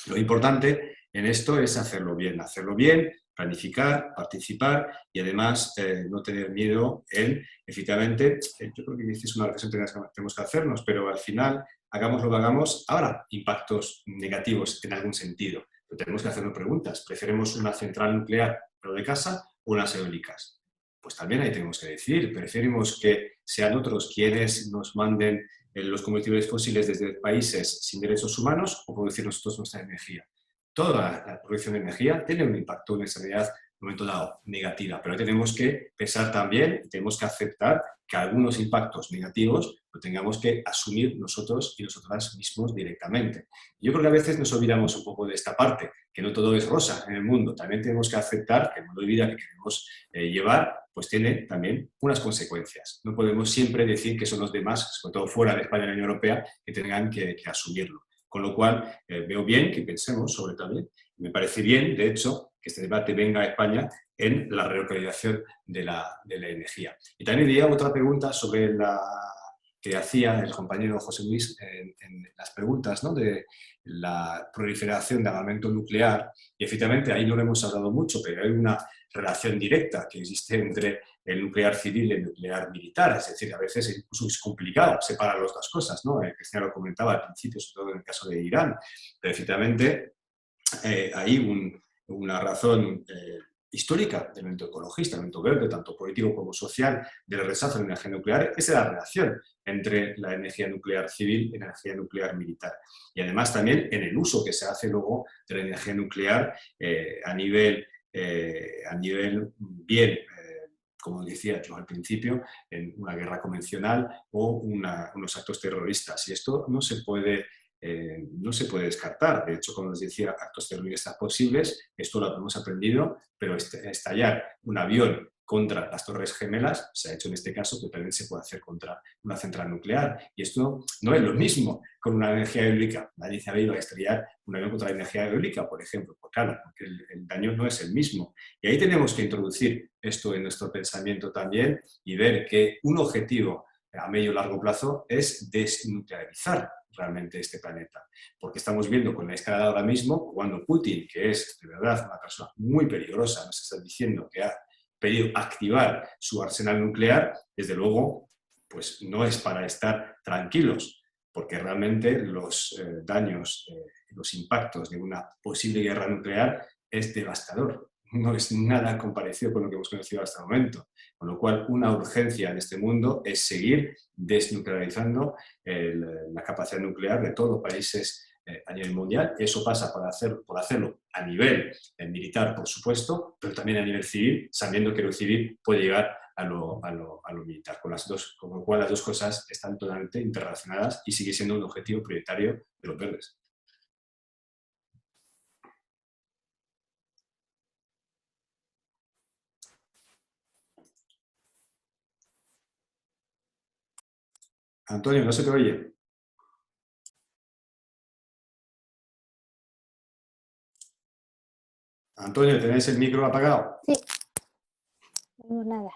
lo importante en esto es hacerlo bien, planificar, participar y además no tener miedo en, efectivamente, yo creo que es una reflexión que tenemos que hacernos, pero al final, hagamos lo que hagamos, habrá impactos negativos en algún sentido. Pero tenemos que hacernos preguntas. ¿Preferimos una central nuclear pero de casa o unas eólicas? Pues también ahí tenemos que decir, ¿preferimos que sean otros quienes nos manden los combustibles fósiles desde países sin derechos humanos o producir nosotros nuestra energía? Toda la producción de energía tiene un impacto en sanidad un momento dado negativa, pero tenemos que pensar también, tenemos que aceptar que algunos impactos negativos lo tengamos que asumir nosotros y nosotras mismos directamente. Yo creo que a veces nos olvidamos un poco de esta parte, que no todo es rosa en el mundo. También tenemos que aceptar que el modo de vida que queremos llevar pues tiene también unas consecuencias. No podemos siempre decir que son los demás, sobre todo fuera de España y la Unión Europea, que tengan que asumirlo. Con lo cual, veo bien que pensemos sobre también. Me parece bien, de hecho, que este debate venga a España en la relocalización de la energía. Y también diría otra pregunta sobre la que hacía el compañero José Luis en las preguntas, ¿no?, de la proliferación de armamento nuclear. Y efectivamente, ahí no lo hemos hablado mucho, pero hay una relación directa que existe entre el nuclear civil y el nuclear militar. Es decir, a veces incluso es complicado separar las dos cosas, ¿no? Cristian lo comentaba al principio, sobre todo en el caso de Irán. Pero efectivamente hay una razón histórica del movimiento ecologista, del movimiento verde, tanto político como social, del rechazo a la energía nuclear, es la relación entre la energía nuclear civil y la energía nuclear militar. Y además también en el uso que se hace luego de la energía nuclear a nivel bien, como decía yo al principio, en una guerra convencional o unos actos terroristas. Y esto no se puede descartar. De hecho, como les decía, actos terroristas posibles, esto lo hemos aprendido, pero estallar un avión contra las Torres Gemelas se ha hecho en este caso, pero también se puede hacer contra una central nuclear. Y esto no es lo mismo con una energía eólica. Nadie se ha ido a estrellar un avión contra la energía eólica, por ejemplo, pues claro, porque el daño no es el mismo. Y ahí tenemos que introducir esto en nuestro pensamiento también y ver que un objetivo a medio y largo plazo es desnuclearizar realmente este planeta. Porque estamos viendo con la escalada ahora mismo, cuando Putin, que es de verdad una persona muy peligrosa, nos está diciendo que ha pedido activar su arsenal nuclear, desde luego, pues no es para estar tranquilos, porque realmente los daños, los impactos de una posible guerra nuclear es devastador. No es nada comparecido con lo que hemos conocido hasta el momento. Con lo cual, una urgencia en este mundo es seguir desnuclearizando la capacidad nuclear de todos los países a nivel mundial. Eso pasa por hacerlo a nivel militar, por supuesto, pero también a nivel civil, sabiendo que lo civil puede llegar a lo militar. Con lo cual, las dos cosas están totalmente interrelacionadas y sigue siendo un objetivo prioritario de los verdes. Antonio, no se te oye. Antonio, ¿tenéis el micro apagado? Sí, no nada.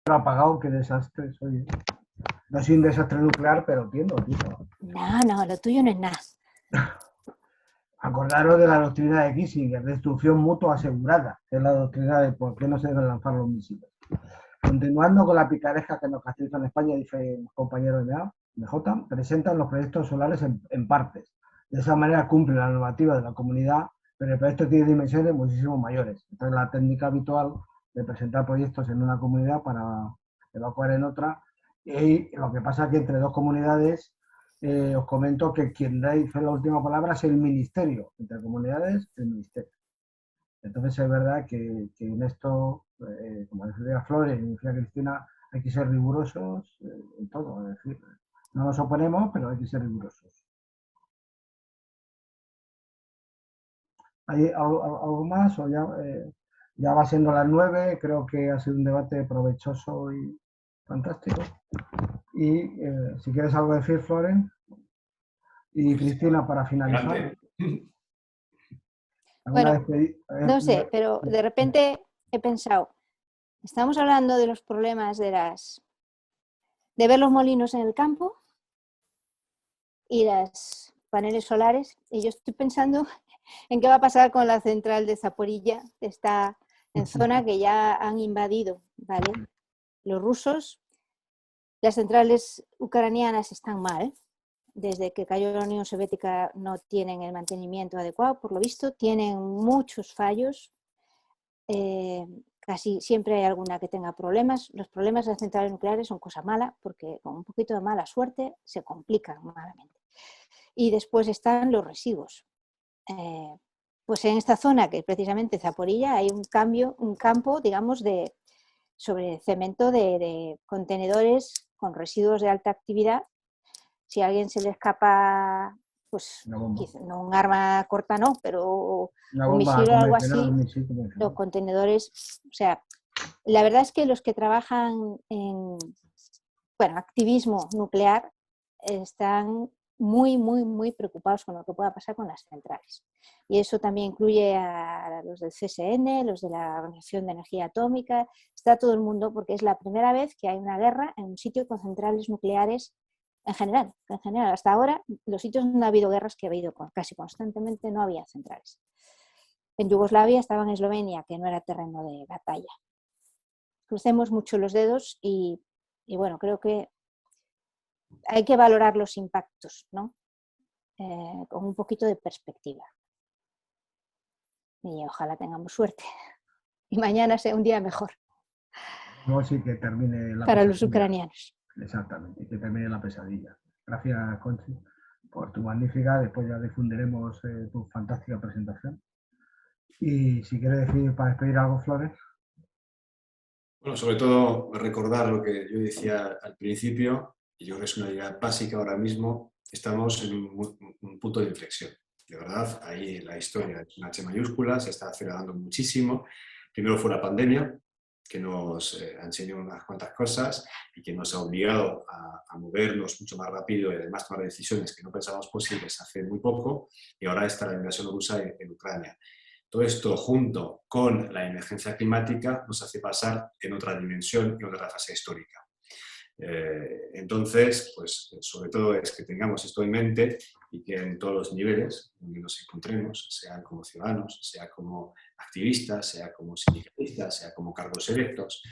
Pero apagado, qué desastre, oye. No soy un desastre nuclear, pero entiendo, tío. No, lo tuyo no es nada. Acordaros de la doctrina de Kissinger, destrucción mutua asegurada, que es la doctrina de por qué no se deben lanzar los misiles. Continuando con la picaresca que nos caracteriza en España, dice el compañero MJ, presentan los proyectos solares en partes. De esa manera cumplen la normativa de la comunidad, pero el proyecto tiene dimensiones muchísimo mayores. Esta es la técnica habitual de presentar proyectos en una comunidad para evacuar en otra. Y lo que pasa es que entre dos comunidades, os comento que quien dice la última palabra es el ministerio. Entre comunidades, el ministerio. Entonces es verdad que en esto, como decía Flores y decía Cristina, hay que ser rigurosos en todo. Es decir, no nos oponemos, pero hay que ser rigurosos. ¿Hay algo más? O ya va siendo las 9, creo que ha sido un debate provechoso y fantástico. Y si quieres algo decir, Flores, y Cristina, para finalizar. Bueno, no sé, pero de repente he pensado, estamos hablando de los problemas de ver los molinos en el campo y las paneles solares, y yo estoy pensando en qué va a pasar con la central de Zaporilla, que está en zona que ya han invadido, ¿vale? Los rusos, las centrales ucranianas están mal. Desde que cayó la Unión Soviética no tienen el mantenimiento adecuado, por lo visto, tienen muchos fallos. Casi siempre hay alguna que tenga problemas. Los problemas de las centrales nucleares son cosa mala, porque con un poquito de mala suerte se complican malamente. Y después están los residuos. pues en esta zona, que es precisamente Zaporilla, hay un campo, digamos, sobre cemento de contenedores con residuos de alta actividad. Si a alguien se le escapa, pues no un arma corta, no, pero un misil o algo así, los contenedores, o sea, la verdad es que los que trabajan en activismo nuclear están muy, muy, muy preocupados con lo que pueda pasar con las centrales. Y eso también incluye a los del CSN, los de la Organización de Energía Atómica, está todo el mundo, porque es la primera vez que hay una guerra en un sitio con centrales nucleares en general. Hasta ahora, los sitios donde ha habido guerras, que ha habido casi constantemente, no había centrales. En Yugoslavia estaba en Eslovenia, que no era terreno de batalla. Crucemos mucho los dedos y bueno, creo que hay que valorar los impactos, ¿no? Con un poquito de perspectiva. Y ojalá tengamos suerte. Y mañana sea un día mejor. No, sí, que termine la para pesadilla. Los ucranianos. Exactamente, que termine la pesadilla. Gracias, Conchi, por tu magnífica. Después ya difundiremos tu fantástica presentación. Y si quieres decir para despedir algo, Flores. Bueno, sobre todo recordar lo que yo decía al principio, y yo creo que es una idea básica ahora mismo, estamos en un punto de inflexión. De verdad, ahí la historia es una H mayúscula, se está acelerando muchísimo. Primero fue la pandemia, que nos ha enseñado unas cuantas cosas y que nos ha obligado a movernos mucho más rápido y además tomar decisiones que no pensábamos posibles hace muy poco, y ahora está la invasión rusa en Ucrania. Todo esto, junto con la emergencia climática, nos hace pasar en otra dimensión, en otra fase histórica. Entonces, pues sobre todo es que tengamos esto en mente y que en todos los niveles donde nos encontremos, sea como ciudadanos, sea como activistas, sea como sindicalistas, sea como cargos electos,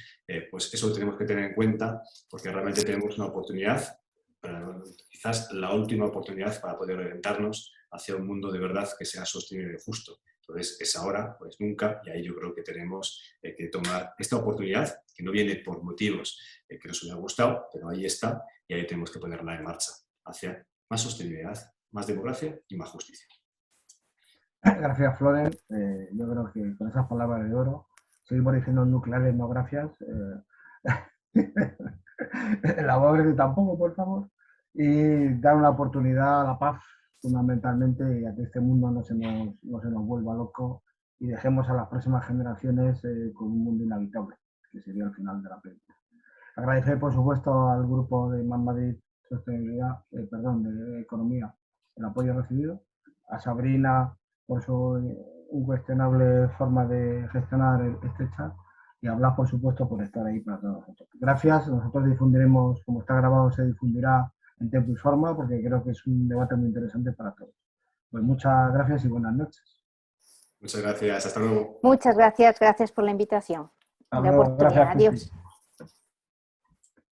pues eso lo tenemos que tener en cuenta, porque realmente tenemos una oportunidad, quizás la última oportunidad para poder orientarnos hacia un mundo de verdad que sea sostenible y justo. Entonces, es ahora, pues nunca, y ahí yo creo que tenemos que tomar esta oportunidad, que no viene por motivos que nos hubiera gustado, pero ahí está, y ahí tenemos que ponerla en marcha hacia más sostenibilidad, más democracia y más justicia. Gracias, Flores. Yo creo que con esas palabras de oro, seguimos diciendo nucleares, no gracias. Elaborate tampoco, por favor. Y dar una oportunidad a la paz, fundamentalmente, y a que este mundo no se nos vuelva loco y dejemos a las próximas generaciones con un mundo inhabitable, que sería el final de la película. Agradecer, por supuesto, al grupo de Más Madrid Sostenibilidad, de Economía, el apoyo recibido, a Sabrina por su incuestionable forma de gestionar este chat, y a Blas, por supuesto, por estar ahí para todos nosotros. Gracias, nosotros difundiremos, como está grabado, se difundirá en tiempo y forma, porque creo que es un debate muy interesante para todos. Pues muchas gracias y buenas noches. Muchas gracias, hasta luego. Muchas gracias por la invitación. Hasta luego, gracias. Adiós.